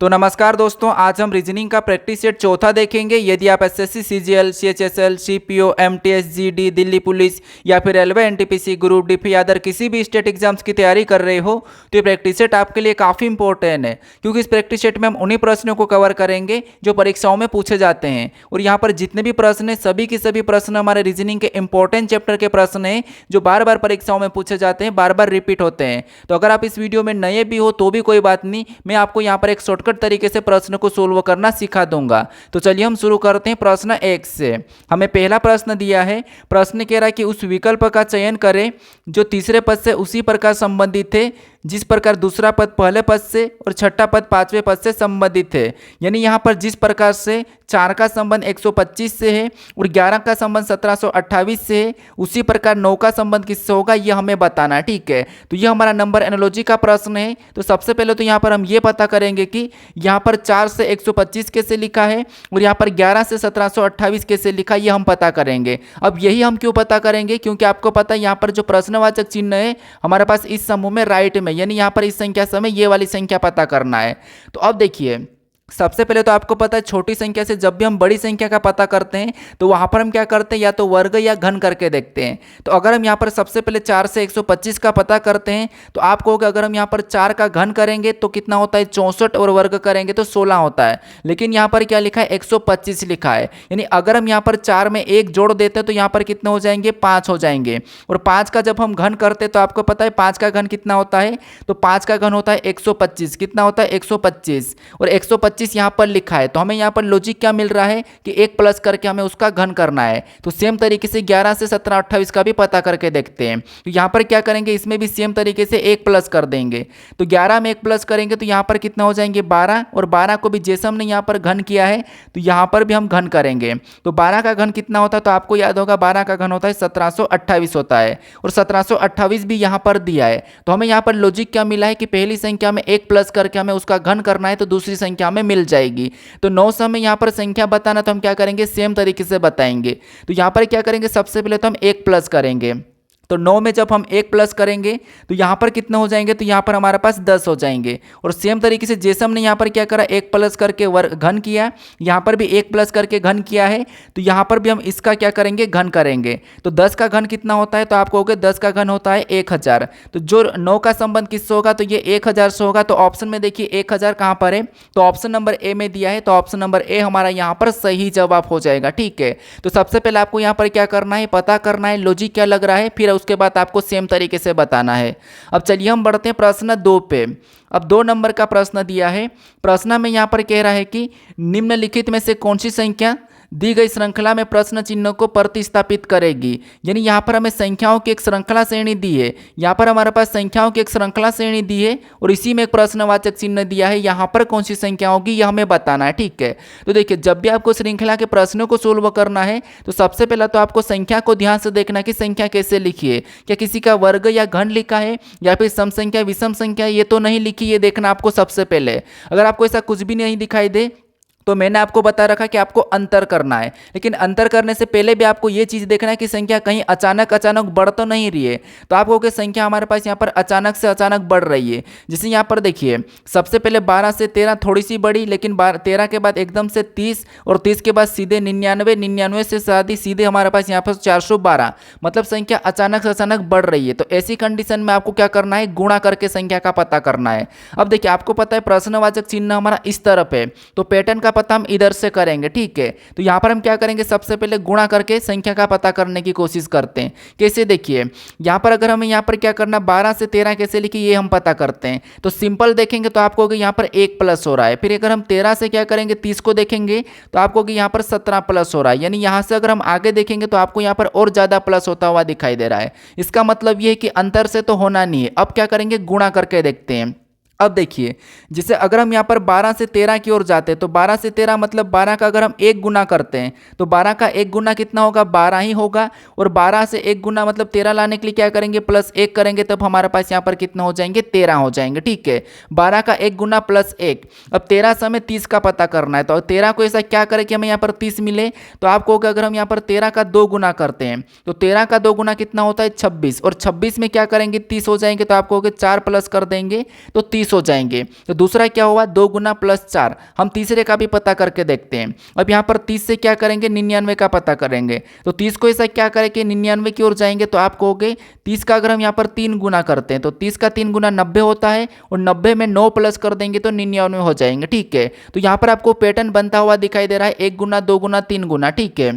तो नमस्कार दोस्तों, आज हम रीजनिंग का प्रैक्टिस सेट चौथा देखेंगे। यदि आप SSC, CGL, CHSL, CPO, MTS, GD, Delhi police या फिर रेलवे, एनटीपीसी, ग्रुप डी या अदर किसी भी स्टेट एग्जाम्स की तैयारी कर रहे हो तो ये प्रैक्टिस सेट आपके लिए काफ़ी इंपॉर्टेंट है, क्योंकि इस प्रैक्टिस सेट में हम उन्हीं प्रश्नों को कवर करेंगे जो परीक्षाओं में पूछे जाते हैं। और यहाँ पर जितने भी प्रश्न हैं, सभी के सभी प्रश्न हमारे रीजनिंग के इंपॉर्टेंट चैप्टर के प्रश्न हैं जो बार बार परीक्षाओं में पूछे जाते हैं, बार बार रिपीट होते हैं। तो अगर आप इस वीडियो में नए भी हो तो भी कोई बात नहीं, मैं आपको यहाँ पर एक शॉर्टकट तरीके से प्रश्न को सोल्व करना सिखा दूंगा। तो चलिए हम शुरू करते हैं प्रश्न 1 से। हमें पहला प्रश्न दिया है। प्रश्न कह रहा है कि उस विकल्प का चयन करें जो तीसरे पद से उसी प्रकार संबंधित है जिस प्रकार दूसरा पद पहले पद से और छठा पद पांचवें पद से संबंधित है। यानी यहाँ पर जिस प्रकार से 4 का संबंध 125 से है और 11 का संबंध 1728 से है, उसी प्रकार 9 का संबंध किससे होगा यह हमें बताना है। ठीक है, तो यह हमारा नंबर एनालॉजी का प्रश्न है। तो सबसे पहले तो यहाँ पर हम ये पता करेंगे कि यहाँ पर 4 से 125 कैसे लिखा है और यहाँ पर 11 से 1728 कैसे लिखा, यह हम पता करेंगे। अब यही हम क्यों पता करेंगे, क्योंकि आपको पता है यहाँ पर जो प्रश्नवाचक चिन्ह है हमारे पास इस समूह में राइट में, यानी यहाँ पर इस संख्या से हमें ये वाली संख्या पता करना है। तो अब देखिए, सबसे पहले तो आपको पता है छोटी संख्या से जब भी हम बड़ी संख्या का पता करते हैं तो वहां पर हम क्या करते हैं, या तो वर्ग या घन करके देखते हैं। तो अगर हम यहाँ पर सबसे पहले 4 से 125 का पता करते हैं तो आप कहोगे अगर हम यहाँ पर 4 का घन करेंगे तो कितना होता है 64 और वर्ग करेंगे तो 16 होता है। लेकिन यहाँ पर क्या लिखा है 125 लिखा है। यानी अगर हम यहाँ पर 4 में 1 जोड़ देते हैं तो यहाँ पर कितने हो जाएंगे 5 हो जाएंगे। और 5 का जब हम घन करते हैं तो आपको पता है 5 का घन कितना होता है, तो 5 का घन होता है 125। कितना होता है 125 और 125 यहाँ पर लिखा है। तो हमें यहाँ पर लॉजिक क्या मिल रहा है कि 1 प्लस करके हमें उसका घन करना है। तो सेम तरीके से 11 से 1728 का भी पता करके देखते हैं। तो यहाँ पर क्या करेंगे, इसमें भी सेम तरीके से 1 प्लस कर देंगे। तो 11 में 1 प्लस करेंगे तो यहाँ पर कितना हो जाएंगे 12, और 12 को भी जैसे हमने यहाँ पर घन किया है तो यहाँ पर भी हम घन करेंगे। तो 12 का घन कितना होता है, तो आपको याद होगा 12 का घन होता है 1728 होता है, और 1728 भी यहाँ पर दिया है। तो हमें यहाँ पर लॉजिक क्या मिला है कि पहली संख्या में 1 प्लस करके हमें उसका घन करना है तो दूसरी संख्या में मिल जाएगी। तो 9 से हमें यहाँ पर संख्या बताना, तो हम क्या करेंगे सेम तरीके से बताएंगे। तो यहाँ पर क्या करेंगे, सबसे पहले तो हम 1 प्लस करेंगे। तो 9 में जब हम 1 प्लस करेंगे तो यहाँ पर कितने हो जाएंगे, तो यहाँ पर हमारे पास 10 हो जाएंगे। और सेम तरीके से जैसे हमने यहाँ पर क्या करा 1 प्लस करके घन किया, यहाँ पर भी 1 प्लस करके घन किया है, तो यहाँ पर भी हम इसका क्या करेंगे घन करेंगे। तो 10 का घन कितना होता है, तो आप कहोगे 10 का घन होता है 1000। तो जो 9 का संबंध किससे होगा, तो ये 1000 से होगा। तो ऑप्शन में देखिए 1000 कहाँ पर है, तो ऑप्शन नंबर ए में दिया है। तो ऑप्शन नंबर ए हमारा यहाँ पर सही जवाब हो जाएगा। ठीक है, तो सबसे पहले आपको यहाँ पर क्या करना है, पता करना है लॉजिक क्या लग रहा है, फिर उसके बाद आपको सेम तरीके से बताना है। अब चलिए हम बढ़ते हैं प्रश्न 2 पे। अब 2 नंबर का प्रश्न दिया है। प्रश्न में यहाँ पर कह रहा है कि निम्नलिखित में से कौन सी संख्या दी गई श्रृंखला में प्रश्न चिन्ह को प्रतिस्थापित करेगी। यानी यहाँ पर हमें संख्याओं की एक श्रृंखला श्रेणी दी है, यहाँ पर हमारे पास संख्याओं की एक श्रृंखला श्रेणी दी है और इसी में एक प्रश्नवाचक चिन्ह दिया है। यहाँ पर कौन सी संख्या होगी यह हमें बताना है। ठीक है, तो देखिए जब भी आपको श्रृंखला के प्रश्नों को सोल्व करना है तो सबसे पहला तो आपको संख्या को ध्यान से देखना कि संख्या कैसे लिखी है, क्या किसी का वर्ग या घन लिखा है या फिर सम संख्या विषम संख्या ये तो नहीं लिखी, ये देखना आपको सबसे पहले। अगर आपको ऐसा कुछ भी नहीं दिखाई दे तो मैंने आपको बता रखा कि आपको अंतर करना है, लेकिन अंतर करने से पहले भी आपको ये चीज़ देखना है कि संख्या कहीं अचानक बढ़ तो नहीं रही है। तो आपको कि संख्या हमारे पास यहाँ पर अचानक से अचानक बढ़ रही है। जैसे यहाँ पर देखिए सबसे पहले 12 से 13 थोड़ी सी बढ़ी, लेकिन 13 के बाद एकदम से 30 और 30 के बाद सीधे 99, 99 से शादी सीधे हमारे पास यहाँ पर 412, मतलब संख्या अचानक से अचानक बढ़ रही है। तो ऐसी कंडीशन में आपको क्या करना है, गुणा करके संख्या का पता करना है। अब देखिए आपको पता है प्रश्नवाचक चिन्ह हमारा इस तरफ है, तो पैटर्न का पता हम इधर से करेंगे। ठीक है, तो यहाँ पर हम क्या करेंगे, सबसे पहले गुणा करके संख्या का पता करने की कोशिश करते हैं। कैसे, देखिए यहाँ पर अगर हमें यहाँ पर क्या करना 12 से 13 कैसे लिखी ये हम पता करते हैं। तो सिंपल देखेंगे तो आपको यहाँ पर 1 प्लस हो रहा है। फिर अगर हम 13 से क्या करेंगे 30 को देखेंगे तो आपको यहाँ पर 17 प्लस हो रहा है। यानी यहाँ से अगर हम आगे देखेंगे तो आपको यहाँ पर और ज़्यादा प्लस होता हुआ दिखाई दे रहा है। इसका मतलब ये है कि अंतर से तो होना नहीं है। अब क्या करेंगे, गुणा करके देखते हैं। अब देखिए जैसे अगर हम यहाँ पर 12 से 13 की ओर जाते हैं तो 12 से 13 मतलब 12 का अगर हम 1 गुना करते हैं तो 12 का 1 गुना कितना होगा 12 ही होगा। और 12 से 1 गुना मतलब 13 लाने के लिए क्या करेंगे प्लस 1 करेंगे, तब हमारे पास यहाँ पर कितना हो जाएंगे 13 हो जाएंगे। ठीक है, 12 का 1 गुना प्लस 1। अब 13 से हमें 30 का पता करना है, तो 13 को ऐसा क्या करें कि हमें यहाँ पर 30 मिले। तो आप कहोगे अगर हम यहाँ पर 13 का 2 गुना करते हैं तो 13 का 2 गुना कितना होता है 26, और 26 में क्या करेंगे 30 हो जाएंगे। तो आप कहोगे 4 प्लस कर देंगे तो 30 30 हो जाएंगे। तो दूसरा क्या हुआ, 2 गुना प्लस 4। हम तीसरे का भी पता करके देखते हैं। अब यहाँ पर 30 से क्या करेंगे, 99 का पता करेंगे। तो 30 को ऐसा क्या करें कि 99 की ओर जाएंगे। तो आप कहोगे 30 का अगर हम यहाँ पर 3 गुना करते हैं तो 30 का 3 गुना 90 होता है, और 90 में 9 प्लस कर देंगे तो 99 हो जाएंगे। ठीक है, तो यहाँ पर आपको पैटर्न बनता हुआ दिखाई दे रहा है, 1 गुना 2 गुना 3 गुना। ठीक है,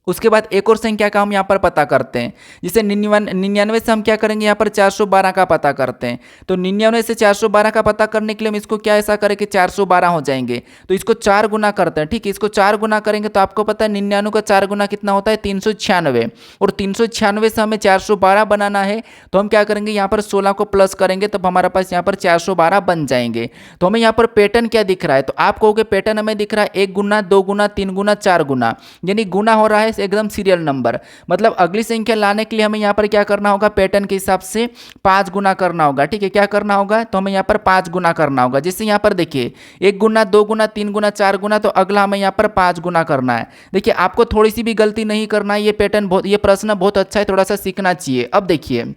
उसके बाद एक और संख्या का हम यहाँ पर पता करते हैं। जिसे 99 से हम क्या करेंगे, यहाँ पर 412 का पता करते हैं। तो 99 से 412 का पता करने के लिए हम इसको क्या ऐसा करें कि 412 हो जाएंगे। तो इसको 4 गुना करते हैं। ठीक है, इसको 4 गुना करेंगे तो आपको पता है 99 का 4 गुना कितना होता है, 396। और 396 से हमें 412 बनाना है, तो हम क्या करेंगे, यहाँ पर 16 को प्लस करेंगे तब हमारे पास यहाँ पर 412 बन जाएंगे। तो हमें यहाँ पर पैटर्न क्या दिख रहा है, तो आप कहोगे पैटर्न हमें दिख रहा है 1 गुना 2 गुना 3 गुना 4 गुना, यानी गुना हो रहा है एकदम सीरियल नंबर। मतलब अगली संख्या लाने के लिए हमें यहाँ पर क्या करना होगा, पैटर्न के हिसाब से 5 गुना करना होगा। ठीक है, क्या करना होगा, तो हमें यहाँ पर 5 गुना करना होगा। जैसे यहाँ पर देखिए 1 गुना 2 गुना 3 गुना 4 गुना, तो अगला हमें यहाँ पर 5 गुना करना है। देखिए आपको थोड़ी सी भी गलती नहीं करना है। ये पैटर्न बहुत, ये प्रश्न बहुत अच्छा है, थोड़ा सा सीखना चाहिए। अब देखिए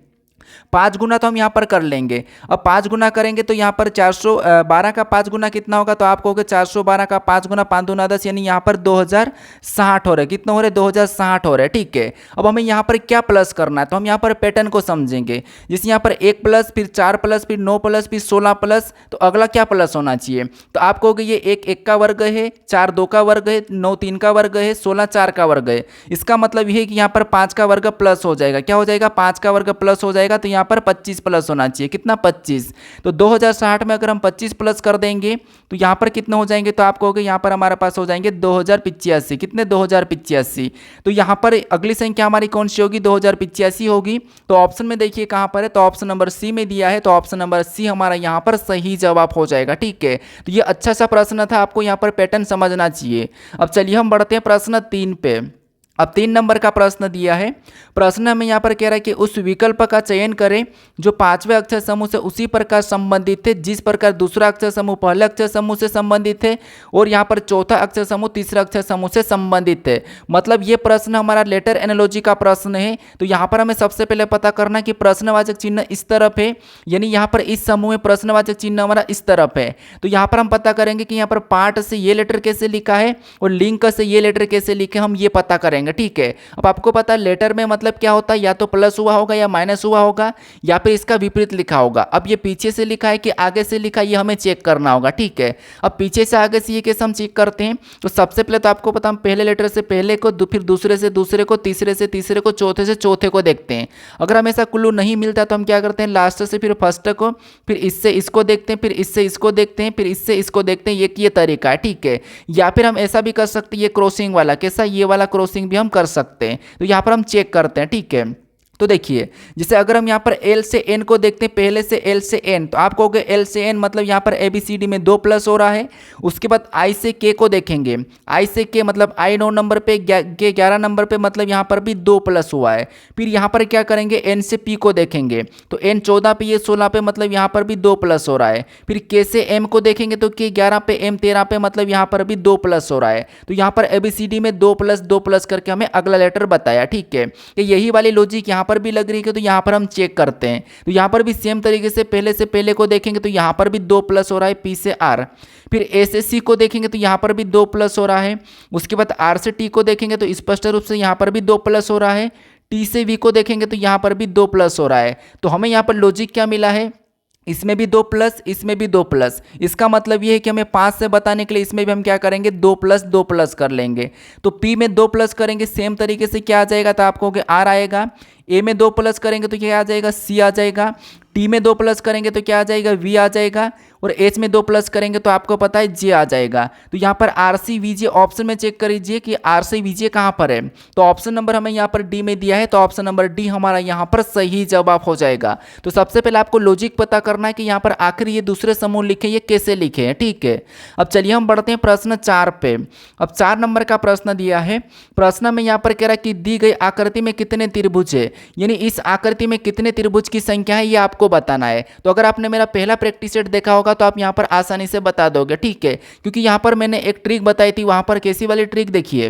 5 गुना तो हम यहाँ पर कर लेंगे। अब 5 गुना करेंगे तो यहाँ पर 412 का 5 गुना कितना होगा, तो आप कहोगे 412 का 5 गुना 5 दूना 10, यानी यहाँ पर 2060 हो रहे। कितना हो रहे, 2060 हो रहे। ठीक है, अब हमें यहाँ पर क्या प्लस करना है, तो हम यहाँ पर पैटर्न को समझेंगे। जैसे यहाँ पर 1 प्लस, फिर 4 प्लस, फिर 9 प्लस, फिर 16 प्लस, तो अगला क्या प्लस होना चाहिए। तो आप कहोगे ये 1 का वर्ग है, 4 2 का वर्ग है, 9 3 का वर्ग है, 16 4 का वर्ग है। इसका मतलब ये है कि यहाँ पर 5 का वर्ग प्लस हो जाएगा। क्या हो जाएगा, 5 का वर्ग प्लस हो जाएगा। तो यहाँ पर 25 प्लस होना चाहिए। कितना, 25। तो 2060 में अगर हम 25 प्लस कर देंगे तो यहाँ पर कितने हो जाएंगे, तो आप कहोगे यहाँ पर हमारे पास हो जाएंगे 2085। कितने, 2085। तो यहाँ पर अगली संख्या हमारी कौन सी होगी, 2085 होगी। तो ऑप्शन में देखिए कहाँ पर है, तो ऑप्शन नंबर सी में दिया है। तो ऑप्शन नंबर सी हमारा यहाँ पर सही जवाब हो जाएगा। ठीक है, तो ये अच्छा सा प्रश्न था, आपको यहाँ पर पैटर्न समझना चाहिए। अब चलिए हम बढ़ते हैं प्रश्न 3 पे। अब 3 नंबर का प्रश्न दिया है। प्रश्न हमें यहाँ पर कह रहा है कि उस विकल्प का चयन करें जो 5वें अक्षर समूह से उसी प्रकार संबंधित थे जिस प्रकार दूसरा अक्षर समूह पहले अक्षर समूह से संबंधित है, और यहाँ पर चौथा अक्षर समूह तीसरा अक्षर समूह से संबंधित है। मतलब ये प्रश्न हमारा लेटर एनालॉजी का प्रश्न है। तो यहाँ पर हमें सबसे पहले पता करना कि प्रश्नवाचक चिन्ह इस तरफ है, यानी यहाँ पर इस समूह में प्रश्नवाचक चिन्ह हमारा इस तरफ है। तो यहाँ पर हम पता करेंगे कि यहाँ पर पार्ट से ये लेटर कैसे लिखा है और लिंक से ये लेटर कैसे लिखे, हम ये पता करेंगे। ठीक है, अब आपको पता है लेटर में मतलब क्या होता है, या तो प्लस हुआ होगा या माइनस हुआ होगा या फिर इसका विपरीत लिखा होगा। अब ये पीछे से लिखा है कि आगे से लिखा, ये हमें चेक करना होगा। ठीक है, अब पीछे से आगे से ये कैसे हम चेक करते हैं, तो सबसे पहले तो आपको पता, हम पहले लेटर से पहले को, फिर दूसरे से दूसरे को, तीसरे से तीसरे को, चौथे से चौथे को देखते हैं। अगर हमें ऐसा क्लू नहीं मिलता तो हम क्या करते हैं, लास्ट से फिर फर्स्ट को, फिर इससे इसको देखते हैं, फिर इससे इसको देखते हैं, फिर इससे इसको देखते हैं। ये तरीका है। ठीक है, या फिर हम ऐसा भी कर सकते हैं, ये क्रॉसिंग वाला, कैसा, ये वाला क्रॉसिंग भी हम कर सकते हैं। तो यहाँ पर हम चेक करते हैं। ठीक है, तो देखिए जैसे अगर हम यहाँ पर एल से एन को देखते हैं, पहले से एल से एन, तो आप कहोगे एल से एन मतलब यहाँ पर ABCD में 2 प्लस हो रहा है। उसके बाद आई से के को देखेंगे, आई से के मतलब आई 9 नंबर पे, के 11 नंबर पे, मतलब यहाँ पर भी 2 प्लस हुआ है। फिर यहाँ पर क्या करेंगे, एन से पी को देखेंगे, तो एन 14 पे, ये 16 पे, मतलब यहाँ पर भी 2 प्लस हो रहा है। फिर के से एम को देखेंगे तो के 11 पे, एम 13 पे, मतलब यहाँ पर भी 2 प्लस हो रहा है। तो यहाँ पर ABCD में 2 प्लस करके हमें अगला लेटर बताया। ठीक है, यही वाली लॉजिक यहाँ पर भी लग रही है। तो यहाँ पर हम चेक करते हैं, तो यहाँ पर भी सेम तरीके से पहले को देखेंगे तो यहाँ पर भी 2 प्लस हो रहा है, पी से आर। फिर ए से सी को देखेंगे तो यहाँ पर भी 2 प्लस हो रहा है। उसके बाद आर से टी को देखेंगे तो स्पष्ट रूप से यहाँ पर भी 2 प्लस हो रहा है। टी से वी को देखेंगे तो यहाँ पर भी 2 प्लस हो रहा है। तो हमें यहाँ पर लॉजिक क्या मिला है, इसमें भी 2 प्लस, इसमें भी 2 प्लस। इसका मतलब ये है कि हमें 5 से बताने के लिए इसमें भी हम क्या करेंगे, 2 प्लस कर लेंगे। तो P में 2 प्लस करेंगे, सेम तरीके से क्या आ जाएगा, तो आप कहोगे R आएगा। ए में 2 प्लस करेंगे तो क्या आ जाएगा, सी आ जाएगा। टी में 2 प्लस करेंगे तो क्या आ जाएगा, वी आ जाएगा। और एच में 2 प्लस करेंगे तो आपको पता है जे आ जाएगा। तो यहाँ पर R C V J option में चेक कर लीजिए कि आर सी वी जे कहाँ पर है। तो ऑप्शन नंबर हमें यहाँ पर डी में दिया है, तो ऑप्शन नंबर डी हमारा यहाँ पर सही जवाब हो जाएगा। तो सबसे पहले आपको लॉजिक पता करना है कि यहाँ पर आखिर ये दूसरे समूह लिखे, ये कैसे लिखे हैं। ठीक है, अब चलिए हम बढ़ते हैं प्रश्न 4 पे। अब 4 नंबर का प्रश्न दिया है। प्रश्न में यहाँ पर कह रहा है कि दी गई आकृति में कितने त्रिभुज है, यानी इस आकृति में कितने त्रिभुज की संख्या है, ये आपको बताना है। तो अगर आपने मेरा पहला प्रैक्टिस सेट देखा होगा तो आप यहाँ पर आसानी से बता दोगे। ठीक है, क्योंकि यहाँ पर मैंने एक ट्रिक बताई थी, वहां पर कैसी वाली ट्रिक देखिए,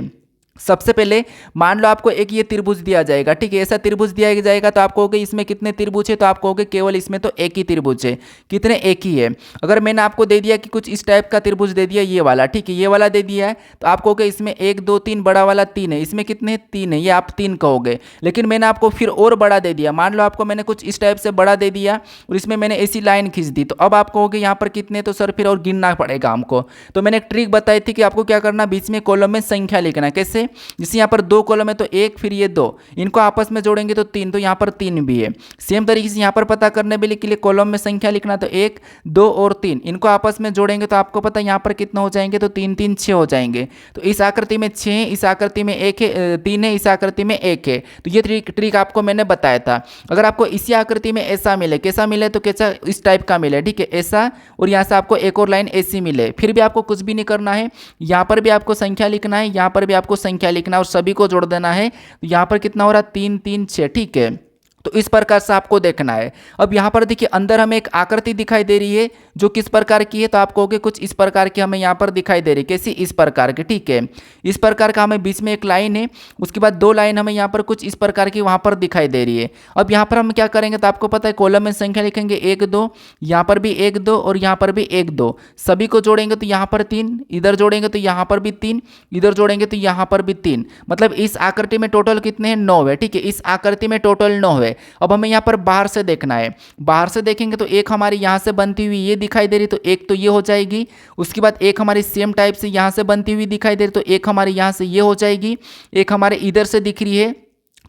सबसे पहले मान लो आपको एक ये त्रिभुज दिया जाएगा, ठीक है, ऐसा त्रिभुज दिया जाएगा तो आप कहोगे इसमें कितने त्रिभुज है, तो आप कहोगे केवल इसमें तो एक ही त्रिभुज है। कितने? एक ही है। अगर मैंने आपको दे दिया कि कुछ इस टाइप का त्रिभुज दे दिया, ये वाला, ठीक है, ये वाला दे दिया है, तो आप कहोगे इसमें 1 2 3 बड़ा वाला 3 है, इसमें कितने हैं? 3 है, ये आप 3 कहोगे। लेकिन मैंने आपको फिर और बड़ा दे दिया, मान लो आपको मैंने कुछ इस टाइप से बड़ा दे दिया और इसमें मैंने ऐसी लाइन खींच दी, तो अब आप कहोगे यहाँ पर कितने, तो सर फिर और गिनना पड़ेगा हमको। तो मैंने एक ट्रिक बताई थी कि आपको क्या करना, बीच में कॉलम में संख्या लिखना। कैसे? जैसे यहाँ पर 2 कॉलम है तो 1 फिर ये 2, इनको आपस में जोड़ेंगे तो 3, तो यहाँ पर 3 भी है। सेम तरीके से यहाँ पर पता करने के लिए कॉलम में संख्या लिखना, तो 1 2 और 3, इनको आपस में जोड़ेंगे तो आपको पता है यहाँ पर कितना हो जाएंगे, तो 3 3 6 हो जाएंगे। तो इस आकृति में 6 है, इस आकृति में 1 है, 3 है, इस आकृति में 1 है। तो ये ट्रिक आपको मैंने बताया था। अगर आपको इसी आकृति में ऐसा मिले, कैसा मिले, तो कैसा, इस टाइप का मिले, ठीक है, ऐसा, और यहाँ से आपको एक और लाइन ऐसी मिले, फिर भी आपको कुछ भी नहीं करना है, यहाँ पर भी आपको संख्या लिखना है, यहाँ पर भी आपको संख्या लिखना है और सभी को जोड़ देना है। तो यहाँ पर कितना हो रहा है, 3 3 6, ठीक है। तो इस प्रकार से आपको देखना है। अब यहाँ पर देखिए अंदर हमें एक आकृति दिखाई दे रही है जो किस प्रकार की है, तो आप कहोगे कुछ इस प्रकार की हमें यहाँ पर दिखाई दे रही है। कैसी? इस प्रकार की, ठीक है, इस प्रकार का हमें बीच में एक लाइन है, उसके बाद 2 लाइन हमें यहाँ पर कुछ इस प्रकार की वहाँ पर दिखाई दे रही है। अब यहाँ पर हम क्या करेंगे, तो आपको पता है कॉलम में संख्या लिखेंगे 1 2, यहाँ पर भी 1 2 और यहाँ पर भी 1 2, सभी को जोड़ेंगे तो यहाँ पर 3, इधर जोड़ेंगे तो यहाँ पर भी 3, इधर जोड़ेंगे तो यहाँ पर भी 3, मतलब इस आकृति में टोटल कितने हैं, 9 है, ठीक है, इस आकृति में टोटल 9 है। अब हमें यहाँ पर बाहर से देखना है, बाहर से देखेंगे तो एक हमारी यहाँ से बनती हुई ये दिखाई दे रही, तो एक तो ये हो जाएगी, उसके बाद एक हमारी सेम टाइप से यहाँ से बनती हुई दिखाई दे रही, तो एक हमारी यहाँ से ये हो जाएगी, एक हमारे इधर से दिख रही है,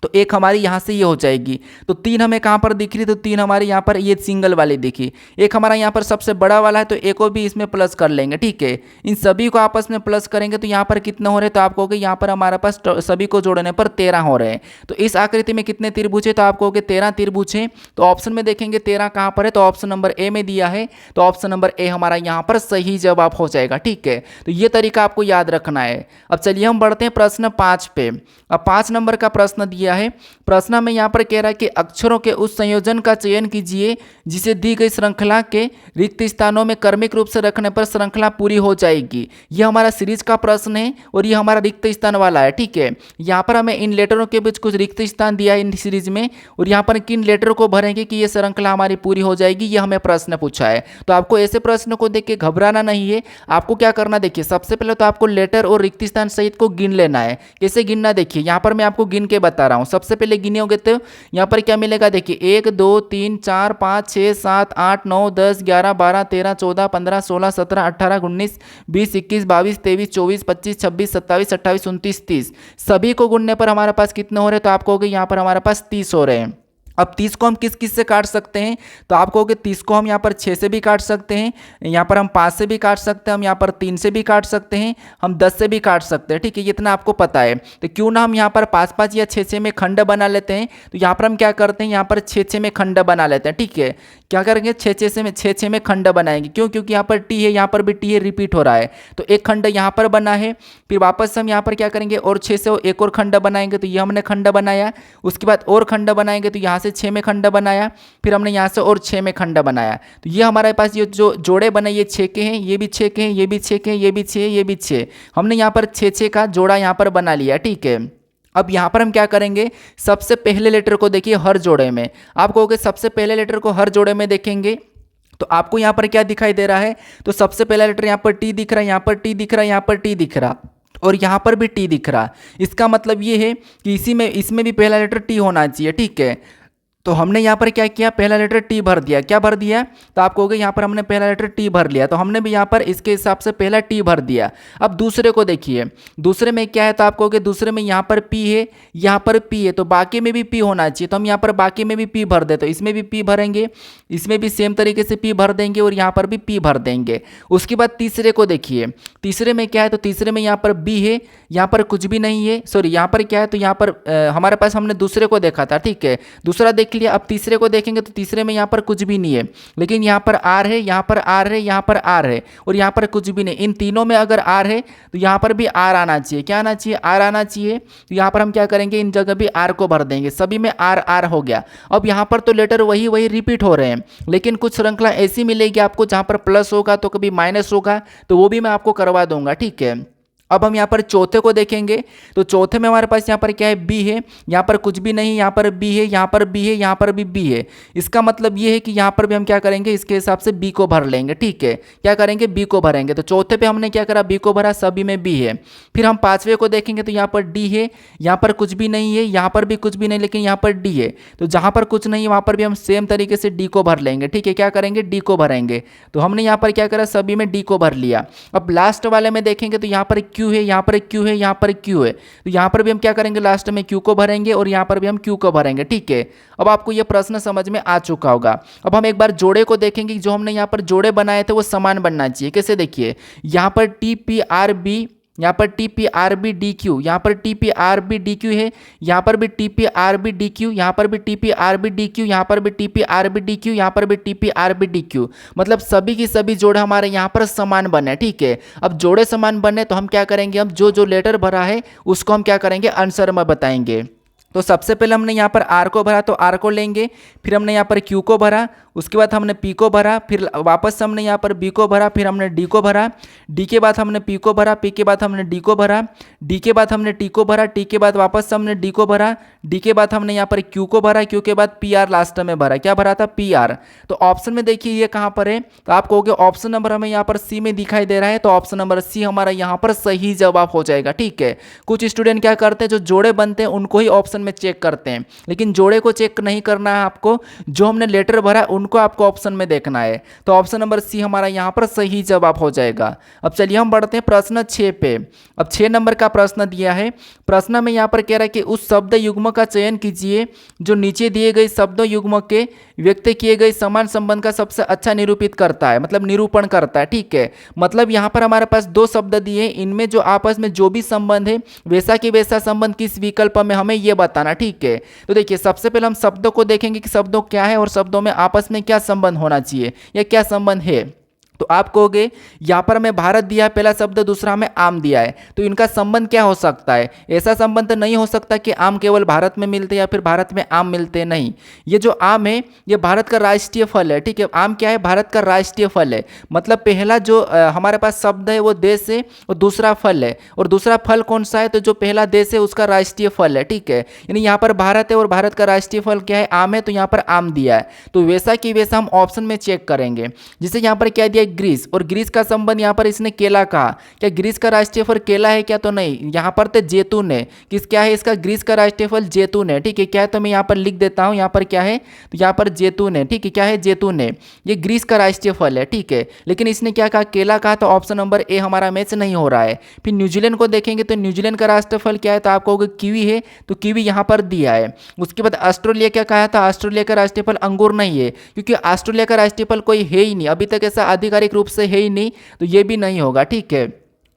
तो एक हमारी यहाँ से ये हो जाएगी। तो 3 हमें कहाँ पर दिख रही, तो 3 हमारे यहाँ पर ये सिंगल वाली दिखी। एक हमारा यहाँ पर सबसे बड़ा वाला है, तो एक को भी इसमें प्लस कर लेंगे, ठीक है, इन सभी को आपस में प्लस करेंगे तो यहाँ पर कितने हो रहे हैं, तो आप कहोगे यहाँ पर हमारे पास सभी को जोड़ने पर 13 हो रहे हैं। तो इस आकृति में कितने त्रिभुज है, तो आप कहोगे 13 त्रिभुज है। तो ऑप्शन में देखेंगे 13 कहाँ पर है, तो ऑप्शन नंबर ए में दिया है, तो ऑप्शन नंबर ए हमारा यहाँ पर सही जवाब हो जाएगा, ठीक है। तो ये तरीका आपको याद रखना है। अब चलिए हम बढ़ते हैं प्रश्न 5 पे। अब 5 नंबर का प्रश्न दिया है। प्रश्न में यहाँ पर कह रहा है कि अक्षरों के उस संयोजन का चयन कीजिए जिसे दी गई श्रृंखला के रिक्त स्थानों में क्रमिक रूप से रखने पर श्रृंखला पूरी हो जाएगी। ये हमारा सीरीज का प्रश्न है और ये हमारा रिक्त स्थान वाला है, ठीक है। यहाँ पर हमें इन लेटरों के बीच कुछ रिक्त स्थान दिया है इन सीरीज में, और यहाँ पर किन लेटर को भरेंगे कि ये श्रृंखला हमारी पूरी हो जाएगी, ये हमें प्रश्न पूछा है। तो आपको ऐसे प्रश्न को देख के घबराना नहीं है। आपको क्या करना, देखिए सबसे पहले तो आपको लेटर और रिक्त स्थान सहित को गिन लेना है। कैसे गिनना, देखिए यहाँ पर मैं आपको गिन के बता रहा हूँ। सबसे पहले गिनोगे तो यहाँ पर क्या मिलेगा, देखिए 1 2 3 4 5 6 7 8 9 10 11 12 13 14 15 16 17 18 19 20 21 22 23 24 25 26 27 28 29 30, सभी को गुणने पर हमारे पास कितने हो रहे हैं, तो आप कहोगे यहाँ पर हमारे पास 30 हो रहे हैं। अब 30 को हम किस किस से काट सकते हैं, तो आप कहोगे 30 को हम यहाँ पर 6 से भी काट सकते हैं, यहाँ पर हम 5 से भी काट सकते हैं, हम यहाँ पर 3 से भी काट सकते हैं, हम 10 से भी काट सकते हैं, ठीक है, इतना आपको पता है। तो क्यों ना हम यहाँ पर 5 5 या 6 6 में खंड बना लेते हैं। तो यहाँ पर हम क्या करते हैं, यहाँ पर 6 6 में खंड बना लेते हैं, ठीक है। क्या करेंगे, 6 6 में खंड बनाएंगे, क्यों, क्योंकि यहाँ पर टी है, यहाँ पर भी टी है, रिपीट हो रहा है। तो एक खंड यहाँ पर बना है, फिर वापस हम यहाँ पर क्या करेंगे, और 6 से एक और खंड बनाएंगे, तो ये हमने खंड बनाया। उसके बाद और खंड बनाएंगे, तो यहाँ से 6 में खंड बनाया, फिर हमने यहाँ से और 6 में खंड बनाया। तो ये हमारे पास ये जो जोड़े बने ये 6 के हैं, ये भी 6 के हैं, ये भी 6 के हैं, ये भी 6, ये भी 6, हमने यहाँ पर 6 6 का जोड़ा यहाँ पर बना लिया, ठीक है। अब यहाँ पर हम क्या करेंगे, सबसे पहले लेटर को देखिए हर जोड़े में, आप कहोगे सबसे पहले लेटर को हर जोड़े में देखेंगे तो आपको यहाँ पर क्या दिखाई दे रहा है, तो सबसे पहला लेटर यहाँ पर टी दिख रहा है, यहाँ पर टी दिख रहा है, यहाँ पर टी दिख रहा और यहाँ पर भी टी दिख रहा। इसका मतलब ये है कि इसमें भी पहला लेटर टी होना चाहिए, ठीक है। तो हमने यहाँ पर क्या किया, पहला लेटर टी भर दिया। क्या भर दिया, तो आप कहोगे यहाँ पर हमने पहला लेटर टी भर लिया, तो हमने भी यहाँ पर इसके हिसाब से पहला टी भर दिया। अब दूसरे को देखिए, दूसरे में क्या है, तो आप कहोगे दूसरे में यहाँ पर पी है, यहाँ पर पी है, तो बाकी में भी पी होना चाहिए। तो हम यहाँ पर बाकी में भी पी भर दे, तो इसमें भी पी भरेंगे, इसमें भी सेम तरीके से पी भर देंगे और यहाँ पर भी पी भर देंगे। उसके बाद तीसरे को देखिए, तीसरे में क्या है, तो तीसरे में यहाँ पर बी है, यहाँ पर कुछ भी नहीं है, सॉरी यहाँ पर क्या है, तो यहाँ पर हमारे पास हमने दूसरे को देखा था, ठीक है, दूसरा देख लिया। अब तीसरे को देखेंगे तो तीसरे में यहाँ पर कुछ भी नहीं है, लेकिन यहाँ पर आर है, यहाँ पर आर है, यहाँ पर आर है और यहाँ पर कुछ भी नहीं। इन तीनों में अगर आर है तो यहाँ पर भी आर आना चाहिए। क्या आना चाहिए, आर आना चाहिए। तो यहाँ पर हम क्या करेंगे, इन जगह भी आर को भर देंगे, सभी में आर आर हो गया। अब यहाँ पर तो लेटर वही रिपीट हो रहे हैं, लेकिन कुछ श्रृंखला ऐसी मिलेगी आपको जहाँ पर प्लस होगा तो कभी माइनस होगा, तो वो भी मैं आपको करवा दूंगा, ठीक है। अब हम यहाँ पर चौथे को देखेंगे तो चौथे में हमारे पास यहाँ पर क्या है, बी है, यहाँ पर कुछ भी नहीं, यहाँ पर बी है, यहाँ पर बी है, यहाँ पर भी बी है। इसका मतलब ये है कि यहाँ पर भी हम क्या करेंगे, इसके हिसाब से बी को भर लेंगे। ठीक है, क्या करेंगे, बी को भरेंगे। तो चौथे पे हमने क्या करा, बी को भरा, सभी में बी है। फिर हम पांचवे को देखेंगे तो यहाँ पर डी है, यहाँ पर कुछ भी नहीं है, यहाँ पर भी कुछ भी नहीं, लेकिन यहाँ पर डी है। तो जहाँ पर कुछ नहीं है वहाँ पर भी हम सेम तरीके से डी को भर लेंगे। ठीक है, क्या करेंगे, डी को भरेंगे। तो हमने यहाँ पर क्या करा, सभी में डी को भर लिया। अब लास्ट वाले में देखेंगे तो यहाँ पर क्यू है, यहाँ पर क्यू है, यहाँ पर क्यू है। तो यहाँ पर भी हम क्या करेंगे, लास्ट में क्यू को भरेंगे और यहाँ पर भी हम क्यू को भरेंगे। ठीक है, अब आपको ये प्रश्न समझ में आ चुका होगा। अब हम एक बार जोड़े को देखेंगे, जो हमने यहाँ पर जोड़े बनाए थे वो समान बनना चाहिए। कैसे, देखिए यहाँ पर टी पी आर बी, यहाँ पर T P R B D Q, यहाँ पर T P R B D Q है, यहाँ पर भी T P R B D Q, यहाँ पर भी T P R B D Q, यहाँ पर भी T P R B D Q, यहाँ पर भी T P R B D Q. मतलब सभी की सभी जोड़े हमारे यहाँ पर समान बने। ठीक है, अब जोड़े समान बने तो हम क्या करेंगे, हम जो जो लेटर भरा है उसको हम क्या करेंगे, आंसर में बताएंगे। तो सबसे पहले हमने यहाँ पर आर को भरा तो आर को लेंगे, फिर हमने यहाँ पर क्यू को भरा, उसके बाद हमने पी को भरा, फिर वापस हमने यहाँ पर बी को भरा, फिर हमने डी को भरा, डी के बाद हमने पी को भरा, पी के बाद हमने डी को भरा, डी के बाद हमने टी को भरा, टी के बाद वापस हमने डी को भरा, डी के बाद हमने यहाँ पर क्यू को भरा, क्यू के बाद पी आर लास्ट में भरा। क्या भरा था, पी आर। तो ऑप्शन में देखिए ये कहाँ पर है, तो आप कहोगे ऑप्शन नंबर हमें यहाँ पर सी में दिखाई दे रहा है, तो ऑप्शन नंबर सी हमारा यहाँ पर सही जवाब हो जाएगा। ठीक है, कुछ स्टूडेंट क्या करते हैं, जो जोड़े बनते हैं उनको ही ऑप्शन में चेक करते हैं, लेकिन जोड़े को चेक नहीं करना है आपको, जो हमने लेटर भरा उनको आपको ऑप्शन में देखना है। तो ऑप्शन नंबर सी हमारा यहाँ पर सही जवाब हो जाएगा। अब चलिए हम बढ़ते हैं प्रश्न 6 पे। अब 6 नंबर का प्रश्न दिया है। प्रश्न में यहाँ पर कह रहा है कि उस शब्द युग्म का चयन कीजिए जो नीचे दिए गए शब्दों युग्म के व्यक्त किए गए समान संबंध का सबसे अच्छा निरूपित करता है, मतलब निरूपण करता है। ठीक है, मतलब यहाँ पर हमारे पास दो शब्द दिए, इनमें जो आपस में जो भी संबंध है वैसा कि वैसा संबंध किस विकल्प में हमें ये बताना। ठीक है, तो देखिए सबसे पहले हम शब्दों को देखेंगे कि शब्दों क्या है और शब्दों में आपस में क्या संबंध होना चाहिए या क्या संबंध है। तो आप कहोगे यहाँ पर हमें भारत दिया है पहला शब्द, दूसरा हमें आम दिया है, तो इनका संबंध क्या हो सकता है। ऐसा संबंध नहीं हो सकता कि आम केवल भारत में मिलते या फिर भारत में आम मिलते, नहीं। ये जो आम है ये भारत का राष्ट्रीय फल है। ठीक है, आम क्या है, भारत का राष्ट्रीय फल है। मतलब पहला जो हमारे पास शब्द है वो देश है और दूसरा फल है, और दूसरा फल कौन सा है, तो जो पहला देश है उसका राष्ट्रीय फल है। ठीक है, यानी यहाँ पर भारत है और भारत का राष्ट्रीय फल क्या है, आम है, तो यहाँ पर आम दिया है। तो वैसा कि वैसा हम ऑप्शन में चेक करेंगे। जैसे यहाँ पर क्या दिया, ग्रीस, और ग्रीस का संबंध यहाँ पर इसने केला कहा, क्या ग्रीस का राष्ट्रीय फल केला है क्या, तो नहीं। यहाँ पर तो जैतून है, किस क्या है इसका, ग्रीस का राष्ट्रीय फल जैतून है। ठीक है, क्या है, तो मैं यहाँ पर लिख देता हूँ, यहाँ पर क्या है, तो यहाँ पर जैतून है। ठीक है, क्या है, जैतून है, ये ग्रीस का राष्ट्रीय फल है। ठीक है, लेकिन इसने क्या कहा, केला कहा, तो ऑप्शन नंबर ए हमारा मैच नहीं हो रहा है। फिर न्यूजीलैंड को देखेंगे तो न्यूजीलैंड का राष्ट्रीय फल क्या है, तो आप कहोगे कीवी है, तो कीवी यहाँ पर दिया है। उसके बाद ऑस्ट्रेलिया क्या कहा था, ऑस्ट्रेलिया का राष्ट्रीय फल अंगूर नहीं है, क्योंकि ऑस्ट्रेलिया का राष्ट्रीय फल कोई है ही नहीं, अभी तक ऐसा आधिकारिक रूप से है ही नहीं, तो ये भी नहीं होगा। ठीक है,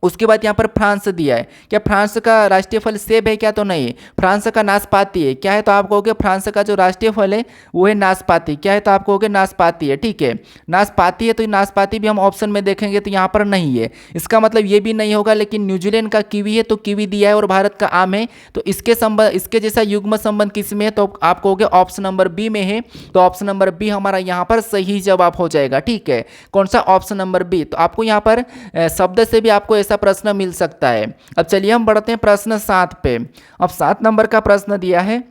उसके बाद यहाँ पर फ्रांस दिया है, क्या फ्रांस का राष्ट्रीय फल सेब है क्या, तो नहीं। फ्रांस का नाशपाती है, क्या है, तो आप कहोगे फ्रांस का जो राष्ट्रीय फल है वो है नाशपाती, क्या है, तो आप कहोगे नाशपाती है। ठीक है, नाशपाती है, तो नाशपाती भी हम ऑप्शन में देखेंगे तो यहाँ पर नहीं है, इसका मतलब ये भी नहीं होगा। लेकिन न्यूजीलैंड का कीवी है तो कीवी दिया है, और भारत का आम है, तो इसके संबंध, इसके जैसा युग्म संबंध किस में है, तो आप कहोगे ऑप्शन नंबर बी में है। तो ऑप्शन नंबर बी हमारा यहाँ पर सही जवाब हो जाएगा। ठीक है, कौन सा, ऑप्शन नंबर बी। तो आपको यहाँ पर शब्द से भी आपको ऐसा प्रश्न मिल सकता है। अब चलिए हम बढ़ते हैं प्रश्न 7 पे। अब 7 नंबर का प्रश्न दिया है।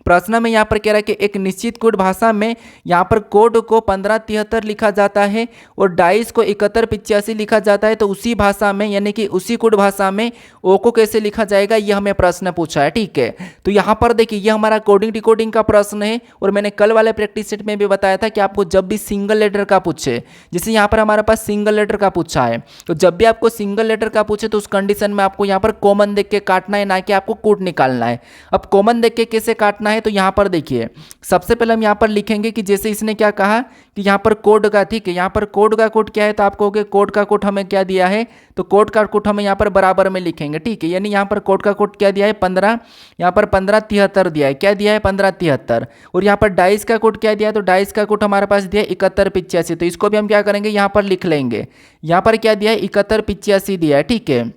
प्रश्न में यहाँ पर कह रहा है कि एक निश्चित कोड भाषा में यहाँ पर कोड को 1573 लिखा जाता है और डाइस को 7185 लिखा जाता है, तो उसी भाषा में यानी कि उसी कोड भाषा में ओ को कैसे लिखा जाएगा, ये हमें प्रश्न पूछा है। ठीक है, तो यहाँ पर देखिए ये हमारा कोडिंग डिकोडिंग का प्रश्न है, और मैंने कल वाले प्रैक्टिस सेट में भी बताया था कि आपको जब भी सिंगल लेटर का पूछे, जैसे यहाँ पर हमारे पास सिंगल लेटर का पूछा है, तो जब भी आपको सिंगल लेटर का पूछे तो उस कंडीशन में आपको यहाँ पर कॉमन देख के काटना है, ना कि आपको कोड निकालना है। अब कॉमन देख के कैसे काटना है, तो यहाँ पर देखिए सबसे पहले हम यहाँ पर लिखेंगे कि जैसे इसने क्या कहा कि यहाँ पर कोड का, ठीक है, यहाँ पर कोड का कोड क्या है, तो आप कहोगे कोड का कोड हमें क्या दिया है, तो कोड का कोड हमें यहाँ पर बराबर में लिखेंगे। ठीक है, यानी यहाँ पर कोड का कोड क्या दिया है, 15, यहाँ पर 1573 दिया है, क्या दिया है, 1573। और यहाँ पर डाइस का कोड क्या दिया है, तो डाइस का कोड हमारे पास दिया है 7185, तो इसको भी हम क्या करेंगे, यहाँ पर लिख लेंगे। यहाँ पर क्या दिया है, 7185 दिया है। ठीक है,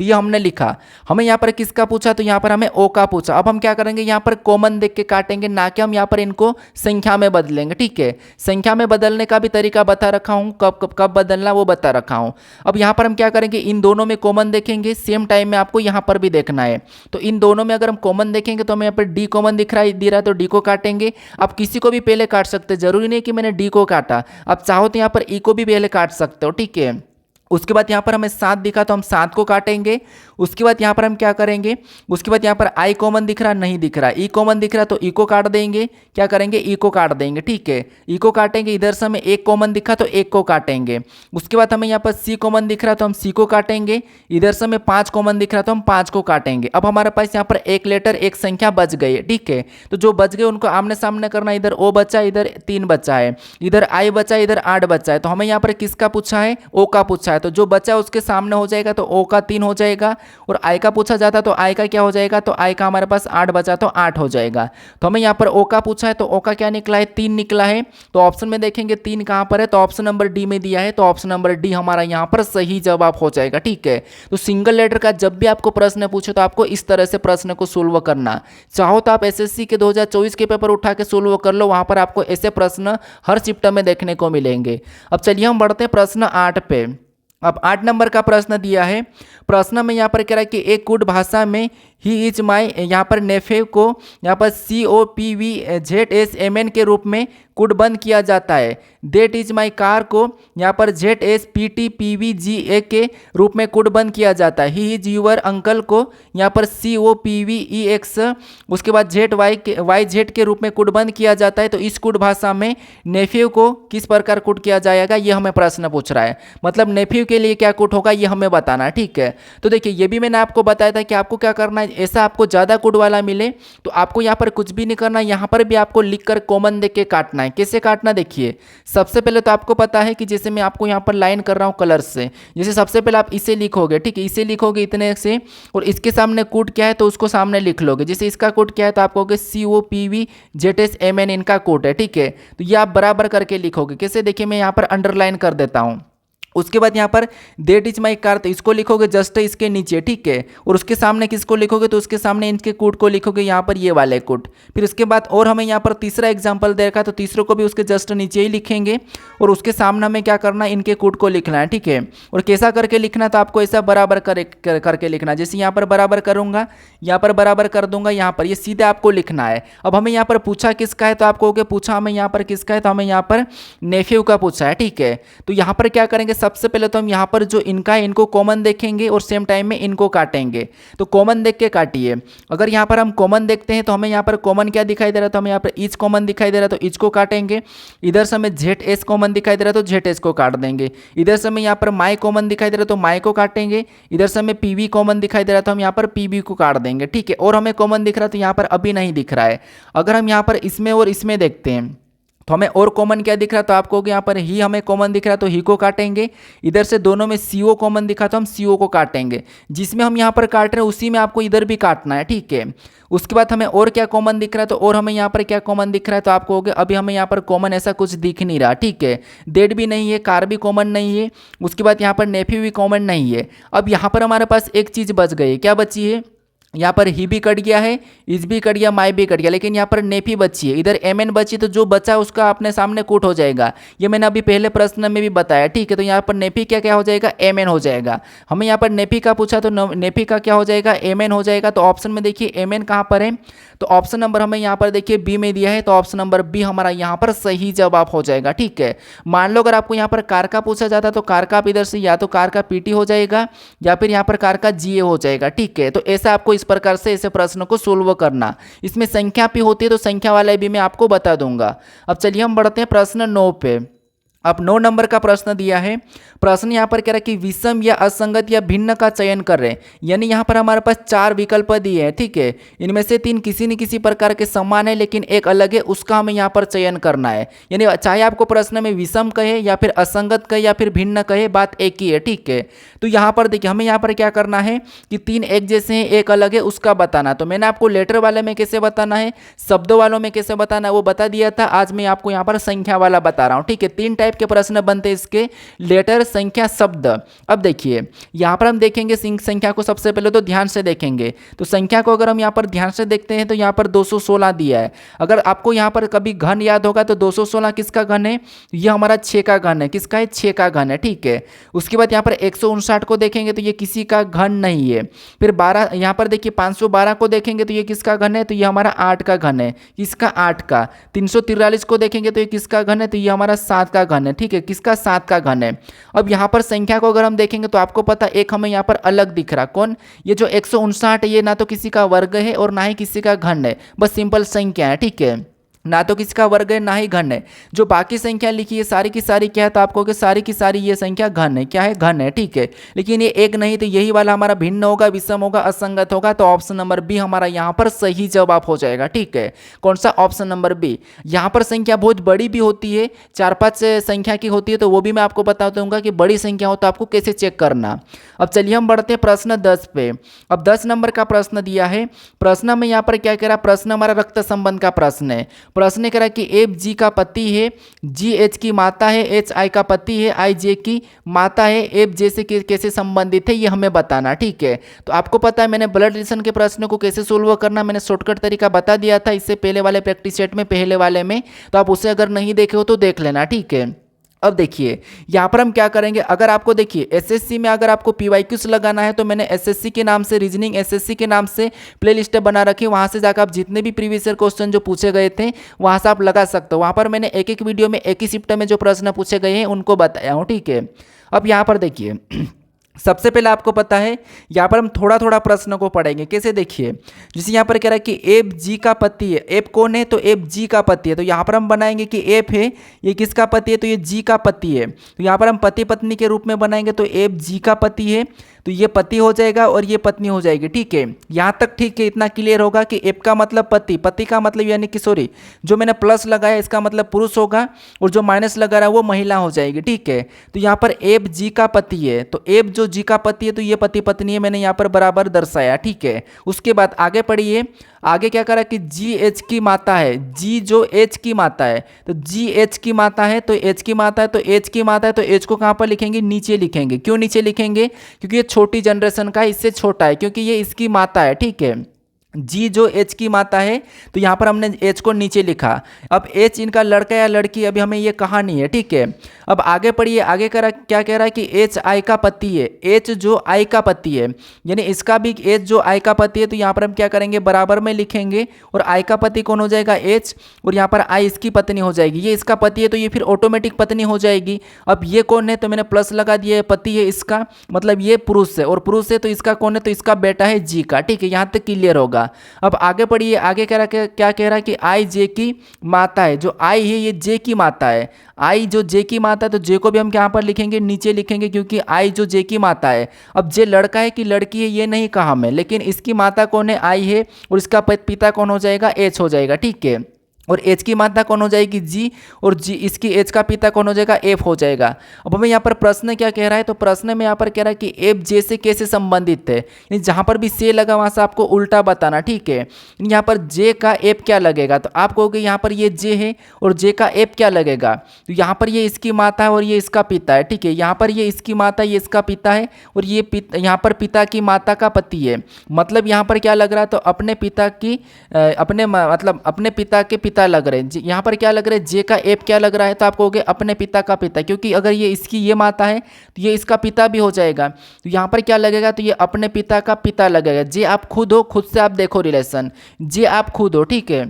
तो ये हमने लिखा। हमें यहाँ पर किसका पूछा, तो यहाँ पर हमें ओ का पूछा। अब हम क्या करेंगे, यहाँ पर कॉमन देख के काटेंगे, ना कि हम यहाँ पर इनको संख्या में बदलेंगे। ठीक है, संख्या में बदलने का भी तरीका बता रखा हूँ, कब कब कब बदलना वो बता रखा हूँ। अब यहाँ पर हम क्या करेंगे, इन दोनों में कॉमन देखेंगे, सेम टाइम में आपको यहाँ पर भी देखना है। तो इन दोनों में अगर हम कॉमन देखेंगे तो हमें यहाँ पर डी कॉमन दिख रहा है, दे रहा है, तो डी को काटेंगे। आप किसी को भी पहले काट सकते, जरूरी नहीं कि मैंने डी को काटा, आप चाहो तो यहाँ पर ई को भी पहले काट सकते हो। ठीक है, उसके बाद यहाँ पर हमें 7 दिखा तो हम 7 को काटेंगे। उसके बाद यहाँ पर हम क्या करेंगे, उसके बाद यहाँ पर आई कॉमन दिख रहा नहीं दिख रहा, ई कॉमन दिख रहा तो ई को काट देंगे। क्या करेंगे, ई को काट देंगे। ठीक है, ई को काटेंगे। इधर से हमें एक कॉमन दिखा तो एक को काटेंगे। उसके बाद हमें यहाँ पर सी कॉमन दिख रहा तो हम सी को काटेंगे। इधर से हमें 5 कॉमन दिख रहा तो हम 5 को काटेंगे। अब हमारे पास यहाँ पर एक लेटर एक संख्या बच गई है। ठीक है, तो जो बच गए उनको आमने सामने करना। इधर ओ बचा, इधर 3 बचा है, इधर आई बचा, इधर 8 बचा है। तो हमें यहाँ पर किसका पूछा है, ओ का पूछा है। तो जो बचा उसके सामने हो जाएगा, तो ओ का 3 हो जाएगा। और आई का पूछा जाता तो आई का क्या हो जाएगा, तो आई का हमारे पास 8 बचा तो 8 हो जाएगा। तो हमें यहाँ पर ओ का पूछा है, तो ओ का क्या निकला है, 3 निकला है। तो ऑप्शन में देखेंगे 3 कहाँ पर है, तो ऑप्शन नंबर डी में दिया है, तो ऑप्शन नंबर डी हमारा यहाँ पर सही जवाब हो जाएगा। ठीक है, तो सिंगल लेटर का जब भी आपको प्रश्न पूछे तो आपको इस तरह से प्रश्न को सोल्व करना। चाहो तो आप एसएससी के 2024 के पेपर उठा के सोल्व कर लो, वहाँ पर आपको ऐसे प्रश्न हर शिफ्ट में देखने को मिलेंगे। अब चलिए हम बढ़ते हैं प्रश्न 8 पे। अब 8 नंबर का प्रश्न दिया है। प्रश्न में यहाँ पर कह रहा है कि एक कुड भाषा में ही इज माई, यहाँ पर नेफे को यहाँ पर COPVZSMN के रूप में कुड बंद किया जाता है। देट इज माई कार को यहाँ पर ZSPTPVGA के रूप में कुड बंद किया जाता है। ही इज यूअर अंकल को यहाँ पर COPVEX उसके बाद ZYZ के रूप में कुड बंद किया जाता है। तो इस कुड भाषा में नेफ्यू को किस प्रकार कुड किया जाएगा, ये हमें प्रश्न पूछ रहा है। मतलब नेफ्यू के लिए क्या कुड होगा ये हमें बताना है। ठीक है, तो देखिए ये भी मैंने आपको बताया था कि आपको क्या करना है, ऐसा आपको ज़्यादा कुड वाला मिले तो आपको यहाँ पर कुछ भी नहीं करना, यहाँ पर भी आपको लिखकर कॉमन देख के काटना है। कैसे काटना, देखिए सबसे पहले तो आपको पता है कि जैसे मैं आपको यहाँ पर लाइन कर रहा हूँ कलर से, जैसे सबसे पहले आप इसे लिखोगे। ठीक है, इसे लिखोगे इतने से, और इसके सामने कोड क्या है तो उसको सामने लिख लोगे। जैसे इसका कोड क्या है तो आप कहोगे COPVZSMN इनका कोड है। ठीक है, तो ये आप बराबर करके लिखोगे। कैसे, देखिए मैं यहाँ पर अंडरलाइन कर देता हूँ। उसके बाद यहाँ पर देट इज माई कार, तो इसको लिखोगे जस्ट इसके नीचे। ठीक है, और उसके सामने किसको लिखोगे, तो उसके सामने इनके कोड को लिखोगे, यहाँ पर ये वाले कोड। फिर उसके बाद और हमें यहाँ पर तीसरा एग्जांपल दे रखा है, तो तीसरे को भी उसके जस्ट नीचे ही लिखेंगे, और उसके सामने हमें क्या करना है, इनके कोड को लिखना है। ठीक है, और कैसा करके लिखना, तो आपको ऐसा बराबर करके लिखना। जैसे यहाँ पर बराबर करूँगा, यहाँ पर बराबर कर दूंगा, यहाँ पर ये सीधे आपको लिखना है। अब हमें यहाँ पर पूछा किसका है, तो आप कहोगे पूछा हमें यहाँ पर किसका है, तो हमें यहाँ पर नेफ्यू का पूछा है। ठीक है, तो यहाँ पर क्या करेंगे, सबसे पहले तो हम यहाँ पर जो इनका है इनको कॉमन देखेंगे और सेम टाइम में इनको काटेंगे। तो कॉमन देख के काटिए। अगर यहाँ पर हम कॉमन देखते हैं तो हमें यहाँ पर कॉमन क्या दिखाई दे रहा है, तो हमें यहाँ पर इच कॉमन दिखाई दे रहा है, तो इच को काटेंगे। इधर से हमें ZS कॉमन दिखाई दे रहा है तो ZS को काट देंगे। इधर से हमें यहाँ पर माई कॉमन दिखाई दे रहा है तो माई को काटेंगे। इधर से हमें PV कॉमन दिखाई दे रहा है तो हम यहाँ पर PV को काट देंगे। ठीक है, और हमें कॉमन दिख रहा है तो यहाँ पर अभी नहीं दिख रहा है। अगर हम यहाँ पर इसमें और इसमें देखते हैं तो हमें और कॉमन क्या दिख रहा, तो आपको यहाँ पर ही हमें कॉमन दिख रहा तो ही को काटेंगे। इधर से दोनों में CO कॉमन दिखा तो हम CO को काटेंगे। जिसमें हम यहाँ पर काट रहे हैं उसी में आपको इधर भी काटना है। ठीक है, उसके बाद हमें और क्या कॉमन दिख रहा है, तो और हमें यहाँ पर क्या कॉमन दिख रहा है, तो आप कहोगे अभी हमें यहाँ पर कॉमन ऐसा कुछ दिख नहीं रहा। ठीक है, डेट भी नहीं है, कार भी कॉमन नहीं है, उसके बाद यहाँ पर नेफ्यू भी कॉमन नहीं है। अब यहाँ पर हमारे पास एक चीज़ बच गई है। क्या बची है, यहाँ पर ही भी कट गया है, इज भी कट गया, माई भी कट गया, लेकिन यहाँ पर नेफी बची है। इधर MN बची, तो जो बचा उसका अपने सामने कोट हो जाएगा। ये मैंने अभी पहले प्रश्न में भी बताया। ठीक है, तो यहाँ पर नेफी क्या क्या हो जाएगा, MN हो जाएगा। हमें यहाँ पर नेफी का पूछा तो नेफी का क्या हो जाएगा, MN हो जाएगा। तो ऑप्शन में देखिए MN कहाँ पर है, तो ऑप्शन नंबर हमें यहाँ पर देखिए B में दिया है, तो ऑप्शन नंबर B हमारा यहाँ पर सही जवाब हो जाएगा। ठीक है, मान लो अगर आपको यहाँ पर कार का पूछा जाता तो कार का आप इधर से या तो कार का PT हो जाएगा या फिर यहाँ पर कार का GA हो जाएगा। ठीक है, तो ऐसा आपको इस प्रकार से ऐसे प्रश्नों को सोल्व करना। इसमें संख्या भी होती है तो संख्या वाला भी मैं आपको बता दूंगा। अब चलिए हम बढ़ते हैं प्रश्न 9 पे। अब 9 नंबर का प्रश्न दिया है। प्रश्न यहाँ पर कह रहा है कि विषम या असंगत या भिन्न का चयन कर रहे हैं, यानी यहाँ पर हमारे पास 4 विकल्प दिए हैं। ठीक है, इनमें से 3 किसी न किसी प्रकार के समान है लेकिन एक अलग है, उसका हमें यहाँ पर चयन करना है। यानी चाहे आपको प्रश्न में विषम कहे या फिर असंगत कहे या फिर भिन्न कहे, बात एक ही है। ठीक है, तो यहाँ पर देखिए हमें यहाँ पर क्या करना है कि 3 एक जैसे हैं, एक अलग है, उसका बताना। तो मैंने आपको लेटर वाले में कैसे बताना है, शब्दों वालों में कैसे बताना है वो बता दिया था। आज मैं आपको यहाँ पर संख्या वाला बता रहा हूँ, ठीक है। 3 टाइप के प्रश्न बनते हैं इसके, लेटर, संख्या, शब्द। अब देखिए यहाँ पर हम देखेंगे संख्या को सबसे पहले तो ध्यान से देखेंगे। तो संख्या को अगर हम यहाँ पर ध्यान से देखते हैं तो यहाँ पर 216 दिया है। अगर आपको यहाँ पर कभी घन याद होगा तो 216 किसका घन है, ये हमारा 6 का घन है। किसका है, 6 का घन है, ठीक है। उसके बाद यहाँ पर 159 को देखेंगे तो ये किसी का घन नहीं है। फिर 12 यहाँ पर देखिए 512 को देखेंगे तो ये किसका घन है, तो ये हमारा 8 का घन है। किसका, 8 का। 343 को देखेंगे तो ये किसका घन है, तो ये हमारा 7 का घन है, ठीक है। किसका, 7 का घन है। अब यहाँ पर संख्या को अगर हम देखेंगे तो आपको पता एक हमें यहाँ पर अलग दिख रहा, कौन, ये जो 159 है, ये ना तो किसी का वर्ग है और ना ही किसी का घन है, बस सिंपल संख्या है, ठीक है। ना तो किसका वर्ग है ना ही घन है। जो बाकी संख्या लिखी है सारी की सारी क्या है, तो आपको सारी की सारी ये संख्या घन है। क्या है, घन है, ठीक है। लेकिन ये एक नहीं, तो यही वाला हमारा भिन्न होगा, विषम होगा, असंगत होगा। तो ऑप्शन नंबर बी हमारा यहाँ पर सही जवाब हो जाएगा, ठीक है। कौन सा, ऑप्शन नंबर बी। यहाँ पर संख्या बहुत बड़ी भी होती है, 4-5 संख्या की होती है, तो वो भी मैं आपको बता दूंगा कि बड़ी संख्या हो तो आपको कैसे चेक करना। अब चलिए हम बढ़ते हैं प्रश्न 10 पे। अब 10 नंबर का प्रश्न दिया है। प्रश्न में यहाँ पर क्या कह रहा है, प्रश्न हमारा रक्त संबंध का प्रश्न है। प्रश्न कह रहा है कि एफ जी का पति है, जी एच की माता है, एच आई का पति है, आई जे की माता है, एफ जे से कैसे संबंधित है ये हमें बताना, ठीक है। तो आपको पता है मैंने ब्लड रिलेशन के प्रश्नों को कैसे सोल्व करना मैंने शॉर्टकट तरीका बता दिया था इससे पहले वाले प्रैक्टिस सेट में, पहले वाले में। तो आप उसे अगर नहीं देखे हो तो देख लेना, ठीक है। अब देखिए यहाँ पर हम क्या करेंगे, अगर आपको देखिए एसएससी में अगर आपको पीवाईक्यूज लगाना है तो मैंने एसएससी के नाम से, रीजनिंग एसएससी के नाम से प्लेलिस्ट बना रखी है। वहाँ से जाकर आप जितने भी प्रीवियस ईयर क्वेश्चन जो पूछे गए थे वहाँ से आप लगा सकते हो। वहाँ पर मैंने एक एक वीडियो में एक ही शिफ्ट में जो प्रश्न पूछे गए हैं उनको बताया हूँ, ठीक है। अब यहाँ पर देखिए सबसे पहले आपको पता है यहाँ पर हम थोड़ा थोड़ा प्रश्नों को पढ़ेंगे। कैसे, देखिए जैसे यहाँ पर कह रहा है कि एफ जी का पति है। एफ कौन है, तो एफ जी का पति है। तो यहाँ पर हम बनाएंगे कि एफ है, ये किसका पति है, तो ये जी का पति है। तो यहाँ पर हम पति पत्नी के रूप में बनाएंगे, तो एफ जी का पति है, तो ये पति हो जाएगा और ये पत्नी हो जाएगी, ठीक है। यहाँ तक ठीक है, इतना क्लियर होगा कि एफ का मतलब पति, पति का मतलब यानी कि सॉरी जो मैंने प्लस लगाया इसका मतलब पुरुष होगा और जो माइनस लगा रहा है वो महिला हो जाएगी, ठीक है। तो यहाँ पर एफ जी का पति है, तो एफ जो जी का पति है तो ये पति पत्नी है, मैंने यहाँ पर बराबर दर्शाया, ठीक है। उसके बाद आगे पढ़िए, आगे क्या करा कि जी एच की माता है, जी जो एच की माता है, तो जी एच की माता है, तो एच की माता है, तो एच की माता है, तो एच को कहाँ पर लिखेंगे, नीचे लिखेंगे। क्यों नीचे लिखेंगे, क्योंकि ये छोटी जनरेशन का है, इससे छोटा है, क्योंकि ये इसकी माता है, ठीक है। जी जो एच की माता है तो यहाँ पर हमने एच को नीचे लिखा। अब एच इनका लड़का या लड़की अभी हमें ये कहा नहीं है, ठीक है। अब आगे पढ़िए, आगे क्या कह रहा है कि एच आई का पति है। एच जो आई का पति है यानी इसका भी एच जो आई का पति है, तो यहाँ पर हम क्या करेंगे, बराबर में लिखेंगे और आई का पति कौन हो जाएगा, एच, और यहाँ पर आई इसकी पत्नी हो जाएगी। ये इसका पति है तो ये फिर ऑटोमेटिक पत्नी हो जाएगी। अब ये कौन है, तो मैंने प्लस लगा दिया है, पति है इसका, मतलब ये पुरुष है, और पुरुष है तो इसका कौन है, तो इसका बेटा है जी का, ठीक है। यहाँ तक क्लियर होगा। अब आगे पढ़िए, आगे क्या कह रहा है कि आई जे की माता है। जो आई है ये जे की माता है। आई जो जे की माता है तो जे को भी हम यहाँ पर लिखेंगे, नीचे लिखेंगे, क्योंकि आई जो जे की माता है। अब जे लड़का है कि लड़की है ये नहीं कहा मैं, लेकिन इसकी माता कौन है, आई है, और इसका पिता कौन हो जाएगा, एच हो जाएगा, ठीक है। और एच की माता कौन हो जाएगी, जी, और जी इसकी एच का पिता कौन हो जाएगा, एफ हो जाएगा। अब हमें यहाँ पर प्रश्न क्या कह रहा है, तो प्रश्न में यहाँ पर कह रहा है कि एफ जे से कैसे संबंधित है। जहाँ पर भी से लगा वहाँ से आपको उल्टा बताना, ठीक है। यहाँ पर जे का एफ क्या लगेगा, तो आप कहोगे यहाँ पर ये जे है और जे का एफ क्या लगेगा, तो यहाँ पर ये इसकी माता है और ये इसका पिता है, ठीक है। यहाँ पर ये इसकी माता, ये इसका पिता है, और ये यहाँ पर पिता की माता का पति है। मतलब यहाँ पर क्या लग रहा है, तो अपने पिता की अपने पिता के पिता लग रहे हैं। यहाँ पर क्या लग रहा है, जे का एफ क्या लग रहा है, तो आप कहोगे अपने पिता का पिता, क्योंकि अगर ये इसकी ये माता है तो ये इसका पिता भी हो जाएगा। तो यहाँ पर क्या लगेगा, तो ये अपने पिता का पिता लगेगा। जे आप खुद हो, खुद से आप देखो रिलेशन, जे आप खुद हो, ठीक है,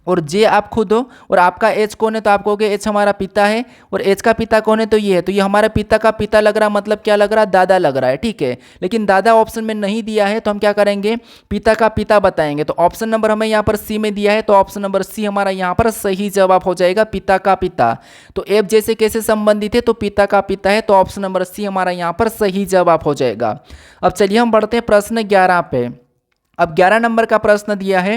और जे आप खुद हो, और आपका एच कौन है, तो आप कहोगे एच हमारा पिता है, और एच का पिता कौन है, तो ये है। तो ये हमारे पिता का पिता लग रहा, मतलब क्या लग रहा, दादा लग रहा है, ठीक है। लेकिन दादा ऑप्शन में नहीं दिया है तो हम क्या करेंगे, पिता का पिता बताएंगे। तो ऑप्शन नंबर हमें यहाँ पर सी में दिया है, तो ऑप्शन नंबर सी हमारा यहाँ पर सही जवाब हो जाएगा, पिता का पिता। तो एफ जैसे कैसे संबंधित है, तो पिता का पिता है, तो ऑप्शन नंबर सी हमारा यहाँ पर सही जवाब हो जाएगा। अब चलिए हम बढ़ते हैं प्रश्न 11 पे। अब 11 नंबर का प्रश्न दिया है।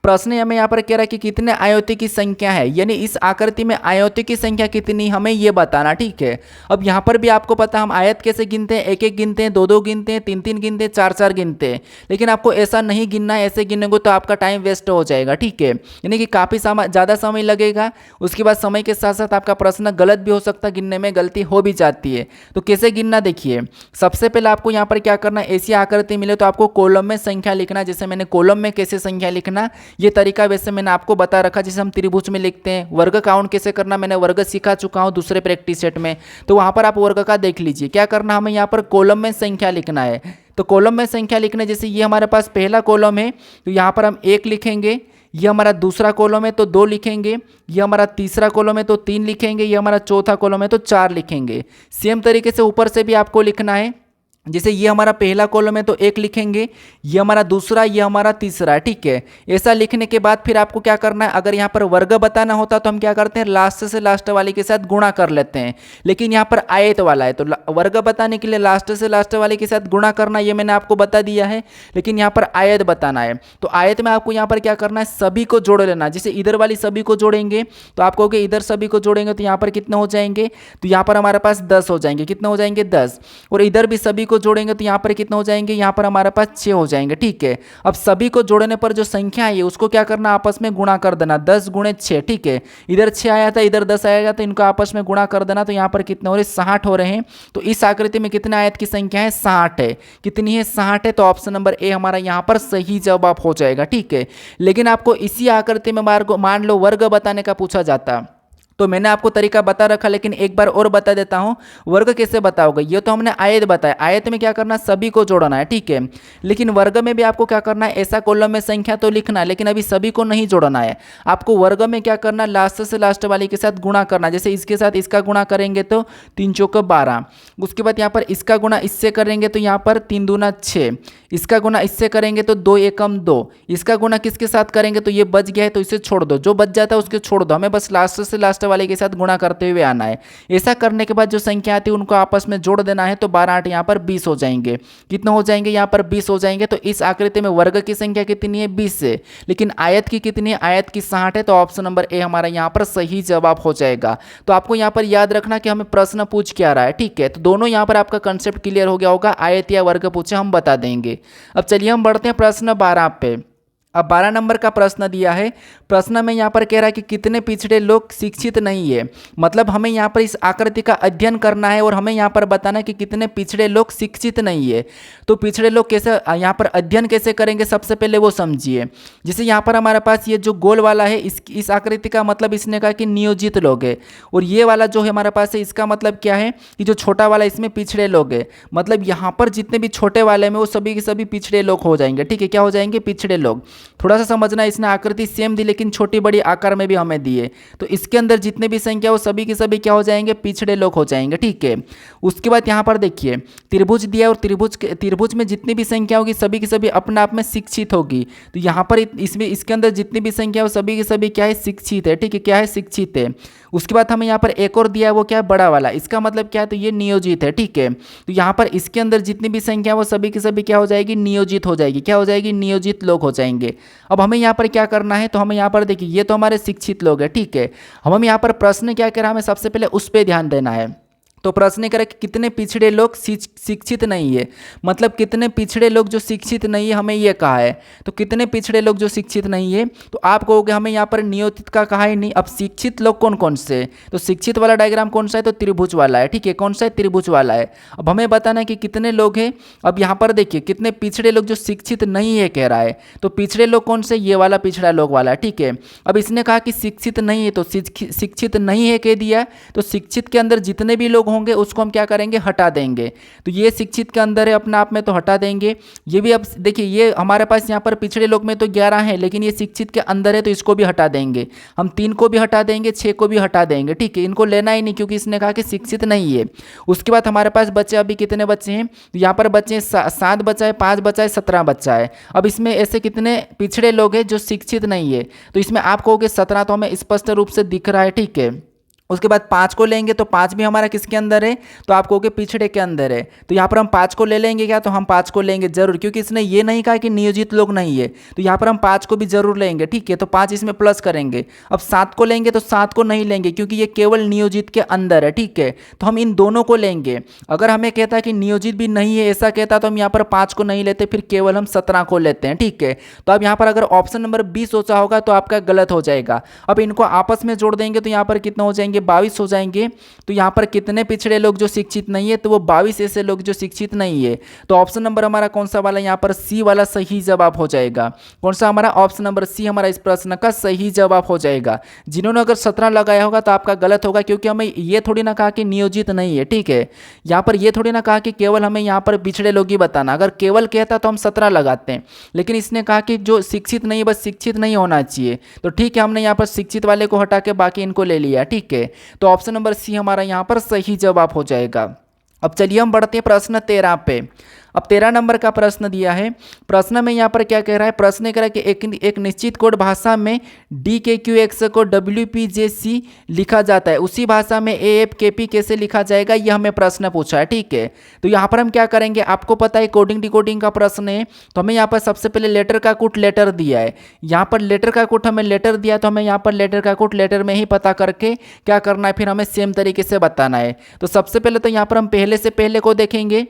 प्रश्न हमें यहाँ पर कह रहा है कि कितने आयतों की संख्या है, यानी इस आकृति में आयतों की संख्या कितनी हमें ये बताना। ठीक है, अब यहाँ पर भी आपको पता हम आयत कैसे गिनते हैं, एक एक गिनते हैं, दो दो गिनते हैं, तीन तीन गिनते हैं, चार चार गिनते हैं, लेकिन आपको ऐसा नहीं गिनना है। ऐसे गिनेंगे तो आपका टाइम वेस्ट हो जाएगा। ठीक है, यानी कि काफ़ी ज़्यादा समय लगेगा। उसके बाद समय के साथ साथ आपका प्रश्न गलत भी हो सकता है, गिनने में गलती हो भी जाती है। तो कैसे गिनना देखिए, सबसे पहले आपको यहाँ पर क्या करना है, ऐसी आकृति मिले तो आपको कॉलम में संख्या लिखना। जैसे मैंने कॉलम में कैसे संख्या लिखना ये तरीका वैसे मैंने आपको बता रखा। जैसे हम त्रिभुज में लिखते हैं, वर्ग काउंट कैसे करना मैंने वर्ग सिखा चुका हूँ दूसरे प्रैक्टिस सेट में, तो वहाँ पर आप वर्ग का देख लीजिए। क्या करना, हमें यहाँ पर कॉलम में संख्या लिखना है। तो कॉलम में संख्या लिखने, जैसे ये हमारे पास पहला कॉलम है तो यहाँ पर हम 1 लिखेंगे, ये हमारा दूसरा कॉलम है तो 2 लिखेंगे, ये हमारा तीसरा कॉलम है तो 3 लिखेंगे, ये हमारा चौथा कॉलम है तो 4 लिखेंगे। सेम तरीके से ऊपर से भी आपको लिखना है। जैसे ये हमारा पहला कॉलम है तो 1 लिखेंगे, ये हमारा दूसरा, ये हमारा तीसरा। ठीक है, ऐसा लिखने के बाद फिर आपको क्या करना है, अगर यहाँ पर वर्ग बताना होता तो हम क्या करते हैं, लास्ट से लास्ट वाले के साथ गुणा कर लेते हैं, लेकिन यहाँ पर आयत वाला है तो वर्ग बताने के लिए लास्ट से लास्ट वाले के साथ गुणा करना ये मैंने आपको बता दिया है, लेकिन यहाँ पर आयत बताना है। तो आयत में आपको यहाँ पर क्या करना है, सभी को जोड़ लेना। जैसे इधर वाली सभी को जोड़ेंगे तो आप कहोगे इधर सभी को जोड़ेंगे तो यहाँ पर कितने हो जाएंगे, तो यहाँ पर हमारे पास 10 हो जाएंगे। कितने हो जाएंगे, 10। और इधर भी सभी को जोड़ेंगे तो यहाँ पर कितने हो जाएंगे, यहाँ पर हमारे पास 6 हो जाएंगे। ठीक है, अब सभी को जोड़ने पर जो संख्या है उसको क्या करना, आपस में गुणा कर देना, 10 गुणे 6। ठीक है, इधर 6 आया था, इधर 10 आएगा, तो इनको आपस में गुणा कर देना। तो यहाँ पर कितने हो रहे, 60 हो रहे हैं। तो इस आकृति में कितने आयत की संख्या है, 60 है। कितनी है, 60 है। तो ऑप्शन नंबर ए हमारा यहाँ पर सही जवाब हो जाएगा। ठीक है, लेकिन आपको इसी आकृति में मान लो वर्ग बताने का पूछा जाता तो मैंने आपको तरीका बता रखा, लेकिन एक बार और बता देता हूं, वर्ग कैसे बताओगे। ये तो हमने आयत बताया, आयत में क्या करना, सभी को जोड़ना है। ठीक है, लेकिन वर्ग में भी आपको क्या करना है, ऐसा कॉलम में संख्या तो लिखना है, लेकिन अभी सभी को नहीं जोड़ना है। आपको वर्ग में क्या करना, लास्ट से लास्ट वाले के साथ गुणा करना। जैसे इसके साथ इसका गुणा करेंगे तो 3 चौके 12, उसके बाद यहाँ पर इसका गुणा इससे करेंगे तो यहाँ पर 3 दूना 6, इसका गुणा इससे करेंगे तो 2 एकम 2, इसका गुणा किसके साथ करेंगे तो ये बच गया है तो इसे छोड़ दो, जो बच जाता है उसके छोड़ दो। हमें बस लास्ट से लास्ट वाले के साथ गुणा करते हुए आना है। ऐसा करने के बाद जो संख्या आती है उनको आपस में जोड़ देना है। तो 12 8 यहाँ पर 20 हो जाएंगे। कितने हो जाएंगे, यहाँ पर 20 हो जाएंगे। तो इस आकृति में वर्ग की संख्या कितनी है, 20 है, लेकिन आयत की कितनी है, आयत की 60 है। तो ऑप्शन नंबर ए हमारा यहाँ पर सही जवाब हो जाएगा। तो आपको यहाँ पर याद रखना कि हमें प्रश्न पूछ क्या रहा है। ठीक है, तो दोनों यहाँ पर आपका कंसेप्ट क्लियर हो गया होगा। आयत या वर्ग पूछे हम बता देंगे। अब चलिए हम बढ़ते हैं प्रश्न 12 पे। अब 12 नंबर का प्रश्न दिया है। प्रश्न में यहाँ पर कह रहा है कि कितने पिछड़े लोग शिक्षित नहीं है। मतलब हमें यहाँ पर इस आकृति का अध्ययन करना है और हमें यहाँ पर बताना है कि कितने पिछड़े लोग शिक्षित नहीं है। तो पिछड़े लोग कैसे यहाँ पर अध्ययन कैसे करेंगे, सबसे पहले वो समझिए। जैसे यहाँ पर हमारे पास ये जो गोल वाला है, इस आकृति का मतलब इसने कहा कि नियोजित लोग है, और ये वाला जो है हमारे पास है इसका मतलब क्या है कि जो छोटा वाला इसमें पिछड़े लोग है। मतलब यहाँ पर जितने भी छोटे वाले में वो सभी के सभी पिछड़े लोग हो जाएंगे। ठीक है, क्या हो जाएंगे, पिछड़े लोग। थोड़ा सा समझना, इसने आकृति सेम दी लेकिन छोटी बड़ी आकार में भी हमें दिए, तो इसके अंदर जितने भी संख्या वो सभी के सभी क्या हो जाएंगे, पिछड़े लोग हो जाएंगे। ठीक है, उसके बाद यहाँ पर देखिए त्रिभुज दिया और त्रिभुज में जितनी भी संख्या होगी सभी की सभी अपने आप में शिक्षित होगी। तो यहाँ पर इसमें इसके अंदर जितनी भी संख्या वो सभी के सभी क्या है, शिक्षित है। ठीक है, क्या है, शिक्षित है। उसके बाद हमें यहाँ पर एक और दिया है, वो क्या है, बड़ा वाला। इसका मतलब क्या है, तो ये नियोजित है। ठीक है, तो यहाँ पर इसके अंदर जितनी भी संख्या वो सभी की सभी क्या हो जाएगी, नियोजित हो जाएगी। क्या हो जाएगी, नियोजित लोग हो जाएंगे। अब हमें यहाँ पर क्या करना है, तो हमें यहाँ पर देखिए ये तो हमारे शिक्षित लोग हैं। ठीक है, हम यहाँ पर प्रश्न क्या कह रहा है, हमें सबसे पहले उस पर ध्यान देना है। तो प्रश्न करें कि कितने पिछड़े लोग शिक्षित नहीं है। मतलब कितने पिछड़े लोग जो शिक्षित नहीं है, हमें ये कहा है। तो कितने पिछड़े लोग जो शिक्षित नहीं है, तो आप कहोगे हमें यहाँ पर नियोजित का कहा ही नहीं। अब शिक्षित लोग कौन कौन से, तो शिक्षित वाला डायग्राम कौन सा है, तो त्रिभुज वाला है। ठीक है, कौन सा है, त्रिभुज वाला है। अब हमें बताना है कि कितने लोग हैं। अब यहाँ पर देखिए कितने पिछड़े लोग जो शिक्षित नहीं है कह रहा है। तो पिछड़े लोग कौन से, ये वाला पिछड़ा लोग वाला है। ठीक है, अब इसने कहा कि शिक्षित नहीं है, तो शिक्षित नहीं है कह दिया। तो शिक्षित के अंदर जितने भी लोग होंगे उसको हम क्या करेंगे, हटा देंगे। तो ये शिक्षित के अंदर है अपने आप में, तो हटा देंगे। ये भी अब देखिए ये हमारे पास यहाँ पर पिछड़े लोग में तो 11 है, लेकिन ये शिक्षित के अंदर है तो इसको भी हटा देंगे। हम 3 को भी हटा देंगे, 6 को भी हटा देंगे। ठीक है, इनको लेना ही नहीं क्योंकि इसने कहा कि शिक्षित नहीं है। उसके बाद हमारे पास बच्चे अभी कितने बच्चे हैं, तो यहाँ पर बच्चे 7 बच्चा है, 5 बच्चा है, 17 बच्चा है। अब इसमें ऐसे कितने पिछड़े लोग हैं जो शिक्षित नहीं है, तो इसमें आप कहोगे 17, तो हमें स्पष्ट रूप से दिख रहा है। ठीक है, उसके बाद 5 को लेंगे तो 5 भी हमारा किसके अंदर है, तो आप कहोगे पिछड़े के अंदर है। तो यहाँ पर हम 5 को ले लेंगे क्या, तो हम 5 को लेंगे जरूर, क्योंकि इसने ये नहीं कहा कि नियोजित लोग नहीं है, तो यहाँ पर हम 5 को भी जरूर लेंगे। ठीक है, तो 5 इसमें प्लस करेंगे। अब 7 को लेंगे तो 7 को नहीं लेंगे, क्योंकि ये केवल नियोजित के अंदर है। ठीक है, तो हम इन दोनों को लेंगे। अगर हमें कहता है कि नियोजित भी नहीं है ऐसा कहता, तो हम यहाँ पर 5 को नहीं लेते, फिर केवल हम 17 को लेते हैं। ठीक है, तो अब यहाँ पर अगर ऑप्शन नंबर 20 सोचा होगा तो आपका गलत हो जाएगा। अब इनको आपस में जोड़ देंगे तो यहाँ पर कितना हो जाएंगे, 22 हो जाएंगे। तो यहाँ पर कितने पिछड़े लोग जो शिक्षित नहीं है, तो वो 22 ऐसे लोग जो शिक्षित नहीं है। तो ऑप्शन नंबर हमारा कौन सा वाला, यहाँ पर सी वाला सही जवाब हो जाएगा। कौन सा हमारा, ऑप्शन नंबर सी हमारा इस प्रश्न का सही जवाब हो जाएगा। जिन्होंने अगर 17 लगाया होगा तो आपका गलत होगा, क्योंकि हमें ये थोड़ी ना कहा कि नियोजित नहीं है। ठीक है, यहाँ पर ये थोड़ी ना कहा कि केवल हमें यहाँ पर पिछड़े लोग ही बताना। अगर केवल कहता तो हम 17 लगाते हैं, लेकिन इसने कहा कि जो शिक्षित नहीं, बस शिक्षित नहीं होना चाहिए। तो ठीक है, हमने यहाँ पर शिक्षित वाले को हटा के बाकी इनको ले लिया। ठीक है, तो ऑप्शन नंबर सी हमारा यहाँ पर सही जवाब हो जाएगा। अब चलिए हम बढ़ते हैं प्रश्न 13 पे। अब 13 नंबर का प्रश्न दिया है। प्रश्न में यहाँ पर क्या कह रहा है, प्रश्न कह रहा है कि एक निश्चित कोड भाषा में DKQX को WPJC लिखा जाता है, उसी भाषा में AFKP कैसे लिखा जाएगा, यह हमें प्रश्न पूछा है। ठीक है, तो यहाँ पर हम क्या करेंगे, आपको पता है कोडिंग डिकोडिंग का प्रश्न है, तो हमें यहाँ पर सबसे पहले लेटर का कोड लेटर दिया है। यहाँ पर लेटर का कोड हमें लेटर दिया, तो हमें यहाँ पर लेटर का कोड लेटर में ही पता करके क्या करना है, फिर हमें सेम तरीके से बताना है। तो सबसे पहले तो यहाँ पर हम पहले से पहले को देखेंगे।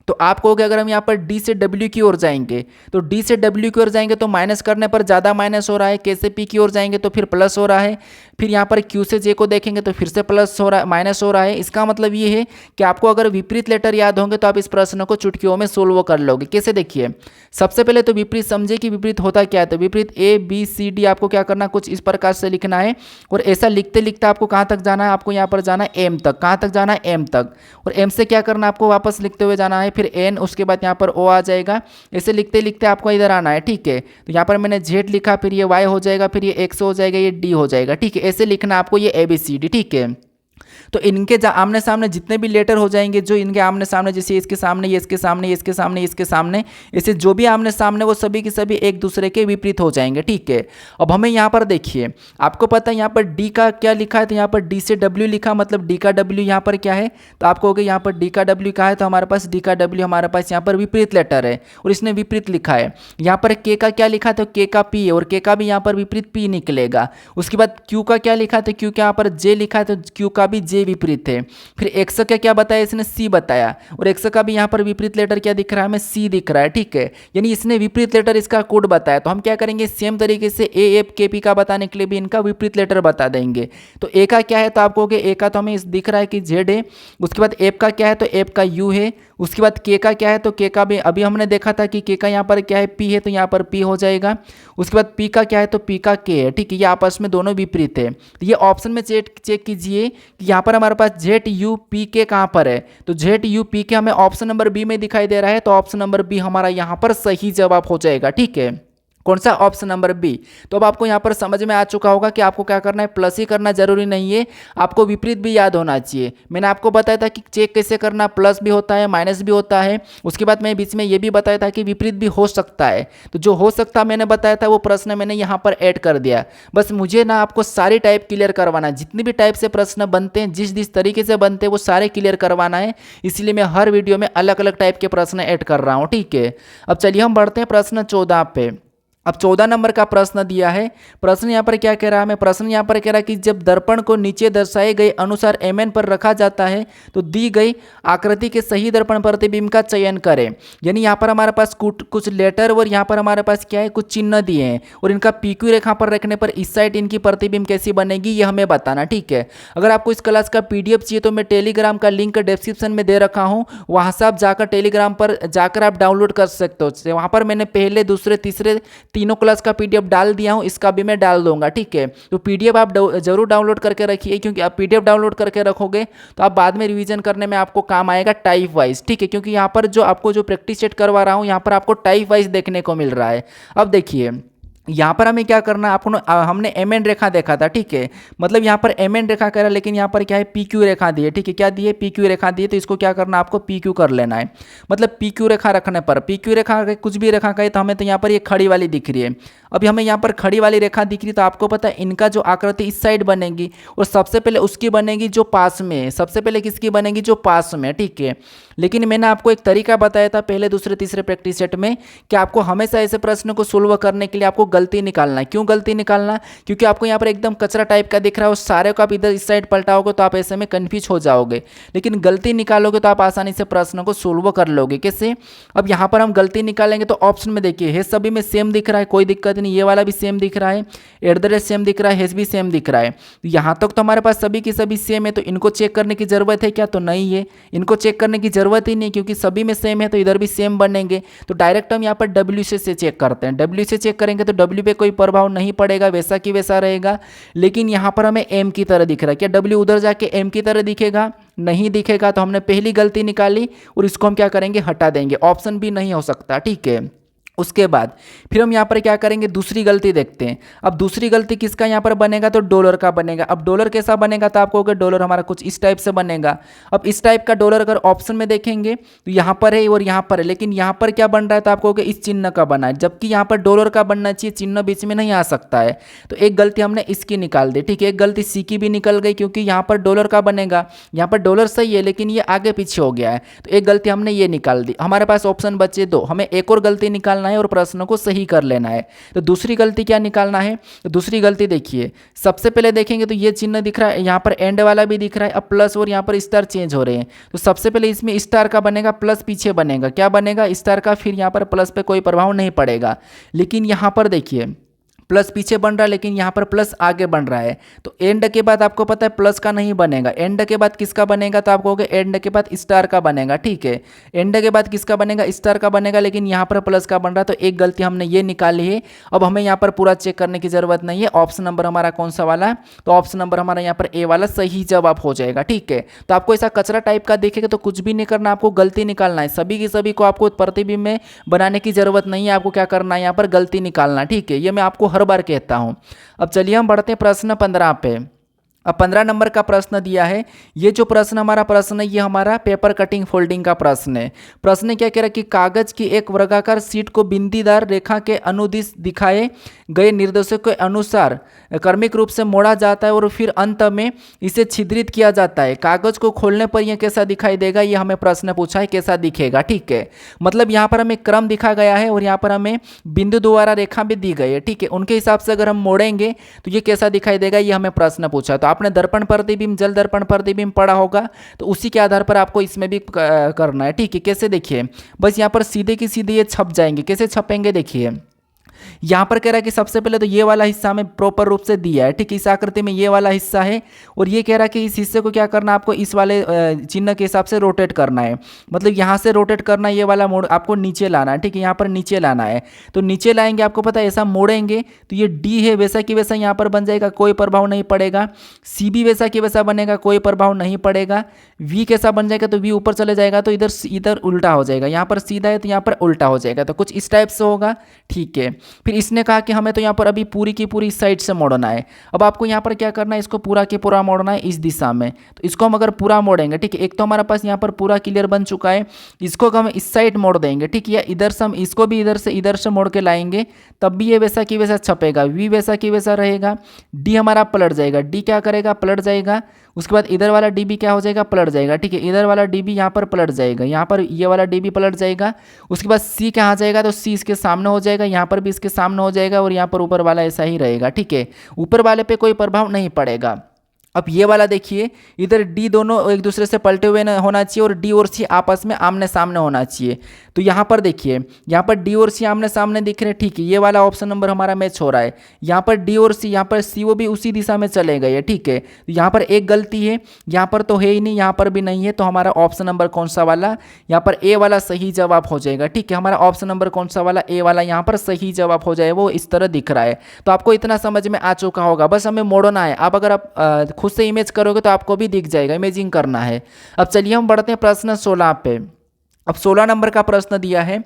तो आप कहोगे अगर हम यहाँ पर डी से डब्ल्यू की ओर जाएंगे, तो डी से डब्ल्यू की ओर जाएंगे तो माइनस करने पर ज़्यादा माइनस हो रहा है, के से पी की ओर जाएंगे तो फिर प्लस हो रहा है, फिर यहाँ पर क्यू से जे को देखेंगे तो फिर से प्लस हो रहा है, माइनस हो रहा है। इसका मतलब ये है कि आपको अगर विपरीत लेटर याद होंगे तो आप इस प्रश्न को चुटकियों में सोल्व कर लोगे। कैसे, देखिए सबसे पहले तो विपरीत समझे कि विपरीत होता क्या है। तो विपरीत ABCD आपको क्या करना, कुछ इस प्रकार से लिखना है, और ऐसा लिखते लिखते आपको कहाँ तक जाना है, आपको यहाँ पर जाना है एम तक। कहाँ तक जाना है, एम तक, और एम से क्या करना, आपको वापस लिखते हुए जाना है, फिर एन, उसके बाद यहाँ पर ओ आ जाएगा। ऐसे लिखते लिखते आपको इधर आना है। ठीक है, तो यहाँ पर मैंने जेड लिखा, फिर ये वाई हो जाएगा, फिर ये एक्स हो जाएगा, ये डी हो जाएगा। ठीक है, ऐसे लिखना आपको ये ABCD। ठीक है, तो इनके आमने सामने जितने भी लेटर हो जाएंगे, जो इनके आमने सामने, जैसे इसके सामने, ये इसके सामने, ये इसके सामने, इसके सामने, ऐसे जो भी आमने सामने वो सभी के सभी एक दूसरे के विपरीत हो जाएंगे। ठीक है, अब हमें यहाँ पर देखिए, आपको पता है यहाँ पर डी का क्या लिखा है, तो यहाँ पर डी से डब्ल्यू लिखा, मतलब डी का डब्ल्यू यहाँ पर क्या है, तो आप कहोगे यहाँ पर डी का डब्ल्यू का है, तो हमारे पास डी का डब्ल्यू हमारे पास यहाँ पर विपरीत लेटर है और इसने विपरीत लिखा है। यहाँ पर के का क्या लिखा है, तो के का पी है, और के का भी यहाँ पर विपरीत पी निकलेगा। उसके बाद क्यू का क्या लिखा है, तो क्यू का यहाँ पर जे लिखा है, तो क्यू का भी जे विपरीत है। फिर एक्स का क्या बताया, इसने सी बताया, और एक्स का भी यहाँ पर विपरीत लेटर क्या दिख रहा है, हमें सी दिख रहा है। ठीक है, यानी इसने विपरीत लेटर इसका कोड बताया, तो हम क्या करेंगे, सेम तरीके से AFKP का बताने के लिए भी इनका विपरीत लेटर बता देंगे। तो ए का क्या है, तो आप कहोगे ए का तो हमें दिख रहा है कि जेड है। उसके बाद एफ का क्या है, तो एफ का यू है। उसके बाद के का क्या है, तो के का भी अभी हमने देखा था कि के का यहाँ पर क्या है, पी है, तो यहाँ पर पी हो जाएगा। उसके बाद पी का क्या है, तो पी का के है। ठीक है, ये आपस में दोनों विपरीत है। तो ये ऑप्शन में चेक कीजिए कि यहाँ पर हमारे पास ZUPK कहाँ पर है, तो ZUPK हमें ऑप्शन नंबर बी में दिखाई दे रहा है, तो ऑप्शन नंबर बी हमारा यहाँ पर सही जवाब हो जाएगा। ठीक है, कौन सा, ऑप्शन नंबर बी। तो अब आपको यहाँ पर समझ में आ चुका होगा कि आपको क्या करना है, प्लस ही करना जरूरी नहीं है, आपको विपरीत भी याद होना चाहिए। मैंने आपको बताया था कि चेक कैसे करना, प्लस भी होता है, माइनस भी होता है। उसके बाद मैं बीच में ये भी बताया था कि विपरीत भी हो सकता है, तो जो हो सकता मैंने बताया था वो प्रश्न मैंने यहाँ पर ऐड कर दिया। बस मुझे ना आपको सारी टाइप क्लियर करवाना, जितनी भी टाइप से प्रश्न बनते हैं, जिस तरीके से बनते हैं वो सारे क्लियर करवाना है, इसलिए मैं हर वीडियो में अलग अलग टाइप के प्रश्न ऐड कर रहा हूँ। ठीक है, अब चलिए हम बढ़ते हैं प्रश्न 14 पे। अब 14 नंबर का प्रश्न दिया है। प्रश्न यहाँ पर क्या कह रहा है, हमें प्रश्न यहाँ पर कह रहा है कि जब दर्पण को नीचे दर्शाए गए अनुसार MN पर रखा जाता है तो दी गई आकृति के सही दर्पण प्रतिबिंब का चयन करें। यानी यहाँ पर हमारे पास कुछ लेटर और यहाँ पर हमारे पास क्या है, कुछ चिन्ह दिए हैं, और इनका PQ रेखा पर रखने पर इस साइड इनकी प्रतिबिंब कैसी बनेगी ये हमें बताना। ठीक है, अगर आपको इस क्लास का PDF चाहिए तो मैं टेलीग्राम का लिंक डिस्क्रिप्शन में दे रखा हूँ, वहाँ से आप जाकर टेलीग्राम पर जाकर आप डाउनलोड कर सकते हो। वहाँ पर मैंने पहले, दूसरे, तीसरे तीनों क्लास का PDF डाल दिया हूं, इसका भी मैं डाल दूंगा। ठीक है, तो PDF आप जरूर डाउनलोड करके रखिए, क्योंकि आप PDF डाउनलोड करके रखोगे तो आप बाद में रिवीजन करने में आपको काम आएगा टाइप वाइज। ठीक है, क्योंकि यहाँ पर जो आपको जो प्रैक्टिस सेट करवा रहा हूँ यहाँ पर आपको टाइप वाइज देखने को मिल रहा है। अब देखिए यहाँ पर हमें क्या करना है, आपको हमने MN रेखा देखा था। ठीक है, मतलब यहाँ पर MN रेखा कह रहा है, लेकिन यहाँ पर क्या है, PQ रेखा दी है। ठीक है, क्या दी है, PQ रेखा दी है, तो इसको क्या करना है, आपको PQ कर लेना है। मतलब PQ रेखा रखने पर, PQ रेखा कुछ भी रेखा कहे तो हमें तो यहाँ पर ये खड़ी वाली दिख रही है। अभी हमें यहाँ पर खड़ी वाली रेखा दिख रही, तो आपको पता है इनका जो आकृति इस साइड बनेगी और सबसे पहले उसकी बनेगी जो पास में है, सबसे पहले किसकी बनेगी जो पास में है, ठीक है। लेकिन मैंने आपको एक तरीका बताया था पहले दूसरे तीसरे प्रैक्टिस सेट में कि आपको हमेशा ऐसे प्रश्न को सोल्व करने के लिए आपको गलती निकालना है। क्यों गलती निकालना? क्योंकि आपको यहाँ पर एकदम कचरा टाइप का दिख रहा है और सारे को आप इधर इस साइड पलटाओगे तो आप ऐसे में कन्फ्यूज हो जाओगे, लेकिन गलती निकालोगे तो आप आसानी से प्रश्न को सोल्व कर लोगे। कैसे? अब यहाँ पर हम गलती निकालेंगे तो ऑप्शन में देखिए है सभी में सेम दिख रहा है, कोई दिक्कत नहीं, ये वाला भी सेम दिख रहा है, @ सेम दिख रहा है, हेस भी सेम दिख रहा है। तो यहाँ तक तो हमारे पास सभी की सभी सेम है, तो इनको चेक करने की जरूरत है क्या? तो नहीं है, इनको चेक करने की जरूरत ही नहीं, क्योंकि सभी में सेम है तो इधर भी सेम बनेंगे। तो डायरेक्ट हम यहाँ पर W से चेक करते हैं। W से चेक करेंगे तो W पे कोई प्रभाव नहीं पड़ेगा, वैसा की वैसा रहेगा। लेकिन यहाँ पर हमें M की तरह दिख रहा है, क्या W उधर जाके M की तरह दिखेगा? नहीं दिखेगा। तो हमने पहली गलती निकाली और इसको हम क्या करेंगे? हटा देंगे, ऑप्शन भी नहीं हो सकता, ठीक है। उसके बाद फिर हम यहाँ पर क्या करेंगे? दूसरी गलती देखते हैं। अब दूसरी गलती किसका यहाँ पर बनेगा? तो डॉलर का बनेगा। अब डॉलर कैसा बनेगा? तो आपको डॉलर हमारा कुछ इस टाइप से बनेगा। अब इस टाइप का डॉलर अगर ऑप्शन में देखेंगे तो यहाँ पर है और यहाँ पर है, लेकिन यहाँ पर क्या बन रहा है? तो आपको इस चिन्ह का बना है, जबकि यहाँ पर डॉलर का बनना चाहिए, चिन्ह बीच में नहीं आ सकता है। तो एक गलती हमने इसकी निकाल दी, ठीक है। एक गलती सी की भी निकल गई, क्योंकि यहाँ पर डॉलर का बनेगा, यहाँ पर डॉलर सही है लेकिन ये आगे पीछे हो गया है, तो एक गलती हमने ये निकाल दी। हमारे पास ऑप्शन बचे दो, हमें एक और गलती निकालना है और प्रश्न को सही कर लेना है। तो दूसरी गलती क्या निकालना है? तो दूसरी गलती देखिए, सबसे पहले देखेंगे तो ये चिन्ह दिख रहा है, यहाँ पर एंड वाला भी दिख रहा है, अब प्लस और यहाँ पर स्टार चेंज हो रहे हैं। तो सबसे पहले इसमें स्टार का बनेगा, प्लस पीछे बनेगा, क्या बनेगा? स्टार का। फिर यहाँ पर प्लस पे कोई प्रभाव नहीं पड़ेगा, लेकिन यहाँ पर देखिए प्लस पीछे बन रहा है लेकिन यहाँ पर प्लस आगे बन रहा है। तो एंड के बाद आपको पता है प्लस का नहीं बनेगा, एंड के बाद किसका बनेगा? तो आप कहोगे एंड के बाद स्टार का बनेगा, ठीक है। एंड के बाद किसका बनेगा? स्टार का बनेगा, लेकिन यहाँ पर प्लस का बन रहा है, तो एक गलती हमने ये निकाली है। अब हमें यहाँ पर पूरा चेक करने की जरूरत नहीं है। ऑप्शन नंबर हमारा कौन सा वाला है? तो ऑप्शन नंबर हमारा यहाँ पर ए वाला सही जवाब हो जाएगा, ठीक है। तो आपको ऐसा कचरा टाइप का देखेगा तो कुछ भी नहीं करना, आपको गलती निकालना है। सभी की सभी को आपको प्रतिबिंब में बनाने की जरूरत नहीं है, आपको क्या करना है? यहाँ पर गलती निकालना, ठीक है। ये मैं आपको हर बार कहता हूँ। अब चलिए हम बढ़ते हैं प्रश्न 15 पे। अब 15 नंबर का प्रश्न दिया है। ये जो प्रश्न हमारा प्रश्न है ये हमारा पेपर कटिंग फोल्डिंग का प्रश्न है। प्रश्न क्या कह रहा है कि कागज की एक वर्गाकार शीट को बिंदीदार रेखा के अनुदिश दिखाए गए निर्देशों के अनुसार क्रमिक रूप से मोड़ा जाता है और फिर अंत में इसे छिद्रित किया जाता है। कागज को खोलने पर यह कैसा दिखाई देगा? ये हमें प्रश्न पूछा है, कैसा दिखेगा, ठीक है। मतलब यहाँ पर हमें क्रम दिखा गया है और यहाँ पर हमें बिंदु द्वारा रेखा भी दी गई है, ठीक है। उनके हिसाब से अगर हम मोड़ेंगे तो ये कैसा दिखाई देगा, ये हमें प्रश्न पूछा। तो आपने दर्पण प्रतिबिंब, जल दर्पण प्रतिबिंब पढ़ा होगा, तो उसी के आधार पर आपको इसमें भी करना है, ठीक है। कैसे? देखिए बस यहाँ पर सीधे की सीधे ये छप जाएंगे। कैसे छपेंगे? देखिए यहाँ पर कह रहा है कि सबसे पहले तो ये वाला हिस्सा हमें प्रॉपर रूप से दिया है, ठीक है। इस आकृति में ये वाला हिस्सा है और ये कह रहा है कि इस हिस्से को क्या करना है? आपको इस वाले चिन्ह के हिसाब से रोटेट करना है। मतलब यहाँ से रोटेट करना है, ये वाला मोड़ आपको नीचे लाना है, ठीक है। यहाँ पर नीचे लाना है, तो नीचे लाएंगे, आपको पता है ऐसा मोड़ेंगे तो ये डी है वैसा कि वैसा यहाँ पर बन जाएगा, कोई प्रभाव नहीं पड़ेगा। सी भी वैसा कि वैसा बनेगा, कोई प्रभाव नहीं पड़ेगा। वी कैसा बन जाएगा? तो वी ऊपर चले जाएगा तो इधर इधर उल्टा हो जाएगा, यहाँ पर सीधा है तो यहाँ पर उल्टा हो जाएगा। तो कुछ इस टाइप से होगा, ठीक है। फिर इसने कहा कि हमें तो यहाँ पर अभी पूरी की पूरी इस साइड से मोड़ना है। अब आपको यहाँ पर क्या करना है? इसको पूरा की पूरा मोड़ना है इस दिशा में। तो इसको हम अगर पूरा मोड़ेंगे, ठीक है, एक तो हमारे पास यहाँ पर पूरा क्लियर बन चुका है, इसको हम इस साइड मोड़ देंगे, ठीक है। इधर से हम इसको भी इधर से मोड़ के लाएंगे, तब भी ये वैसा कि वैसा छपेगा। वी वैसा कि वैसा रहेगा। डी हमारा पलट जाएगा, डी क्या करेगा? पलट जाएगा। उसके बाद इधर वाला डी भी क्या हो जाएगा? पलट जाएगा, ठीक है। इधर वाला डी भी यहाँ पर पलट जाएगा, यहाँ पर ये वाला डी भी पलट जाएगा। उसके बाद सी कहाँ जाएगा? तो सी इसके सामने हो जाएगा, यहाँ पर भी इसके सामने हो जाएगा और यहाँ पर ऊपर वाला ऐसा ही रहेगा, ठीक है। ऊपर वाले पे कोई प्रभाव नहीं पड़ेगा। अब ये वाला देखिए, इधर डी दोनों एक दूसरे से पलटे हुए होना चाहिए और डी और सी आपस में आमने सामने होना चाहिए। तो यहाँ पर देखिए, यहाँ पर डी और सी आमने सामने दिख रहे हैं, ठीक है। ये वाला ऑप्शन नंबर हमारा मैच हो रहा है। यहाँ पर डी और सी, यहाँ पर सी वो भी उसी दिशा में चले गए, ठीक है। तो यहाँ पर एक गलती है, यहाँ पर तो है ही नहीं, यहाँ पर भी नहीं है। तो हमारा ऑप्शन नंबर कौन सा वाला? यहाँ पर ए वाला सही जवाब हो जाएगा, ठीक है। हमारा ऑप्शन नंबर कौन सा वाला? ए वाला यहाँ पर सही जवाब हो जाए, वो इस तरह दिख रहा है। तो आपको इतना समझ में आ चुका होगा, बस हमें मोड़ना है। अब अगर आप खुद से इमेज करोगे तो आपको भी दिख जाएगा, इमेजिंग करना है। अब चलिए हम बढ़ते हैं प्रश्न 16 पे। अब 16 नंबर का प्रश्न दिया है।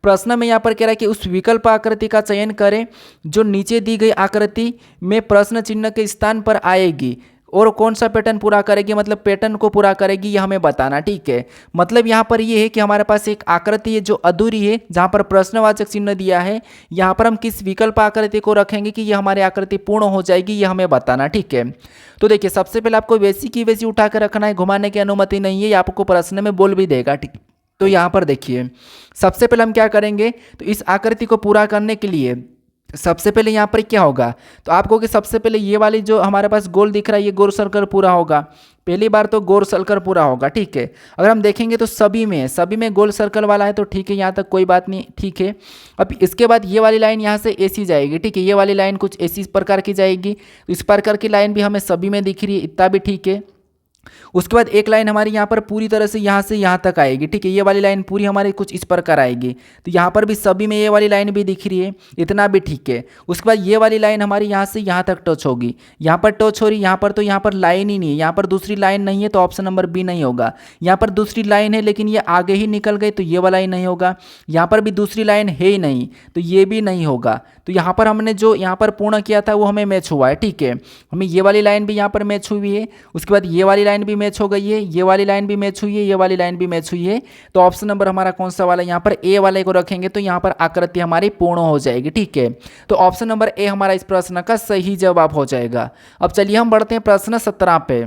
प्रश्न में यहाँ पर कह रहा है कि उस विकल्प आकृति का चयन करें जो नीचे दी गई आकृति में प्रश्न चिन्ह के स्थान पर आएगी और कौन सा पैटर्न पूरा करेगी, मतलब पैटर्न को पूरा करेगी, ये हमें बताना। ठीक है, मतलब यहाँ पर ये है कि हमारे पास एक आकृति है जो अधूरी है, जहाँ पर प्रश्नवाचक चिन्ह दिया है, यहाँ पर हम किस विकल्प आकृति को रखेंगे कि ये हमारी आकृति पूर्ण हो जाएगी, ये हमें बताना। ठीक है, तो देखिए सबसे पहले आपको वैसी की वैसी उठा कर रखना है, घुमाने की अनुमति नहीं है, ये आपको प्रश्न में बोल भी देगा। ठीक, तो यहाँ पर देखिए सबसे पहले हम क्या करेंगे, तो इस आकृति को पूरा करने के लिए सबसे पहले यहाँ पर क्या होगा, तो आप कहोगे सबसे पहले ये वाली जो हमारे पास गोल दिख रहा है ये गोल सर्कल पूरा होगा, पहली बार तो गोल सर्कल पूरा होगा। ठीक है, अगर हम देखेंगे तो सभी में गोल सर्कल वाला है, तो ठीक है, यहाँ तक कोई बात नहीं। ठीक है, अब इसके बाद ये वाली लाइन यहाँ से ऐसी जाएगी। ठीक है, ये वाली लाइन कुछ ऐसी प्रकार की जाएगी, तो इस प्रकार की लाइन भी हमें सभी में दिख रही है, इतना भी ठीक है। उसके बाद एक लाइन हमारी यहाँ पर पूरी तरह से यहाँ तक आएगी। ठीक है, ये वाली लाइन पूरी हमारी कुछ इस प्रकार आएगी, तो यहाँ पर भी सभी में ये वाली लाइन भी दिख रही है, इतना भी ठीक है। उसके बाद ये वाली लाइन हमारी यहाँ से यहाँ तक टच होगी, यहाँ पर टच हो रही, यहाँ पर लाइन ही नहीं है, यहाँ पर दूसरी लाइन नहीं है, तो ऑप्शन नंबर बी नहीं होगा। यहाँ पर दूसरी लाइन है लेकिन ये आगे ही निकल गई, तो ये वाला ही नहीं होगा। यहाँ पर भी दूसरी लाइन है ही नहीं, तो ये भी नहीं होगा। तो यहाँ पर हमने जो यहाँ पर पूर्ण किया था वो हमें मैच हुआ है। ठीक है, हमें ये वाली लाइन भी यहाँ पर मैच हुई है, उसके बाद ये वाली लाइन भी मैच हो गई है, ये वाली लाइन भी मैच हुई है, ये वाली लाइन भी मैच हुई है। तो ऑप्शन नंबर हमारा कौन सा वाला, यहाँ पर ए वाले को रखेंगे तो यहाँ पर आकृति हमारी पूर्ण हो जाएगी। ठीक है, तो ऑप्शन नंबर ए हमारा इस प्रश्न का सही जवाब हो जाएगा। अब चलिए हम बढ़ते हैं प्रश्न 17 पे।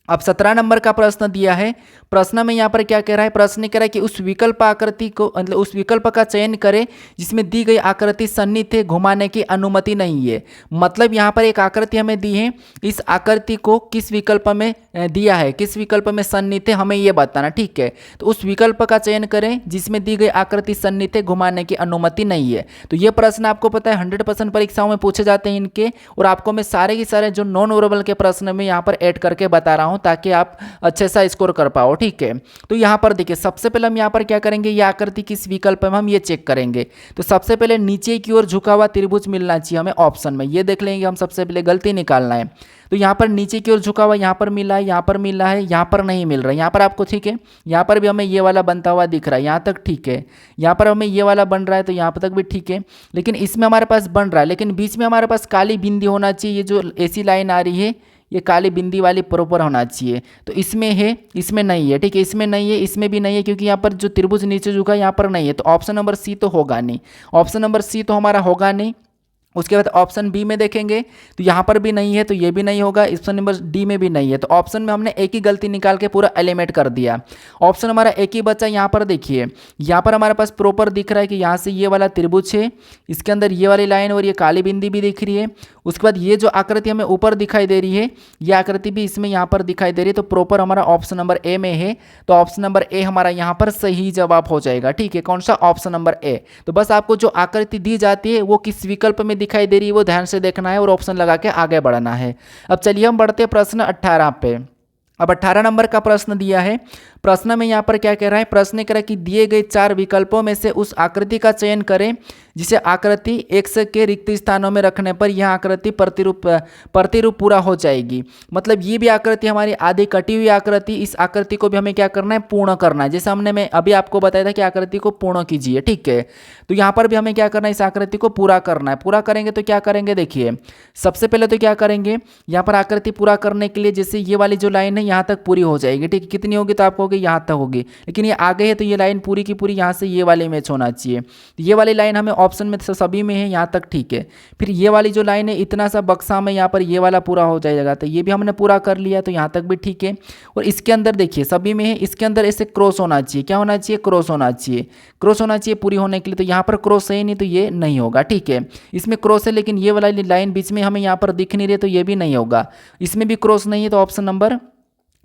अब 17 नंबर का प्रश्न दिया है। प्रश्न में यहाँ पर क्या कह रहा है, प्रश्न कह रहा है कि उस विकल्प आकृति को, मतलब उस विकल्प का चयन करें जिसमें दी गई आकृति सन्निहित है, घुमाने की अनुमति नहीं है। मतलब यहाँ पर एक आकृति हमें दी है, इस आकृति को किस विकल्प में दिया है, किस विकल्प में सन्निहित है, हमें ये बताना। ठीक है, तो उस विकल्प का चयन करें जिसमें दी गई आकृति सन्निहित है, घुमाने की अनुमति नहीं है। तो ये प्रश्न आपको पता है 100% परीक्षाओं में पूछे जाते हैं इनके, और आपको मैं सारे के सारे जो नॉन ओरेबल के प्रश्न में यहाँ पर ऐड करके बता रहा हूँ ताकि आप अच्छे सा स्कोर कर पाओ। ठीक है, तो यहाँ पर देखिए सबसे पहले हम यहाँ पर क्या करेंगे, ये आकृति किस विकल्प में, हम ये चेक करेंगे। तो सबसे पहले नीचे की ओर झुका हुआ त्रिभुज मिलना चाहिए हमें ऑप्शन में, ये देख लेंगे हम। सबसे पहले गलती निकालना है, तो यहाँ पर नीचे की ओर झुका हुआ यहाँ पर मिला है, यहाँ पर मिला है, यहाँ पर नहीं मिल रहा है, यहाँ पर आपको ठीक है, यहाँ पर भी हमें ये वाला बनता हुआ दिख रहा है, यहाँ तक ठीक है। यहाँ पर हमें ये वाला बन रहा है तो यहाँ तक भी ठीक है, लेकिन इसमें हमारे पास बन रहा है, लेकिन बीच में हमारे पास काली बिंदी होना चाहिए। ये जो ऐसी लाइन आ रही है ये काली बिंदी वाली प्रॉपर होना चाहिए, तो इसमें है, इसमें नहीं है। ठीक है, इसमें नहीं है, इसमें भी नहीं है, क्योंकि यहाँ पर जो त्रिभुज नीचे झुका है यहाँ पर नहीं है, तो ऑप्शन नंबर सी तो होगा नहीं, ऑप्शन नंबर सी तो हमारा होगा नहीं। उसके बाद ऑप्शन बी में देखेंगे तो यहाँ पर भी नहीं है, तो ये भी नहीं होगा। ऑप्शन नंबर डी में भी नहीं है, तो ऑप्शन में हमने एक ही गलती निकाल के पूरा एलिमिनेट कर दिया। ऑप्शन हमारा एक ही बचा। यहाँ पर देखिए, यहाँ पर हमारे पास प्रॉपर दिख रहा है कि यहाँ से ये वाला त्रिभुज है, इसके अंदर ये वाली लाइन और ये काली बिंदी भी दिख रही है। उसके बाद ये जो आकृति हमें ऊपर दिखाई दे रही है, ये आकृति भी इसमें यहाँ पर दिखाई दे रही है, तो प्रॉपर हमारा ऑप्शन नंबर ए में है, तो ऑप्शन नंबर ए हमारा यहाँ पर सही जवाब हो जाएगा। ठीक है, कौन सा, ऑप्शन नंबर ए। तो बस आपको जो आकृति दी जाती है वो किस विकल्प में दिखाई दे रही है वो ध्यान से देखना है और ऑप्शन लगा के आगे बढ़ना है। अब चलिए हम बढ़ते हैं प्रश्न 18 पे। अब 18 नंबर का प्रश्न दिया है। प्रश्न में यहाँ पर क्या कह रहा है, प्रश्न कह रहा है कि दिए गए 4 विकल्पों में से उस आकृति का चयन करें जिसे आकृति x के रिक्त स्थानों में रखने पर यह आकृति प्रतिरूप पूरा हो जाएगी। मतलब ये भी आकृति हमारी आधी कटी हुई आकृति, इस आकृति को भी हमें क्या करना है, पूर्ण करना है। जैसे हमने मैं अभी आपको बताया था कि आकृति को पूर्ण कीजिए। ठीक है, तो यहाँ पर भी हमें क्या करना है, इस आकृति को पूरा करना है। पूरा करेंगे तो क्या करेंगे, देखिए सबसे पहले तो क्या करेंगे, यहाँ पर आकृति पूरा करने के लिए जैसे ये वाली जो लाइन है यहाँ तक पूरी हो जाएगी। ठीक है, कितनी होगी, तो आपको यहाँ तक होगी, लेकिन ये आगे है तो ये लाइन पूरी की पूरी यहाँ से ये वाले मैच होना चाहिए। तो ये वाली लाइन हमें ऑप्शन में सभी में है, यहाँ तक ठीक है। फिर ये वाली जो लाइन है इतना सा बक्सा में यहाँ पर ये वाला पूरा हो जाएगा, तो ये भी हमने पूरा कर लिया, तो यहाँ तक भी ठीक है। और इसके अंदर देखिए सभी में है, इसके अंदर ऐसे क्रॉस होना चाहिए, क्या होना चाहिए, क्रॉस होना चाहिए, क्रॉस होना चाहिए पूरी होने के लिए। तो यहाँ पर क्रॉस है नहीं तो ये नहीं होगा। ठीक है, इसमें क्रॉस है लेकिन ये वाली लाइन बीच में हमें यहाँ पर दिख नहीं रही, तो ये भी नहीं होगा। इसमें भी क्रॉस नहीं है, तो ऑप्शन नंबर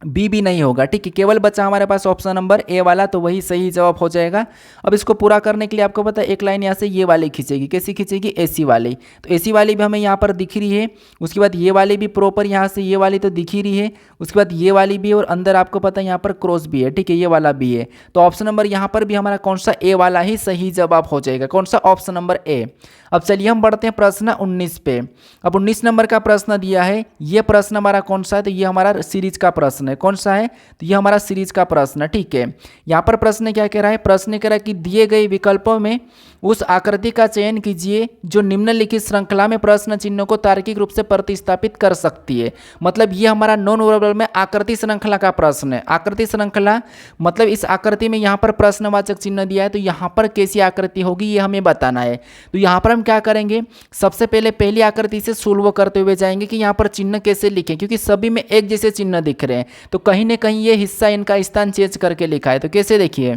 बी भी नहीं होगा। ठीक है, केवल बचा हमारे पास ऑप्शन नंबर ए वाला, तो वही सही जवाब हो जाएगा। अब इसको पूरा करने के लिए आपको पता है एक लाइन यहाँ से ये वाली खींचेगी, कैसी खींचेगी, एसी वाली। तो एसी वाली भी हमें यहाँ पर दिख रही है। उसके बाद ये वाली भी प्रॉपर यहाँ से ये वाली तो दिख ही रही है। उसके बाद ये वाली भी, और अंदर आपको पता है यहाँ पर क्रॉस भी है। ठीक है, ये वाला भी है, तो ऑप्शन नंबर यहाँ पर भी हमारा कौन सा, ए वाला ही सही जवाब हो जाएगा। कौन सा, ऑप्शन नंबर ए। अब चलिए हम बढ़ते हैं प्रश्न 19 पे। अब 19 नंबर का प्रश्न दिया है। ये प्रश्न हमारा कौन सा है, तो ये हमारा सीरीज का प्रश्न है। कौन सा है, तो ये हमारा सीरीज का प्रश्न है। ठीक है, यहाँ पर प्रश्न क्या कह रहा है, प्रश्न कह रहा है कि दिए गए विकल्पों में उस आकृति का चयन कीजिए जो निम्नलिखित श्रृंखला में प्रश्न चिन्हों को तार्किक रूप से प्रतिस्थापित कर सकती है। मतलब ये हमारा नॉन वर्बल में आकृति श्रृंखला का प्रश्न है। आकृति श्रृंखला मतलब इस आकृति में यहाँ पर प्रश्नवाचक चिन्ह दिया है, तो यहाँ पर कैसी आकृति होगी ये हमें बताना है। तो यहाँ पर हम क्या करेंगे, सबसे पहले पहली आकृति से सोल्व करते हुए जाएंगे कि यहाँ पर चिन्ह कैसे लिखें, क्योंकि सभी में एक जैसे चिन्ह दिख रहे हैं, तो कहीं ना कहीं ये हिस्सा इनका स्थान चेंज करके लिखा है। तो कैसे देखिए,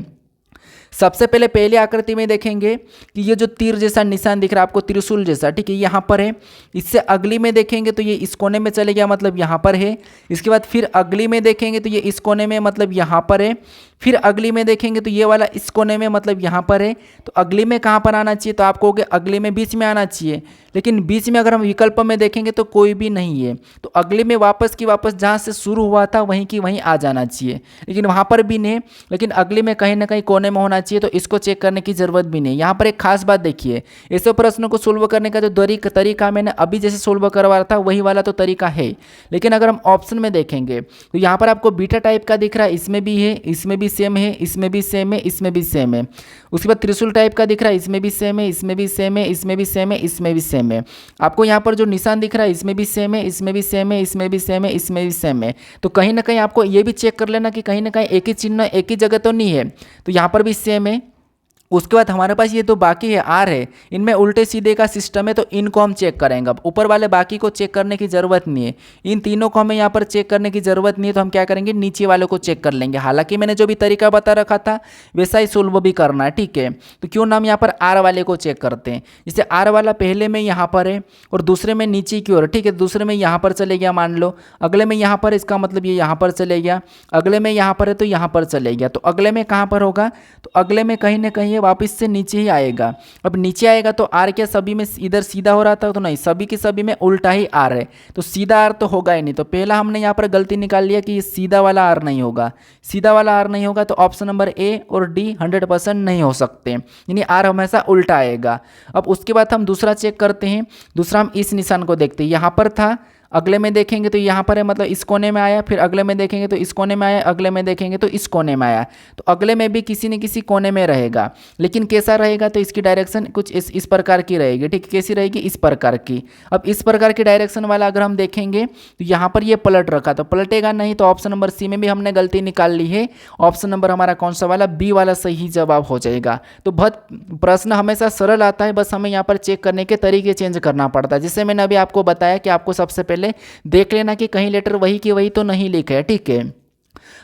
सबसे पहले पहली आकृति में देखेंगे कि ये जो तीर जैसा निशान दिख रहा है आपको, त्रिशूल जैसा, ठीक है, यहाँ पर है। इससे अगली में देखेंगे तो ये इस कोने में चले गया, मतलब यहाँ पर है। इसके बाद फिर अगली में देखेंगे तो ये इस कोने में, मतलब यहाँ पर है। फिर अगली में देखेंगे तो ये वाला इस कोने में, मतलब यहाँ पर है। तो अगली में कहाँ पर आना चाहिए, तो आप कहोगे अगली में बीच में आना चाहिए, लेकिन बीच में अगर हम विकल्प में देखेंगे तो कोई भी नहीं है। तो अगली में वापस की वापस जहाँ से शुरू हुआ था वहीं की वहीं आ जाना चाहिए, लेकिन वहाँ पर भी नहीं। लेकिन अगली में कहीं ना कहीं कोने में होना चाहिए, तो इसको चेक करने की जरूरत भी नहीं। यहाँ पर एक खास बात देखिए, ऐसे प्रश्नों को सोल्व करने का जो तरीका मैंने अभी जैसे सोल्व करवा रहा था वही वाला तो तरीका है, लेकिन अगर हम ऑप्शन में देखेंगे तो यहाँ पर आपको बीटा टाइप का दिख रहा है, इसमें भी है, इसमें भी सेम है, इसमें भी सेम है, इसमें भी सेम है। उसके बाद त्रिशूल टाइप का दिख रहा है, इसमें भी सेम है, इसमें भी सेम है, इसमें भी सेम है, इसमें भी सेम है। आपको यहाँ पर जो निशान दिख रहा है इसमें भी सेम है, इसमें भी सेम है, इसमें भी सेम है, इसमें भी सेम है। तो कहीं ना कहीं आपको ये भी चेक कर लेना कि कहीं ना कहीं एक ही चिन्ह एक ही जगह तो नहीं है। तो यहाँ पर भी सेम है। उसके बाद हमारे पास ये तो बाकी है आर है, इनमें उल्टे सीधे का सिस्टम है, तो इनको हम चेक करेंगे। अब ऊपर वाले बाकी को चेक करने की ज़रूरत नहीं है, इन तीनों को हमें यहाँ पर चेक करने की ज़रूरत नहीं है। तो हम क्या करेंगे, नीचे वाले को चेक कर लेंगे। हालांकि मैंने जो भी तरीका बता रखा था वैसा ही सोल्व भी करना है, ठीक है। तो क्यों ना हम यहाँ पर आर वाले को चेक करते हैं। जैसे आर वाला पहले में यहाँ पर है और दूसरे में नीचे की ओर, ठीक है। दूसरे में यहाँ पर चले गया मान लो, अगले में यहाँ पर, इसका मतलब ये यहाँ पर चले गया, अगले में यहाँ पर है तो यहाँ पर चले गया। तो अगले में कहाँ पर होगा, तो अगले में कहीं ना कहीं वापस से नीचे ही आएगा। अब नीचे आएगा तो आर क्या सभी में इधर सीधा हो रहा था, तो नहीं, सभी के सभी में उल्टा ही आर है, तो सीधा आर तो होगा ही नहीं। तो पहला हमने यहाँ पर गलती निकाल लिया कि ये सीधा वाला आर नहीं होगा, सीधा वाला आर नहीं होगा, तो ऑप्शन नंबर ए और डी 100% नहीं हो सकते, यानी आर हमेशा उल्टा आएगा। अब उसके बाद हम दूसरा चेक करते हैं। दूसरा हम इस निशान को देखते हैं, यहाँ पर था, अगले में देखेंगे तो यहाँ पर है, मतलब इस कोने में आया, फिर अगले में देखेंगे तो इस कोने में आया, अगले में देखेंगे तो इस कोने में आया। तो अगले में भी किसी न किसी कोने में रहेगा, लेकिन कैसा रहेगा, तो इसकी डायरेक्शन कुछ इस प्रकार की रहेगी, ठीक है। कैसी रहेगी, इस प्रकार की। अब इस प्रकार की डायरेक्शन वाला अगर हम देखेंगे तो यहाँ पर ये पलट रखा, तो पलटेगा नहीं, तो ऑप्शन नंबर सी में भी हमने गलती निकाल ली है। ऑप्शन नंबर हमारा कौन सा वाला, बी वाला सही जवाब हो जाएगा। तो बहुत प्रश्न हमेशा सरल आता है, बस हमें यहाँ पर चेक करने के तरीके चेंज करना पड़ता है। जिससे मैंने अभी आपको बताया कि आपको सबसे पहले देख लेना कि कहीं लेटर वही की वही तो नहीं लिखा है, ठीक है।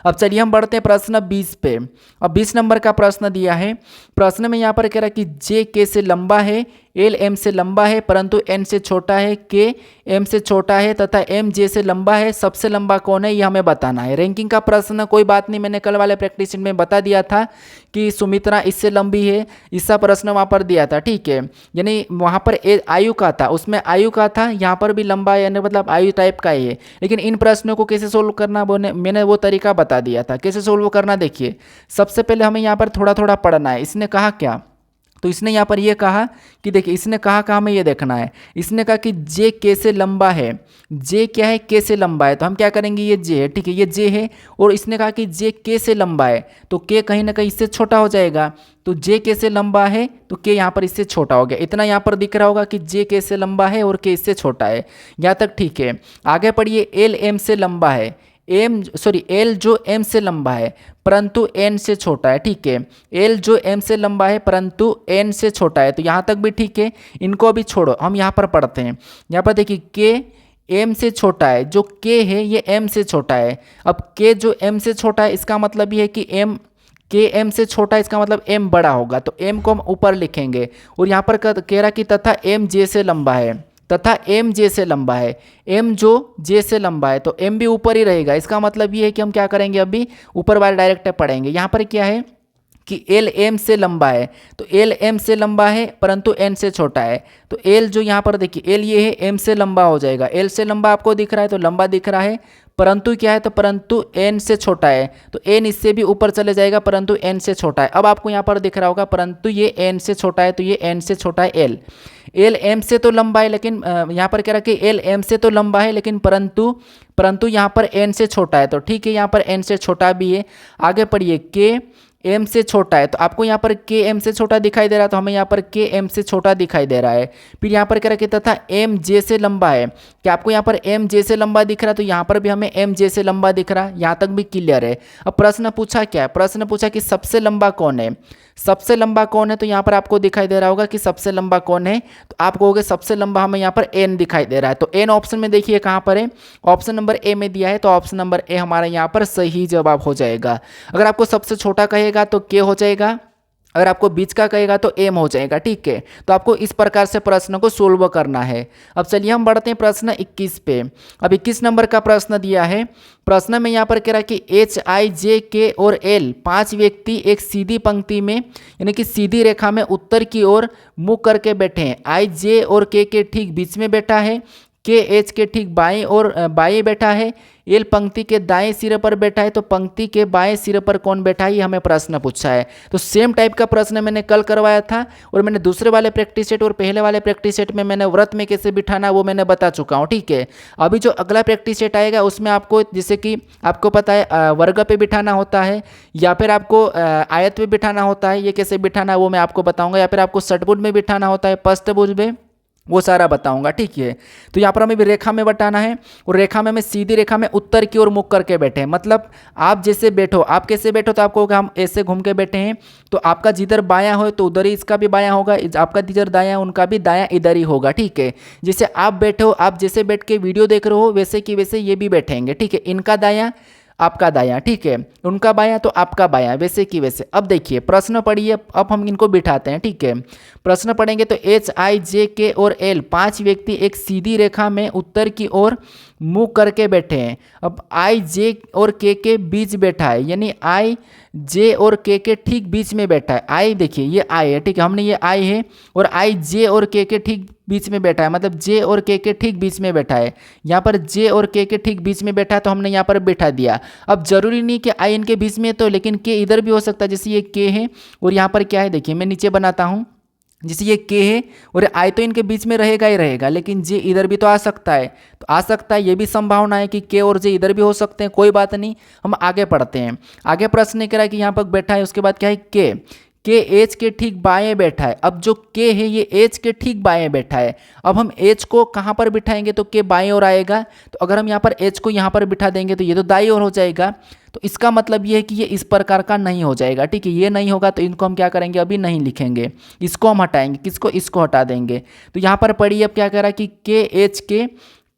अब चलिए हम बढ़ते हैं प्रश्न 20 पे। अब 20 नंबर का प्रश्न दिया है। प्रश्न में यहाँ पर कह रहा है कि जे के से लंबा है, एल एम से लंबा है परंतु एन से छोटा है, के एम से छोटा है तथा एम जे से लंबा है, सबसे लंबा कौन है ये हमें बताना है। रैंकिंग का प्रश्न, कोई बात नहीं, मैंने कल वाले प्रैक्टिस में बता दिया था कि सुमित्रा इससे लंबी है, इसका प्रश्न वहाँ पर दिया था, ठीक है। यानी वहाँ पर आयु का था, उसमें आयु का था, यहाँ पर भी लंबा यानी मतलब आयु टाइप का ही है। लेकिन इन प्रश्नों को कैसे सोल्व करना मैंने वो तरीका बता दिया था। कैसे सोल्व करना देखिए, सबसे पहले हमें यहाँ पर थोड़ा थोड़ा पढ़ना है। इसने कहा क्या, तो इसने यहाँ पर ये कहा कि देखिए, इसने कहा हमें ये देखना है। इसने कहा कि जे के से लंबा है, जे क्या है, के से लंबा है, तो हम क्या करेंगे, ये जे है, ठीक है, ये जे है। और इसने कहा कि जे के से लंबा है, तो के कहीं ना कहीं इससे छोटा हो जाएगा। तो जे के से लंबा है तो के यहाँ पर इससे छोटा हो गया। इतना यहाँ पर दिख रहा होगा कि जे के से लंबा है और के इससे छोटा है, यहाँ तक ठीक है। आगे पढ़िए, एल एम से लंबा है, एल जो एम से लंबा है परंतु एन से छोटा है, ठीक है। एल जो एम से लंबा है परंतु एन से छोटा है, तो यहाँ तक भी ठीक है। इनको अभी छोड़ो, हम यहाँ पर पढ़ते हैं। यहाँ पर देखिए, के एम से छोटा है, जो के है ये एम से छोटा है। अब के जो एम से छोटा है इसका मतलब ये है कि एम के एम से छोटा है, इसका मतलब एम बड़ा होगा, तो एम को हम ऊपर लिखेंगे। और यहाँ पर कह रहा कि तथा एम जे से लंबा है, तथा एम जे से लंबा है, एम जो जे से लंबा है, तो एम भी ऊपर ही रहेगा। इसका मतलब ये है कि हम क्या करेंगे, अभी ऊपर वाले डायरेक्ट पढ़ेंगे। यहाँ पर क्या है कि एल एम से लंबा है, तो एल एम से लंबा है परंतु एन से छोटा है। तो एल जो यहाँ पर देखिए, एल ये है, एम से लंबा हो जाएगा। एल से लंबा आपको दिख रहा है तो लंबा दिख रहा है, परंतु क्या है, तो परंतु एन से छोटा है, तो एन इससे भी ऊपर चले जाएगा परंतु एन से छोटा है। अब आपको यहाँ पर दिख रहा होगा परंतु ये एन से छोटा है, तो ये एन से छोटा है एल। एल एम से तो लंबा है, लेकिन यहाँ पर कह रहा है कि एल एम से तो लंबा है लेकिन परंतु यहाँ पर एन से छोटा है, तो ठीक है, यहाँ पर एन से छोटा भी है। आगे पढ़िए, के एम से छोटा है, तो आपको यहाँ पर के एम से छोटा दिखाई दे रहा है, तो हमें यहाँ पर के एम से छोटा दिखाई दे रहा है। फिर यहाँ पर क्या रखे तथा एम जे से लंबा है, क्या आपको यहाँ पर एम जे से लंबा दिख रहा है, तो यहाँ पर भी हमें एम जे से लंबा दिख रहा है, यहाँ तक भी क्लियर है। अब प्रश्न पूछा क्या है, प्रश्न पूछा कि सबसे लंबा कौन है, सबसे लंबा कौन है, तो यहाँ पर आपको दिखाई दे रहा होगा कि सबसे लंबा कौन है, तो आप कहोगे सबसे लंबा हमें यहाँ पर एन दिखाई दे रहा है, तो एन ऑप्शन में देखिए कहाँ पर है, ऑप्शन नंबर ए में दिया है, तो ऑप्शन नंबर ए हमारा यहाँ पर सही जवाब हो जाएगा। अगर आपको सबसे छोटा कहेगा तो के हो जाएगा, अगर आपको बीच का कहेगा तो एम हो जाएगा, ठीक है। तो आपको इस प्रकार से प्रश्न को सोल्व करना है। अब चलिए हम बढ़ते हैं प्रश्न 21 पे। अब 21 नंबर का प्रश्न दिया है, प्रश्न में यहाँ पर कह रहा है कि एच आई जे के और एल 5 व्यक्ति एक सीधी पंक्ति में यानी कि सीधी रेखा में उत्तर की ओर मुख करके बैठे हैं। आई जे और के ठीक बीच में बैठा है, के एच के ठीक बाएं और बाएं बैठा है, एल पंक्ति के दाएं सिरे पर बैठा है, तो पंक्ति के बाएं सिरे पर कौन बैठा है, ये हमें प्रश्न पूछा है। तो सेम टाइप का प्रश्न मैंने कल करवाया था और मैंने दूसरे वाले प्रैक्टिस सेट और पहले वाले प्रैक्टिस सेट में मैंने व्रत में कैसे बिठाना वो मैंने बता चुका हूँ, ठीक है। अभी जो अगला प्रैक्टिस सेट आएगा उसमें आपको जैसे कि आपको पता है वर्ग पे बिठाना होता है या फिर आपको आयत पे बिठाना होता है, ये कैसे बिठाना वो मैं आपको बताऊँगा, या फिर आपको षटभुज में बिठाना होता है, पष्टभुज में, वो सारा बताऊंगा, ठीक है। तो यहाँ पर हमें भी रेखा में बटाना है और रेखा में हमें सीधी रेखा में उत्तर की ओर मुख करके बैठे हैं, मतलब आप जैसे बैठो, आप कैसे बैठो, तो आपको हम ऐसे घूम के बैठे हैं, तो आपका जिधर बायां हो तो उधर ही इसका भी बायां होगा, आपका जिधर दायां उनका भी दायां इधर ही होगा, ठीक है। जैसे आप बैठे हो, आप जैसे बैठ के वीडियो देख रहे हो वैसे कि वैसे ये भी बैठेंगे, ठीक है। इनका दायां आपका दायां, ठीक है, उनका बायां तो आपका बायां, वैसे कि वैसे। अब देखिए प्रश्न पढ़िए, अब हम इनको बिठाते हैं, ठीक है। प्रश्न पढ़ेंगे तो एच आई जे के और एल 5 व्यक्ति एक सीधी रेखा में उत्तर की ओर मुंह करके बैठे हैं। अब आई जे और के बीच बैठा है, यानी आई जे और के ठीक बीच में बैठा है। आई देखिए ये आई है, ठीक है, हमने ये आई है, और आई जे और के ठीक बीच में बैठा है, मतलब जे और के ठीक बीच में बैठा है। यहाँ पर जे और के ठीक बीच में बैठा है, तो हमने यहाँ पर बैठा दिया। अब जरूरी नहीं कि आई इनके बीच में, तो लेकिन के इधर भी हो सकता है, जैसे ये के है और यहाँ पर क्या है, देखिए मैं नीचे बनाता हूँ, जैसे ये के है और आई तो इनके बीच में रहेगा ही रहेगा, लेकिन जे इधर भी तो आ सकता है, तो आ सकता है, ये भी संभावना है कि के और जे इधर भी हो सकते हैं, कोई बात नहीं। हम आगे पढ़ते हैं। आगे प्रश्न कह रहा है कि यहाँ पर बैठा है, उसके बाद क्या है, के एच के ठीक बाएं बैठा है। अब जो के है ये एच के ठीक बाएं बैठा है। अब हम एच को कहाँ पर बिठाएंगे, तो के बाएं ओर आएगा, तो अगर हम यहाँ पर एच को यहाँ पर बिठा देंगे तो ये तो दाईं ओर हो जाएगा, तो इसका मतलब ये है कि ये इस प्रकार का नहीं हो जाएगा, ठीक है। ये नहीं होगा तो इनको हम क्या करेंगे, अभी नहीं लिखेंगे, इसको हम हटाएंगे, किसको, इसको हटा देंगे। तो यहाँ पर पढ़िए, अब क्या कह रहा है कि के एच के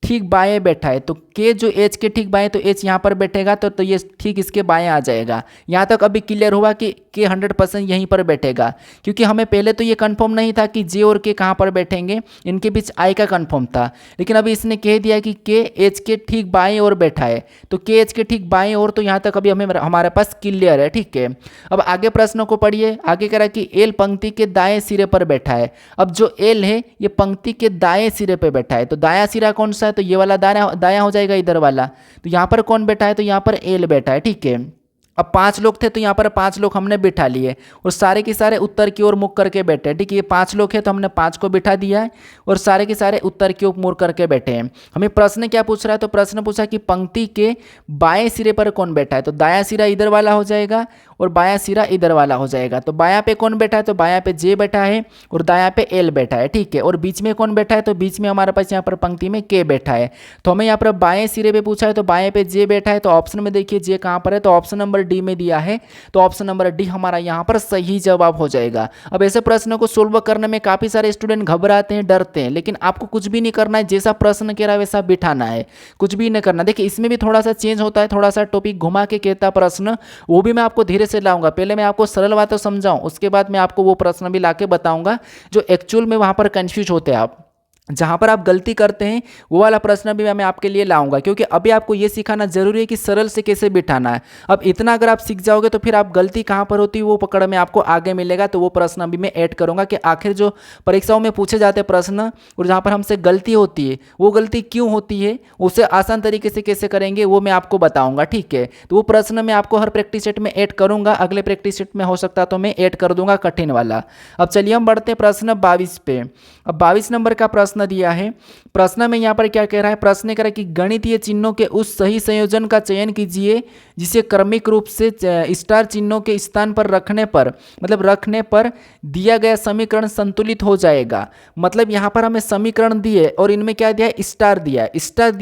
ठीक बाएं बैठा है, तो के जो एच के ठीक बाएं, तो एच यहाँ पर बैठेगा तो ये ठीक इसके बाएं आ जाएगा। यहाँ तक अभी क्लियर हुआ कि के 100% यहीं पर बैठेगा, क्योंकि हमें पहले तो ये कंफर्म नहीं था कि जे और के कहाँ पर बैठेंगे, इनके बीच आई का कंफर्म था, लेकिन अभी इसने कह दिया कि के एच के ठीक बाएं ओर बैठा है, तो के एच के ठीक बाएं ओर, तो यहाँ तक अभी हमें हमारे पास क्लियर है, ठीक है। अब आगे प्रश्नों को पढ़िए। आगे कह रहा है कि एल पंक्ति के दाएं सिरे पर बैठा है। अब जो एल है ये पंक्ति के दाएं सिरे पर बैठा है, तो दायां सिरा कौन सा है, तो ये वाला दायां हो जाएगा इधर वाला। तो यहाँ पर कौन बैठा है, तो यहाँ पर एल बैठा है, ठीक है। अब 5 लोग थे तो यहाँ पर 5 लोग हमने बिठा लिए और सारे के सारे उत्तर की ओर मुख करके बैठे हैं, ठीक है। ये 5 लोग हैं तो हमने 5 को बिठा दिया है और सारे के सारे उत्तर की ओर मुड़ करके बैठे हैं। हमें प्रश्न क्या पूछ रहा है, तो प्रश्न पूछा कि पंक्ति के बाएं सिरे पर कौन बैठा है, तो दायां सिरा इधर वाला हो जाएगा और बायां सिरा इधर वाला हो जाएगा। तो बायां पे कौन बैठा है, तो बायां पे जे बैठा है और दायां पे एल बैठा है, ठीक है। और बीच में कौन बैठा है, तो बीच में हमारे पास यहाँ पर पंक्ति में के बैठा है। तो हमें यहाँ पर बाएं सिरे पे पूछा है, तो बाएं पे जे बैठा है, तो ऑप्शन में देखिए जे कहाँ पर है, तो ऑप्शन नंबर डी में दिया है, तो ऑप्शन नंबर डी हमारा यहाँ पर सही जवाब हो जाएगा। अब ऐसे प्रश्नों को सोल्व करने में काफी सारे स्टूडेंट घबराते हैं, डरते हैं, लेकिन आपको कुछ भी नहीं करना है, जैसा प्रश्न कह रहा है वैसा बिठाना है, कुछ भी नहीं करना। देखिए इसमें भी थोड़ा सा चेंज होता है, थोड़ा सा टॉपिक घुमा के कहता प्रश्न, वो भी मैं आपको धीरे से लाऊंगा। पहले मैं आपको सरल बातें समझाऊं, उसके बाद मैं आपको वो प्रश्न भी लाके बताऊंगा जो एक्चुअल में वहां पर कंफ्यूज होते हैं आप, जहाँ पर आप गलती करते हैं वो वाला प्रश्न भी मैं आपके लिए लाऊंगा, क्योंकि अभी आपको ये सिखाना जरूरी है कि सरल से कैसे बिठाना है। अब इतना अगर आप सीख जाओगे तो फिर आप गलती कहाँ पर होती है वो पकड़ में आपको आगे मिलेगा, तो वो प्रश्न अभी मैं ऐड करूँगा कि आखिर जो परीक्षाओं में पूछे जाते हैं प्रश्न और जहाँ पर हमसे गलती होती है वो गलती क्यों होती है, उसे आसान तरीके से कैसे करेंगे वो मैं आपको बताऊँगा, ठीक है। तो वो प्रश्न मैं आपको हर प्रैक्टिस सेट में ऐड करूँगा, अगले प्रैक्टिस सेट में हो सकता तो मैं ऐड कर दूंगा कठिन वाला। अब चलिए हम बढ़ते हैं प्रश्न 22 पे। अब 22 नंबर का प्रश्न प्रश्न दिया है। प्रश्न में यहाँ पर क्या कह रहा है, प्रश्न कह रहा है कि गणितीय चिन्हों के उस सही संयोजन का चयन कीजिए जिसे क्रमिक रूप से स्टार चिन्हों के स्थान पर रखने पर दिया गया समीकरण संतुलित हो जाएगा। मतलब यहाँ पर हमें समीकरण दिए और इनमें क्या दिया है, स्टार दिया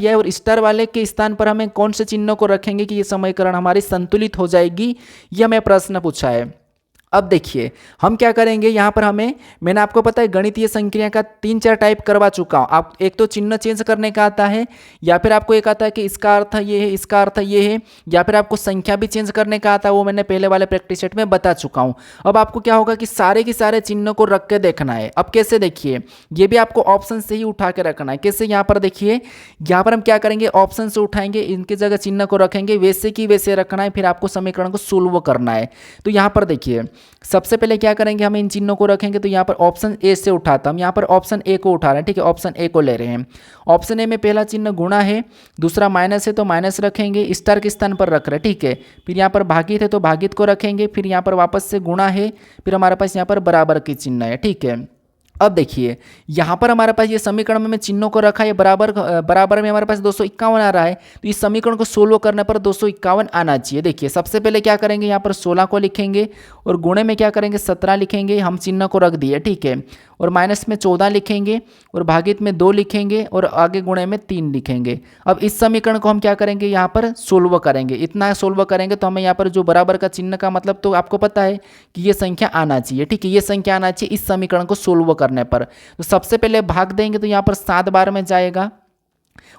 है और स्टार वाले के स्थान पर हमें कौन से चिन्हों को रखेंगे कि ये समीकरण हमारी संतुलित हो जाएगी, यह हमें प्रश्न पूछा है। अब देखिए हम क्या करेंगे, यहाँ पर मैंने आपको पता है गणितीय संक्रिया का 3-4 टाइप करवा चुका हूँ। आप एक तो चिन्ह चेंज करने का आता है, या फिर आपको एक आता है कि इसका अर्थ ये है, इसका अर्थ ये है, या फिर आपको संख्या भी चेंज करने का आता है, वो मैंने पहले वाले प्रैक्टिस सेट में बता चुका हूँ। अब आपको क्या होगा कि सारे के सारे चिन्हों को रख के देखना है। अब कैसे, देखिए ये भी आपको ऑप्शन से ही उठा के रखना है। कैसे, यहाँ पर देखिए, यहाँ पर हम क्या करेंगे, ऑप्शन से उठाएंगे, इनकी जगह चिन्ह को रखेंगे, वैसे की वैसे रखना है, फिर आपको समीकरण को सोल्व करना है। तो यहाँ पर देखिए सबसे पहले क्या करेंगे, हम इन चिन्हों को रखेंगे। तो यहाँ पर ऑप्शन ए से उठाता, हम यहाँ पर ऑप्शन ए को उठा रहे हैं, ठीक है, ऑप्शन ए को ले रहे हैं। ऑप्शन ए में पहला चिन्ह गुणा है, दूसरा माइनस है तो माइनस रखेंगे, स्टार के स्थान पर रख रहे हैं, ठीक है। फिर यहाँ पर भागित है तो भागित को रखेंगे, फिर यहाँ पर वापस से गुणा है, फिर हमारे पास यहाँ पर बराबर की चिन्ह है, ठीक है। अब देखिए यहाँ पर हमारे पास ये समीकरण में चिन्हों को रखा है, बराबर में हमारे पास 251 आ रहा है। तो इस समीकरण को सोल्व करने पर 251 आना चाहिए। देखिए सबसे पहले क्या करेंगे, यहाँ पर 16 को लिखेंगे और गुणे में क्या करेंगे, 17 लिखेंगे, हम चिन्ह को रख दिए, ठीक है। और माइनस में 14 लिखेंगे और भागित में 2 लिखेंगे और आगे गुणे में 3 लिखेंगे। अब इस समीकरण को हम क्या करेंगे, यहाँ पर सोल्व करेंगे। इतना सोल्व करेंगे तो हमें यहाँ पर जो बराबर का चिन्ह का मतलब तो आपको पता है कि ये संख्या आना चाहिए, ठीक है, ये संख्या आना चाहिए इस समीकरण को सोल्व करने पर। तो सबसे पहले भाग देंगे तो यहाँ पर 7 बार में जाएगा,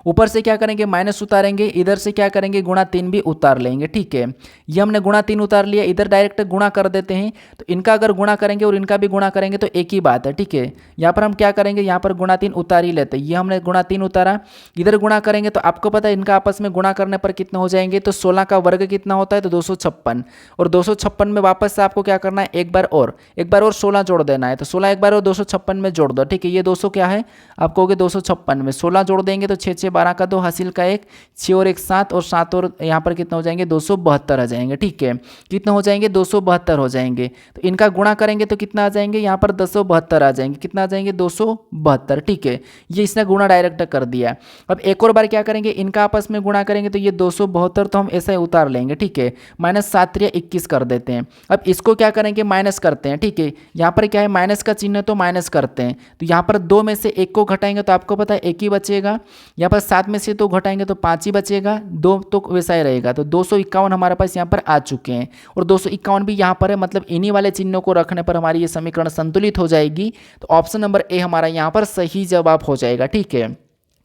ऊपर से क्या करेंगे माइनस उतारेंगे, इधर से क्या करेंगे गुणा 3 भी उतार लेंगे, ठीक है। ये हमने गुणा 3 उतार लिया, इधर डायरेक्ट गुणा कर देते हैं। तो इनका अगर गुणा करेंगे और इनका भी गुणा करेंगे तो एक ही बात है, ठीक है। यहाँ पर हम क्या करेंगे, यहाँ पर गुणा 3 उतार ही लेते हैं। ये हमने गुणा 3 उतारा, इधर गुणा करेंगे तो आपको पता है इनका आपस में गुणा करने पर कितने हो जाएंगे। तो 16 का वर्ग कितना होता है, तो 256, और 256 में वापस से आपको क्या करना है, एक बार और 16 जोड़ देना है। तो 16 एक बार और 256 में जोड़ दो, ठीक है। ये 200 क्या है, आप कहोगे 256 में 16 जोड़ देंगे तो 6 6 12 का 2, हासिल का 1, 6 और 1 7, और 7 और यहाँ पर कितना हो जाएंगे 272 आ जाएंगे, ठीक है। कितना हो जाएंगे 272 हो जाएंगे। तो इनका गुणा करेंगे तो कितना आ जाएंगे, यहाँ पर 272 आ जाएंगे। कितना आ जाएंगे 272, ठीक है। ये इसने गुणा डायरेक्ट कर दिया। अब एक और बार क्या करेंगे, इनका आपस में गुणा करेंगे तो ये 272 तो हम ऐसा ही उतार लेंगे, ठीक है। माइनस 7 3 21 कर देते हैं। अब इसको क्या करेंगे, माइनस करते हैं, ठीक है। यहाँ पर क्या है माइनस का चिन्ह तो माइनस करते हैं। तो यहाँ पर 2 में से 1 को घटाएंगे तो आपको पता है 1 ही बचेगा। यहाँ पर 7 में से तो घटाएंगे तो 5 ही बचेगा, 2 तो वैसा ही रहेगा। तो 251 हमारे पास यहाँ पर आ चुके हैं, और 251 भी यहाँ पर है। मतलब इन्हीं वाले चिन्हों को रखने पर हमारी ये समीकरण संतुलित हो जाएगी। तो ऑप्शन नंबर ए हमारा यहाँ पर सही जवाब हो जाएगा, ठीक है।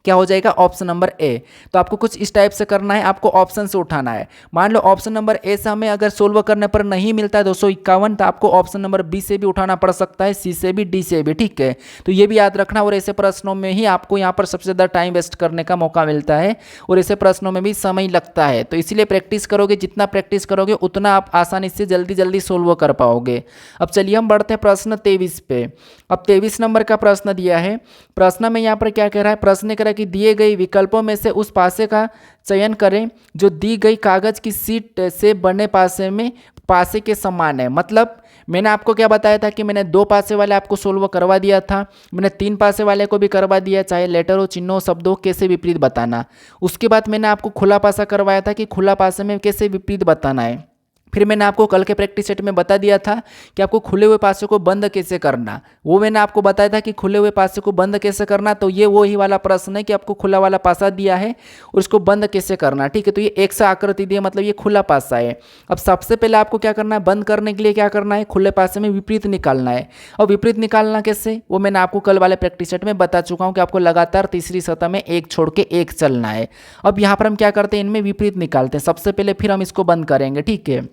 क्या हो जाएगा, ऑप्शन नंबर ए। तो आपको कुछ इस टाइप से करना है, आपको ऑप्शन से उठाना है। मान लो ऑप्शन नंबर ए से हमें अगर सोल्व करने पर नहीं मिलता है 251, तो आपको ऑप्शन नंबर बी से भी उठाना पड़ सकता है, सी से भी, डी से भी, ठीक है। तो ये भी याद रखना। और ऐसे प्रश्नों में ही आपको यहाँ पर सबसे ज़्यादा टाइम वेस्ट करने का मौका मिलता है, और ऐसे प्रश्नों में भी समय लगता है। तो इसीलिए प्रैक्टिस करोगे, जितना प्रैक्टिस करोगे उतना आप आसानी से जल्दी जल्दी सोल्व कर पाओगे। अब चलिए हम बढ़ते हैं प्रश्न 23 पे। अब 23 नंबर का प्रश्न दिया है। प्रश्न में यहाँ पर क्या कह रहा है, प्रश्न कह रहा है कि दिए गए विकल्पों में से उस पासे का चयन करें जो दी गई कागज की सीट से बने पासे के समान है। मतलब मैंने आपको क्या बताया था कि मैंने 2 पासे वाले आपको सोल्व करवा दिया था, मैंने 3 पासे वाले को भी करवा दिया, चाहे लेटर हो, चिन्ह हो, शब्द हो, कैसे विपरीत बताना। उसके बाद मैंने आपको खुला पासा करवाया था कि खुला पासे में कैसे विपरीत बताना है। फिर मैंने आपको कल के प्रैक्टिस सेट में बता दिया था कि आपको खुले हुए पासे को बंद कैसे करना, वो मैंने आपको बताया था कि खुले हुए पासे को बंद कैसे करना। तो ये वही वाला प्रश्न है कि आपको खुला वाला पासा दिया है और इसको बंद कैसे करना, ठीक है। तो ये एक सा आकृति दी है, मतलब ये खुला पासा है। अब सबसे पहले आपको क्या करना है, बंद करने के लिए क्या करना है, खुले पासे में विपरीत निकालना है। और विपरीत निकालना कैसे, वो मैंने आपको कल वाले प्रैक्टिस सेट में बता चुका हूँ कि आपको लगातार तीसरी सतह में एक छोड़ के एक चलना है। अब यहाँ पर हम क्या करते हैं, इनमें विपरीत निकालते हैं सबसे पहले, फिर हम इसको बंद करेंगे, ठीक है।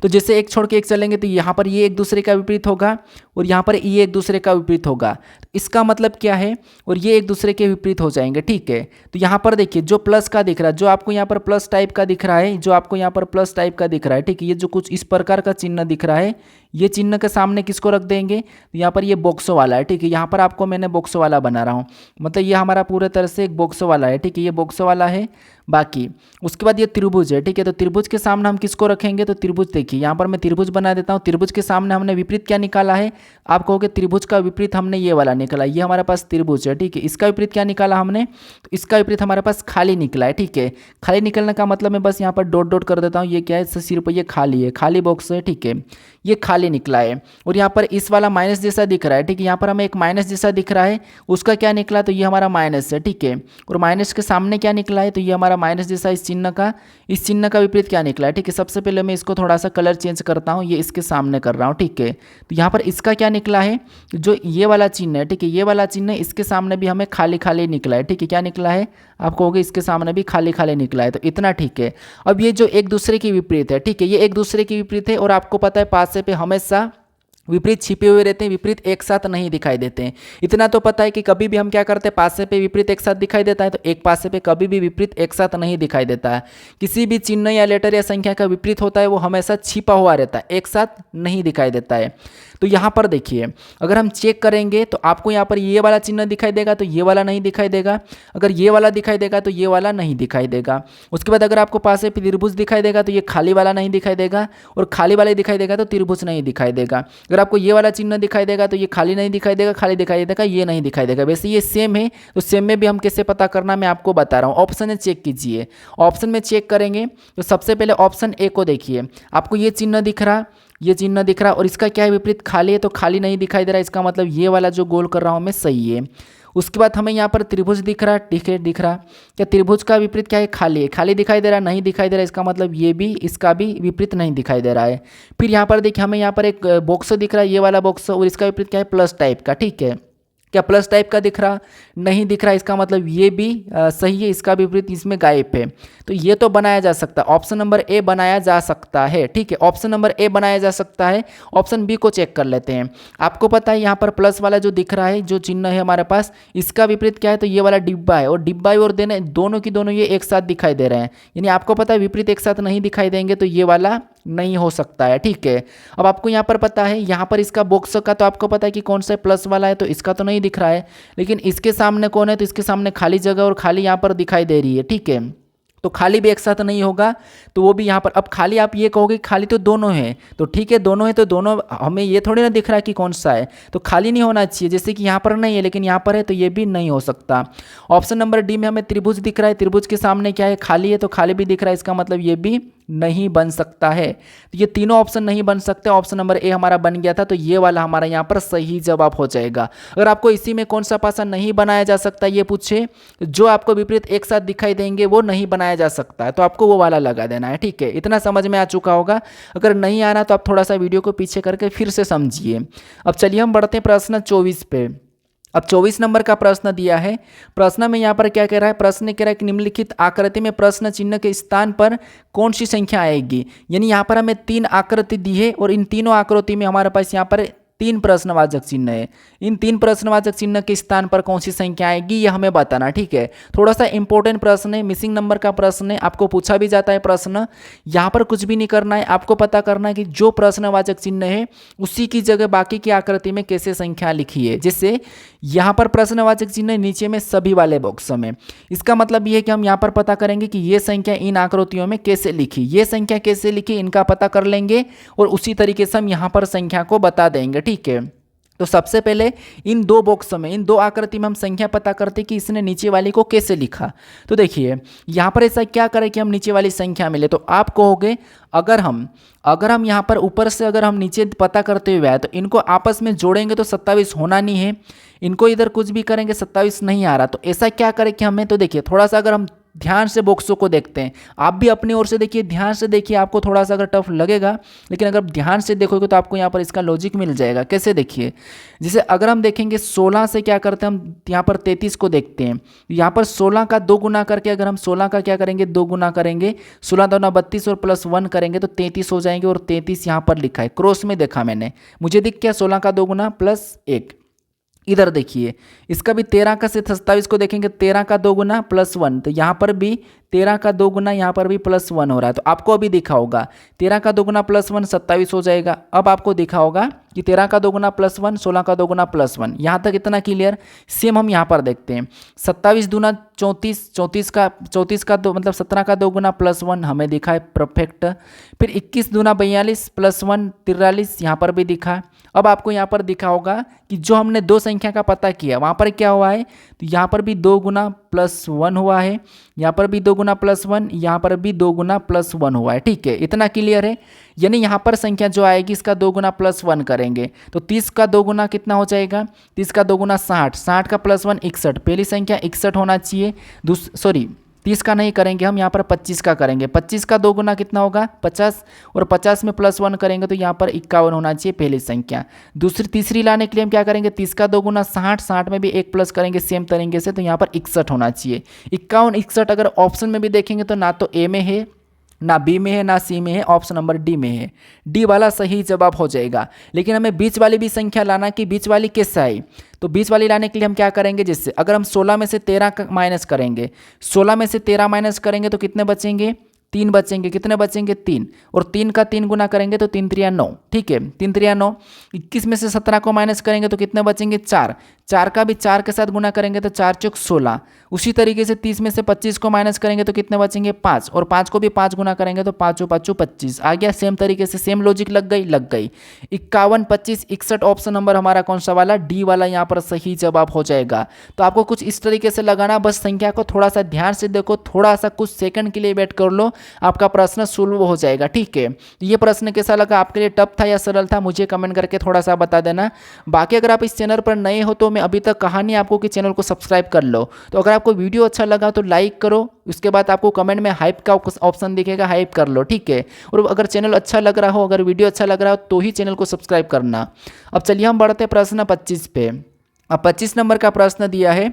तो जैसे एक छोड़ के एक चलेंगे तो यहाँ पर ये एक दूसरे का विपरीत होगा और यहाँ पर ये एक दूसरे का विपरीत होगा। तो इसका मतलब क्या है, और ये एक दूसरे के विपरीत हो जाएंगे, ठीक है। तो यहाँ पर देखिए जो प्लस का दिख रहा है, जो आपको यहाँ पर प्लस टाइप का दिख रहा है, जो आपको यहाँ पर प्लस टाइप का दिख रहा है, ठीक है, ये जो कुछ इस प्रकार का चिन्ह दिख रहा है ये चिन्ह के सामने किसको रख देंगे, तो यहाँ पर ये बॉक्सो वाला है, ठीक है। यहाँ पर आपको मैंने बॉक्सो वाला बना रहा हूँ, मतलब ये हमारा पूरे तरह से एक बॉक्सो वाला है, ठीक है, ये बॉक्सो वाला है। बाकी उसके बाद ये त्रिभुज है, ठीक है। तो त्रिभुज के सामने हम किसको रखेंगे, तो त्रिभुज देखिए यहाँ पर मैं त्रिभुज बना देता हूँ। त्रिभुज के सामने हमने विपरीत क्या निकाला है, आप कहोगे त्रिभुज का विपरीत हमने ये वाला निकाला, ये हमारे पास त्रिभुज है, ठीक है। इसका विपरीत क्या निकाला हमने, तो इसका विपरीत हमारे पास खाली निकला है, ठीक है। खाली निकलने का मतलब मैं बस यहाँ पर डॉट डॉट कर देता हूँ, ये क्या है, सिर्फ ये खाली है, खाली बॉक्स है, ठीक है, ये खाली निकला है। और यहाँ पर इस वाला माइनस जैसा दिख रहा है, ठीक है, यहाँ पर हमें एक माइनस जैसा दिख रहा है, उसका क्या निकला, तो ये हमारा माइनस है, ठीक है। और माइनस के सामने क्या निकला है, तो ये हमारा माइनस जैसा इस चिन्ह का विपरीत क्या निकला है, ठीक है। सबसे पहले मैं इसको थोड़ा सा कलर चेंज करता हूँ, ये इसके सामने कर रहा हूँ, ठीक है। तो यहाँ पर इसका क्या निकला है, जो ये वाला चिन्ह है, ठीक है, ये वाला चिन्ह इसके सामने भी हमें खाली खाली निकला है, ठीक है। क्या निकला है, आप कहोगे इसके सामने भी खाली खाली निकला है, तो इतना ठीक है। अब ये जो एक दूसरे की विपरीत है, ठीक है, ये एक दूसरे की विपरीत है, और आपको पता है पासे पे हमेशा विपरीत छिपे हुए रहते हैं, विपरीत एक साथ नहीं दिखाई देते हैं। इतना तो पता है कि कभी भी हम क्या करते हैं, पासे पे विपरीत एक साथ दिखाई देता है, तो एक पासे पे कभी भी विपरीत एक साथ नहीं दिखाई देता है। किसी भी चिन्ह या लेटर या संख्या का विपरीत होता है वो हमेशा छिपा हुआ रहता है, एक साथ नहीं दिखाई देता है। तो यहाँ पर देखिए, अगर हम चेक करेंगे तो आपको यहाँ पर ये वाला चिन्ह दिखाई देगा, तो ये वाला नहीं दिखाई देगा। अगर ये वाला दिखाई देगा तो ये वाला नहीं दिखाई देगा। उसके बाद अगर आपको पास में त्रिभुज दिखाई देगा तो ये खाली वाला नहीं दिखाई देगा, और खाली वाला दिखाई देगा तो त्रिभुज नहीं दिखाई देगा। अगर आपको ये वाला चिन्ह दिखाई देगा तो ये खाली नहीं दिखाई देगा, खाली दिखाई देगा, ये नहीं दिखाई देगा। वैसे ये सेम है, तो सेम में भी हम कैसे पता करना मैं आपको बता रहा हूँ। ऑप्शन में चेक कीजिए, ऑप्शन में चेक करेंगे तो सबसे पहले ऑप्शन ए को देखिए, आपको ये चिन्ह दिख रहा, ये चिन्ह दिख रहा, और इसका क्या है, विपरीत खाली है, तो खाली नहीं दिखाई दे रहा, इसका मतलब ये वाला जो गोल कर रहा हूँ मैं सही है। उसके बाद हमें यहाँ पर त्रिभुज दिख रहा, ठीक है, दिख रहा, क्या त्रिभुज का विपरीत क्या है, खाली है, खाली दिखाई दे रहा, नहीं दिखाई दे रहा, इसका मतलब ये भी, इसका भी विपरीत नहीं दिखाई दे रहा है। फिर यहाँ पर देखिए हमें यहाँ पर एक बॉक्स दिख रहा है, ये वाला बॉक्स, और इसका विपरीत क्या है, प्लस टाइप का, ठीक है। क्या प्लस टाइप का दिख रहा, नहीं दिख रहा, इसका मतलब ये भी सही है, इसका विपरीत इसमें गायब है। तो ये तो बनाया जा सकता है, ऑप्शन नंबर ए बनाया जा सकता है, ठीक है, ऑप्शन नंबर ए बनाया जा सकता है। ऑप्शन बी को चेक कर लेते हैं। आपको पता है यहाँ पर प्लस वाला जो दिख रहा है, जो चिन्ह है हमारे पास, इसका विपरीत क्या है, तो ये वाला डिब्बा है, और डिब्बा और देने दोनों की दोनों ये एक साथ दिखाई दे रहे हैं, यानी आपको पता है विपरीत एक साथ नहीं दिखाई देंगे, तो ये वाला नहीं हो सकता है, ठीक है। अब आपको यहाँ पर पता है, यहाँ पर इसका बॉक्स का तो आपको पता है कि कौन सा प्लस वाला है, तो इसका तो नहीं दिख रहा है, लेकिन इसके सामने कौन है, तो इसके सामने खाली जगह और खाली यहाँ पर दिखाई दे रही है, ठीक है। तो खाली भी एक साथ नहीं होगा, तो वो भी यहाँ पर, अब खाली आप ये कहोगे खाली तो दोनों हैं, तो ठीक है दोनों है, तो दोनों हमें ये थोड़ी ना दिख रहा है कि कौन सा है, तो खाली नहीं होना चाहिए, जैसे कि यहाँ पर नहीं है लेकिन यहाँ पर है, तो ये भी नहीं हो सकता। ऑप्शन नंबर डी में हमें त्रिभुज दिख रहा है, त्रिभुज के सामने क्या है, खाली है, तो खाली भी दिख रहा है, इसका मतलब ये भी नहीं बन सकता है। तो ये तीनों ऑप्शन नहीं बन सकते, ऑप्शन नंबर ए हमारा बन गया था, तो ये वाला हमारा यहाँ पर सही जवाब हो जाएगा। अगर आपको इसी में कौन सा पासा नहीं बनाया जा सकता ये पूछे, जो आपको विपरीत एक साथ दिखाई देंगे वो नहीं बनाया जा सकता है, तो आपको वो वाला लगा देना है, ठीक है। इतना समझ में आ चुका होगा, अगर नहीं आना तो आप थोड़ा सा वीडियो को पीछे करके फिर से समझिए। अब चलिए हम बढ़ते हैं प्रश्न 24 पे। अब 24 नंबर का प्रश्न दिया है। प्रश्न में यहाँ पर क्या कह रहा है, प्रश्न कह रहा है कि निम्नलिखित आकृति में प्रश्न चिन्ह के स्थान पर कौन सी संख्या आएगी। यानी यहाँ पर हमें 3 आकृति दी है, और इन तीनों आकृति में हमारे पास यहाँ पर 3 प्रश्नवाचक चिन्ह है। इन 3 प्रश्नवाचक चिन्ह के स्थान पर कौन सी संख्या आएगी ये हमें बताना, ठीक है। थोड़ा सा इंपॉर्टेंट प्रश्न है, मिसिंग नंबर का प्रश्न है, आपको पूछा भी जाता है प्रश्न। यहाँ पर कुछ भी नहीं करना है, आपको पता करना है कि जो प्रश्नवाचक चिन्ह है उसी की जगह बाकी की आकृति में कैसे संख्या लिखी है। जैसे यहाँ पर प्रश्नवाचक चिन्ह नीचे में सभी वाले बॉक्स में, इसका मतलब ये है कि हम यहाँ पर पता करेंगे कि ये संख्या इन आकृतियों में कैसे लिखी, ये संख्या कैसे लिखी, इनका पता कर लेंगे, और उसी तरीके से हम यहाँ पर संख्या को बता देंगे, ठीक है। तो सबसे पहले इन 2 बॉक्स में, इन 2 आकृति में हम संख्या पता करते कि इसने नीचे वाली को कैसे लिखा। तो देखिए यहाँ पर ऐसा क्या करें कि हम नीचे वाली संख्या मिले, तो आप कहोगे अगर हम यहाँ पर ऊपर से अगर हम नीचे पता करते हुए आए तो इनको आपस में जोड़ेंगे तो 27 होना नहीं है, इनको इधर कुछ भी करेंगे 27 नहीं आ रहा। तो ऐसा क्या करें कि हमें, तो देखिए थोड़ा सा अगर हम ध्यान से बॉक्सों को देखते हैं, आप भी अपनी ओर से देखिए, ध्यान से देखिए, आपको थोड़ा सा अगर टफ लगेगा, लेकिन अगर ध्यान से देखोगे तो आपको यहाँ पर इसका लॉजिक मिल जाएगा। कैसे देखिए, जैसे अगर हम देखेंगे 16 से क्या करते हैं, हम यहाँ पर 33 को देखते हैं, यहाँ पर 16 का 2 गुना करके अगर हम 16 का क्या करेंगे 2 गुना करेंगे, 16 दूना 32 और प्लस 1 करेंगे तो 33 हो जाएंगे, और 33 यहाँ पर लिखा है, क्रॉस में देखा मैंने, मुझे दिख गया 16 का 2 गुना प्लस 1, इधर देखिए, इसका भी 13 का से 27 को देखेंगे, 13 का 2 गुना +1, तो यहाँ पर भी 13 का 2 गुना यहाँ पर भी +1 हो रहा है। तो आपको अभी दिखा होगा 13 का 2 गुना +1 27 हो जाएगा। अब आपको दिखा होगा कि 13 का 2 गुना +1 16 का 2 गुना +1। यहाँ तक इतना क्लियर। सेम हम यहाँ पर देखते हैं, 27 दूना 34, 34 का 2 मतलब 17 का 2 गुना +1 हमें दिखा है परफेक्ट। फिर 21 दूना 42 +1 43, यहाँ पर भी दिखा। अब आपको यहाँ पर दिखा होगा कि जो हमने दो संख्या का पता किया वहाँ पर क्या हुआ है, तो यहाँ पर भी 2 गुना +1 हुआ है, यहाँ पर भी 2 गुना +1, यहाँ पर भी 2 गुना +1 हुआ है। ठीक है, इतना क्लियर है। यानी यहाँ पर संख्या जो आएगी इसका 2 गुना +1 करेंगे तो 30 का 2 गुना कितना हो जाएगा, 30 का 2 गुना 60, 60 का +1 61, पहली संख्या 61 होना चाहिए। 30 का नहीं करेंगे हम, यहाँ पर 25 का करेंगे। 25 का 2 गुना कितना होगा 50, और 50 में +1 करेंगे तो यहाँ पर 51 होना चाहिए पहली संख्या। तीसरी लाने के लिए हम क्या करेंगे, 30 का 2 गुना 60, 60 में भी 1 प्लस करेंगे सेम तरीके से, तो यहाँ पर 61 होना चाहिए। 51 61 अगर ऑप्शन में भी देखेंगे तो ना तो ए में है, ना बी में है, ना सी में है, ऑप्शन नंबर डी में है। डी वाला सही जवाब हो जाएगा। लेकिन हमें बीच वाली भी संख्या लाना कि बीच वाली कैसे आई, तो बीच वाली लाने के लिए हम क्या करेंगे, जिससे अगर हम 16 में से 13 माइनस करेंगे, 16 में से 13 माइनस करेंगे तो कितने बचेंगे, 3 बचेंगे। कितने बचेंगे 3, और 3 का 3 गुना करेंगे तो 3 3 9। ठीक है, 3 3 9। 21 में से 17 को माइनस करेंगे तो कितने बचेंगे 4, 4 का भी 4 के साथ गुना करेंगे तो 4 चौक 16। उसी तरीके से 30 में से 25 को माइनस करेंगे तो कितने बचेंगे 5, और 5 को भी 5 गुना करेंगे तो 5 5 25 आ गया। सेम तरीके से सेम लॉजिक लग गई। 51 25 61 ऑप्शन नंबर हमारा कौन सा वाला, डी वाला यहाँ पर सही जवाब हो जाएगा। तो आपको कुछ इस तरीके से लगाना, बस संख्या को थोड़ा सा ध्यान से देखो, थोड़ा सा कुछ सेकंड के लिए वेट कर लो, आपका प्रश्न सुलभ हो जाएगा। ठीक है, तो ये प्रश्न कैसा लगा आपके लिए, टफ था या सरल था, मुझे कमेंट करके थोड़ा सा बता देना। बाकी अगर आप इस चैनल पर नए हो तो मैं अभी तक कहा नहीं आपको कि चैनल को सब्सक्राइब कर लो। तो अगर आपको वीडियो अच्छा लगा तो लाइक करो, उसके बाद आपको कमेंट में हाइप का ऑप्शन दिखेगा, हाइप कर लो। ठीक है, और अगर चैनल अच्छा लग रहा हो, अगर वीडियो अच्छा लग रहा हो तो ही चैनल को सब्सक्राइब करना। अब चलिए हम बढ़ते हैं प्रश्न 25 पे। अब 25 नंबर का प्रश्न दिया है।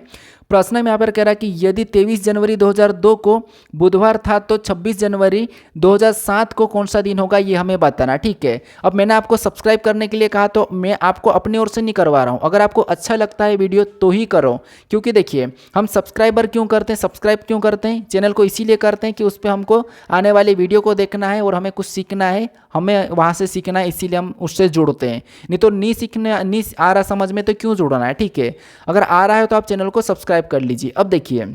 प्रश्न में यहाँ पर कह रहा है कि यदि 23 जनवरी 2002 को बुधवार था तो 26 जनवरी 2007 को कौन सा दिन होगा, ये हमें बताना। ठीक है, अब मैंने आपको सब्सक्राइब करने के लिए कहा तो मैं आपको अपनी ओर से नहीं करवा रहा हूँ। अगर आपको अच्छा लगता है वीडियो तो ही करो, क्योंकि देखिए हम सब्सक्राइब क्यों करते हैं, चैनल को इसीलिए करते हैं कि उस पर हमको आने वाली वीडियो को देखना है और हमें कुछ सीखना है, हमें वहाँ से सीखना है, इसीलिए हम उससे जुड़ते हैं। नहीं तो नहीं आ रहा समझ में तो क्यों जुड़ना है। ठीक है, अगर आ रहा है तो आप चैनल को सब्सक्राइब कर लीजिए। अब देखिए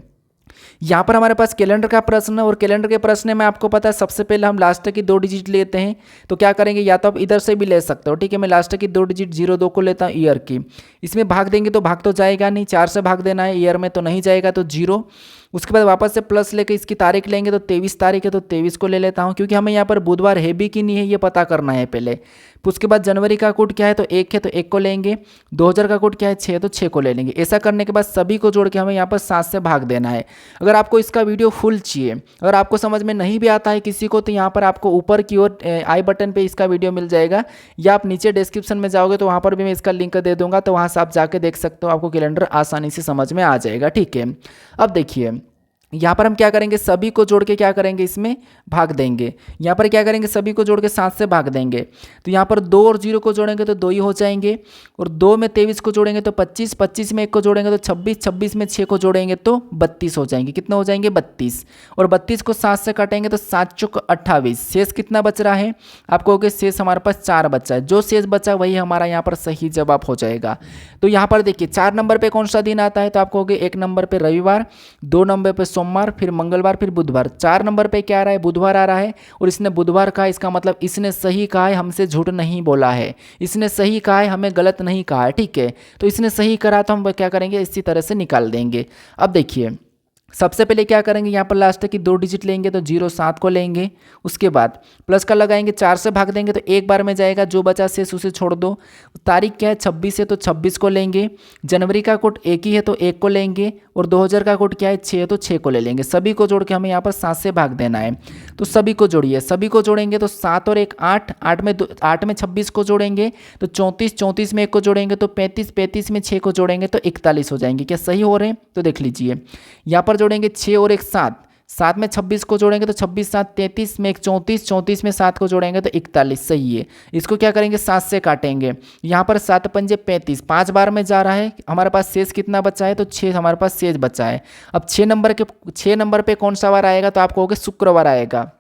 यहाँ पर हमारे पास कैलेंडर का प्रश्न है, और कैलेंडर के प्रश्न में आपको पता है सबसे पहले हम लास्ट की 2 डिजिट लेते हैं। तो क्या करेंगे, या तो आप इधर से भी ले सकते हो। ठीक है, मैं लास्ट की 2 डिजिट 02 को लेता हूँ ईयर की। इसमें भाग देंगे तो भाग तो जाएगा नहीं, 4 से भाग देना है, ईयर में तो नहीं जाएगा तो 0। उसके बाद वापस से प्लस लेके इसकी तारीख लेंगे तो 23 तारीख है तो 23 को ले लेता हूँ, क्योंकि हमें यहाँ पर बुधवार है भी कि नहीं है ये पता करना है पहले। उसके बाद जनवरी का कोड क्या है तो 1 है तो 1 को लेंगे। 2000 का कोड क्या है 6 तो 6 को ले लेंगे। ऐसा करने के बाद सभी को जोड़ के हमें यहाँ पर 7 से भाग देना है। अगर आपको इसका वीडियो फुल चाहिए, अगर आपको समझ में नहीं भी आता है किसी को, तो यहाँ पर आपको ऊपर की ओर आई बटन पे इसका वीडियो मिल जाएगा, या आप नीचे डिस्क्रिप्शन में जाओगे तो वहाँ पर भी मैं इसका लिंक दे दूंगा, तो वहाँ से आप जाके देख सकते हो, आपको कैलेंडर आसानी से समझ में आ जाएगा। ठीक है, अब देखिए यहाँ पर हम क्या करेंगे, सभी को जोड़ के क्या करेंगे इसमें भाग देंगे। यहाँ पर क्या करेंगे, सभी को जोड़ के 7 से भाग देंगे। तो यहाँ पर 2 और 0 को जोड़ेंगे तो 2 ही हो जाएंगे, और 2 में 23 को जोड़ेंगे तो 25, 25 में 1 को जोड़ेंगे तो 26, 26 में 6 को जोड़ेंगे तो 32 हो जाएंगे। कितने हो जाएंगे 32, और 32 को 7 से काटेंगे तो 7 चौक 28। शेष कितना बच रहा है, आप कहोगे शेष हमारे पास 4 बचा है। जो शेष बचा वही हमारा यहाँ पर सही जवाब हो जाएगा। तो यहाँ पर देखिए 4 नंबर पर कौन सा दिन आता है, तो आप कहोगे 1 नंबर पर रविवार, 2 नंबर पर सोमवार, फिर मंगलवार, फिर बुधवार। 4 नंबर पे क्या आ रहा है, बुधवार आ रहा है, और इसने बुधवार कहा, इसका मतलब इसने सही कहा है, हमसे झूठ नहीं बोला है। इसने सही कहा है, हमें गलत नहीं कहा है। ठीक है, तो इसने सही करा तो हम क्या करेंगे, इसी तरह से निकाल देंगे। अब देखिए सबसे पहले क्या करेंगे, यहाँ पर लास्ट की 2 डिजिट लेंगे तो 07 को लेंगे। उसके बाद प्लस का लगाएंगे, 4 से भाग देंगे तो एक बार में जाएगा, जो बचा शेष उसे छोड़ दो। तारीख क्या है 26 है तो 26 को लेंगे। जनवरी का कोड 1 ही है तो 1 को लेंगे, और 2000 का कोड क्या है 6 है तो 6 को ले लेंगे। सभी को जोड़ के हमें यहाँ पर 7 से भाग देना है। तो सभी को जोड़िए, सभी को जोड़ेंगे तो 7 और 1 8, 8 में 26 को जोड़ेंगे तो 34, 34 में 1 को जोड़ेंगे तो 35, 35 में 6 को जोड़ेंगे तो 41 हो जाएंगे। क्या सही हो रहे हैं, तो देख लीजिए यहाँ पर जोड़ेंगे 6 और 1 7, 7 में 26 को जोड़ेंगे तो 26 7 33 में एक 34, 34 में 7 को जोड़ेंगे तो 41, सही है। इसको क्या करेंगे 7 से काटेंगे, यहाँ पर 7 पंजे 35, 5 बार में जा रहा है, हमारे पास शेष कितना बचा है तो 6 हमारे पास शेष बचा है। अब 6 नंबर पे कौन सा वार आएगा तो आप कहोगे शुक्रवार आएगा।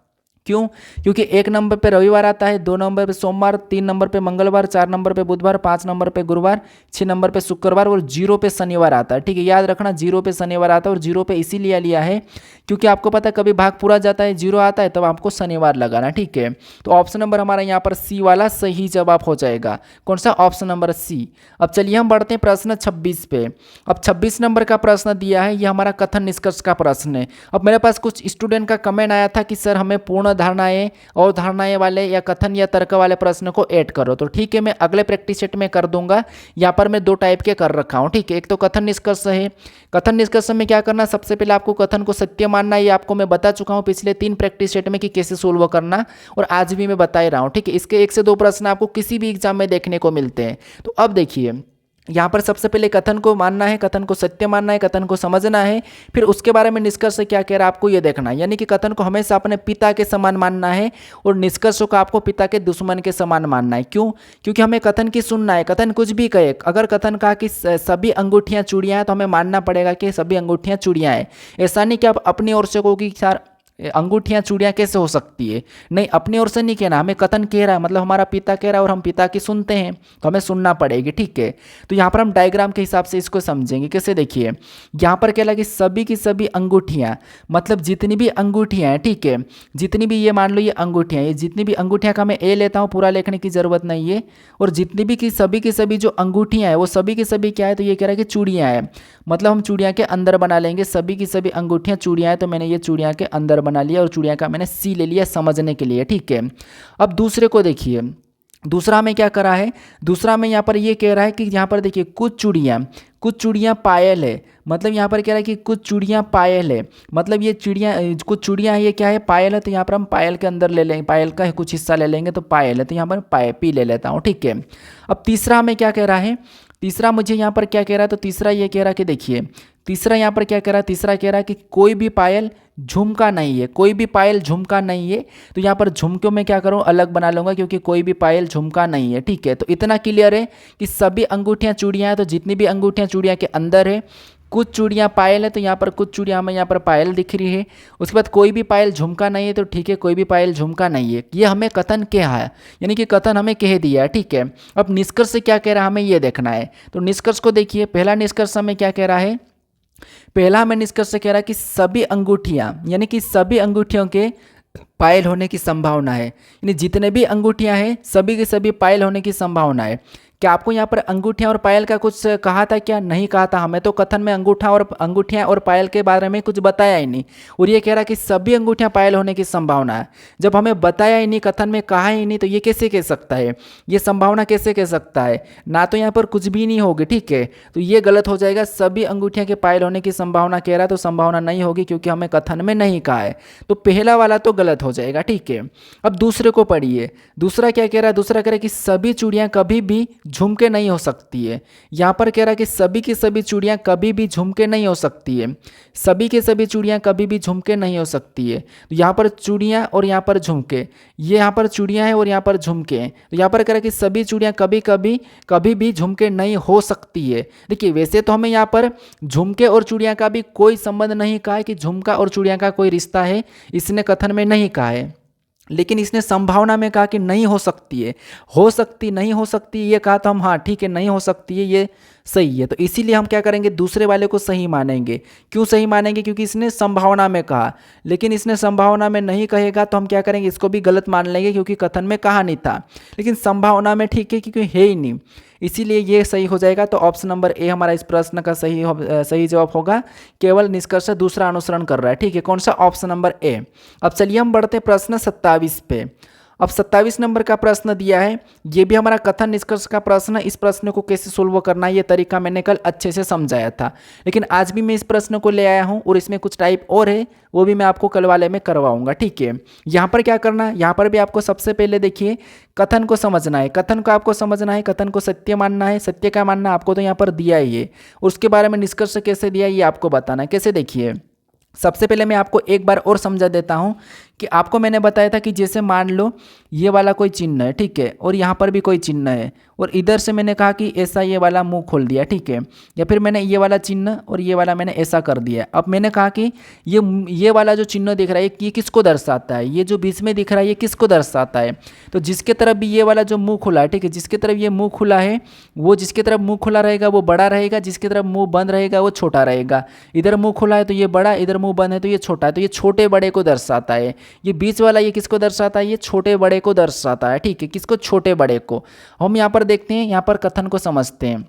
क्यों? क्योंकि 1 नंबर पे रविवार आता है, 2 नंबर पे सोमवार, 3 नंबर पे मंगलवार, 4 नंबर पे बुधवार, 5 नंबर पे गुरुवार, 6 नंबर पे शुक्रवार और 0 पे शनिवार आता है। ठीक है, याद रखना 0 पे शनिवार आता है। और 0 पे इसीलिए लिया है क्योंकि आपको पता है कभी भाग पूरा जाता है 0 आता है तब आपको शनिवार लगाना। ठीक है, तो ऑप्शन नंबर हमारा यहाँ पर सी वाला सही जवाब हो जाएगा। कौन सा? Option number C. अब चलिए हम बढ़ते हैं प्रश्न 26 पे। अब 26 नंबर का प्रश्न दिया है, ये हमारा कथन निष्कर्ष का प्रश्न है। अब मेरे पास कुछ स्टूडेंट का कमेंट आया था कि सर हमें पूर्ण धारणाएं और धारणाएं वाले या कथन या तर्क वाले प्रश्न को ऐड करो, तो ठीक है मैं अगले प्रैक्टिस सेट में कर दूंगा। यहाँ पर मैं 2 टाइप के कर रखा हूँ। ठीक है, एक तो कथन निष्कर्ष है। कथन निष्कर्ष में क्या करना, सबसे पहले आपको कथन को सत्य मानना है, ये आपको मैं बता चुका हूँ पिछले 3 प्रैक्टिस सेट में कि कैसे सोल्व करना, और आज भी मैं बता ही रहा हूँ। ठीक है, इसके 1 से 2 प्रश्न आपको किसी भी एग्जाम में देखने को मिलते हैं। तो अब देखिए यहाँ पर सबसे पहले कथन को मानना है, कथन को सत्य मानना है, कथन को समझना है, फिर उसके बारे में निष्कर्ष क्या कह रहा है आपको ये देखना है। यानी कि कथन को हमेशा अपने पिता के समान मानना है और निष्कर्ष को आपको पिता के दुश्मन के समान मानना है। क्यों? क्योंकि हमें कथन की सुनना है। कथन कुछ भी कहे, अगर कथन कहा कि सभी अंगूठियाँ चूड़ियाँ हैं तो हमें मानना पड़ेगा कि सभी अंगूठियाँ चूड़ियाँ हैं। ऐसा नहीं कि आप अपनी ओर से कहो कि यार अंगूठियाँ चूड़ियाँ कैसे हो सकती है, नहीं, अपनी ओर से नहीं कहना, हमें कथन कह रहा है मतलब हमारा पिता कह रहा है और हम पिता की सुनते हैं तो हमें सुनना पड़ेगी। ठीक है, तो यहाँ पर हम डायग्राम के हिसाब से इसको समझेंगे। कैसे? देखिए यहाँ पर क्या लगे, सभी की सभी अंगूठियाँ, मतलब जितनी भी अंगूठियाँ हैं, ठीक है, जितनी भी, ये मान लो ये अंगूठियाँ, ये जितनी भी अंगूठियाँ का मैं ए लेता हूँ, पूरा लिखने की जरूरत नहीं है, और जितनी भी की सभी जो अंगूठियाँ हैं वो सभी की सभी क्या है तो ये कह रहा है कि चूड़ियाँ हैं, मतलब हम चूड़ियाँ के अंदर बना लेंगे। सभी की सभी अंगूठियाँ चूड़ियाँ हैं तो मैंने ये चूड़ियाँ के अंदर बना लिया और चूड़ियाँ का मैंने सी ले लिया समझने के लिए। ठीक है, अब दूसरे को देखिए, दूसरा में क्या करा है, दूसरा में यहाँ पर ये कह रहा है कि यहाँ पर देखिए कुछ चूड़ियाँ पायल है, मतलब यहाँ पर कह रहा है कि कुछ चूड़ियाँ पायल है, मतलब ये कुछ चूड़ियाँ है, ये क्या है पायल है, तो यहाँ पर हम पायल के अंदर ले लेंगे, पायल का कुछ हिस्सा ले लेंगे तो पायल है, तो यहाँ पर पी ले लेता हूँ। ठीक है, अब तीसरा में क्या कह रहा है, तीसरा मुझे यहाँ पर क्या कह रहा है तो तीसरा ये कह रहा है कि देखिए तीसरा यहाँ पर क्या कह रहा है, तीसरा कह रहा है कि कोई भी पायल झुमका नहीं है, कोई भी पायल झुमका नहीं है, तो यहाँ पर झुमकों में क्या करूँ अलग बना लूँगा क्योंकि कोई भी पायल झुमका नहीं है। ठीक है, तो इतना क्लियर है कि सभी अंगूठियाँ चूड़ियाँ हैं, तो जितनी भी अंगूठियाँ चूड़ियाँ के अंदर है, कुछ चूड़ियाँ पायल है तो यहाँ पर कुछ चूड़ियाँ हमें यहाँ पर पायल दिख रही है। उसके बाद कोई भी पायल झुमका नहीं है, तो ठीक है कोई भी पायल झुमका नहीं है, ये हमें कथन कहा है, यानी कि कथन हमें कह दिया है। ठीक है, अब निष्कर्ष क्या कह रहा है हमें ये देखना है। तो निष्कर्ष को देखिए, पहला निष्कर्ष हमें क्या कह रहा है, पहला हमें निष्कर्ष कह रहा है कि सभी अंगूठियां, यानी कि सभी अंगूठियों के पायल होने की संभावना है, यानी जितने भी अंगूठियां हैं सभी के सभी पायल होने की संभावना है। क्या आपको यहाँ पर अंगूठियाँ और पायल का कुछ कहा था क्या? नहीं कहा था, हमें तो कथन में अंगूठियाँ और पायल के बारे में कुछ बताया ही नहीं, और ये कह रहा कि सभी अंगूठियाँ पायल होने की संभावना है। जब हमें बताया ही नहीं, कथन में कहा ही नहीं, तो ये कैसे कह सकता है, ये संभावना कैसे कह सकता है? ना तो यहाँ पर कुछ भी नहीं होगी। ठीक है, तो ये गलत हो जाएगा, सभी अंगूठियाँ के पायल होने की संभावना कह रहा है तो संभावना नहीं होगी क्योंकि हमें कथन में नहीं कहा है, तो पहला वाला तो गलत हो जाएगा। ठीक है, अब दूसरे को पढ़िए, दूसरा क्या कह रहा है, दूसरा कह रहा है कि सभी चूड़ियाँ कभी भी झुमके नहीं हो सकती है। यहाँ पर कह रहा है कि सभी की सभी चूड़ियाँ कभी भी झुमके नहीं हो सकती है, सभी की सभी चूड़ियाँ कभी भी झुमके नहीं हो सकती है। तो यहाँ पर चूड़ियाँ और यहाँ पर झुमके, ये यहाँ पर चूड़ियाँ हैं और यहाँ पर झुमके हैं, तो यहाँ पर कह रहा है कि सभी चूड़ियाँ कभी भी झुमके नहीं हो सकती है। देखिए वैसे तो हमें यहाँ पर झुमके और चूड़ियाँ का भी कोई संबंध नहीं कहा है कि झुमका और चूड़ियाँ का कोई रिश्ता है, इसने कथन में नहीं कहा है, लेकिन इसने संभावना में कहा कि नहीं हो सकती है, हो सकती नहीं हो सकती ये कहा, तो हम हाँ ठीक है नहीं हो सकती है ये सही है, तो इसीलिए हम क्या करेंगे दूसरे वाले को सही मानेंगे। क्यों सही मानेंगे? क्योंकि इसने संभावना में कहा, लेकिन इसने संभावना में नहीं कहेगा तो हम क्या करेंगे इसको भी गलत मान लेंगे क्योंकि कथन में कहा नहीं था, लेकिन संभावना में ठीक है क्योंकि है ही नहीं, इसीलिए ये सही हो जाएगा। तो ऑप्शन नंबर ए हमारा इस प्रश्न का सही जवाब होगा, केवल निष्कर्ष दूसरा अनुसरण कर रहा है। ठीक है, कौन सा? Option number A. अब चलिए हम बढ़ते प्रश्न 27 पे। अब 27 नंबर का प्रश्न दिया है, ये भी हमारा कथन निष्कर्ष का प्रश्न है। इस प्रश्न को कैसे सोल्व करना है ये तरीका मैंने कल अच्छे से समझाया था, लेकिन आज भी मैं इस प्रश्न को ले आया हूँ और इसमें कुछ टाइप और है, वो भी मैं आपको कल वाले में करवाऊंगा। ठीक है, यहाँ पर क्या करना है, यहाँ पर भी आपको सबसे पहले देखिए कथन को समझना है, कथन को आपको समझना है, कथन को सत्य मानना है, सत्य का मानना आपको तो यहाँ पर दिया ही है, उसके बारे में निष्कर्ष कैसे दिया ये आपको बताना है। कैसे? देखिए सबसे पहले मैं आपको एक बार और समझा देता हूँ कि आपको मैंने बताया था कि जैसे मान लो ये वाला कोई चिन्ह है, ठीक है, और यहाँ पर भी कोई चिन्ह है, और इधर से मैंने कहा कि ऐसा ये वाला मुंह खोल दिया, ठीक है, या फिर मैंने ये वाला चिन्ह और ये वाला मैंने ऐसा कर दिया। अब मैंने कहा कि ये वाला जो चिन्ह दिख रहा है ये किसको दर्शाता है, ये जो बीच में दिख रहा है ये किसको दर्शाता है। तो जिसके तरफ भी ये वाला जो मुँह खुला है, ठीक है, जिसके तरफ ये मुँह खुला है वो जिसके तरफ मुँह खुला रहेगा वो बड़ा रहेगा, जिसकी तरफ मुँह बंद रहेगा वो छोटा रहेगा। इधर मुँह खुला है तो ये बड़ा, इधर मुँह बंद है तो ये छोटा है, तो ये छोटे बड़े को दर्शाता है। ये बीच वाला ये किसको दर्शाता है, ये छोटे बड़े को दर्शाता है, ठीक है, किसको, छोटे बड़े को। हम यहाँ पर देखते हैं, यहाँ पर कथन को समझते हैं।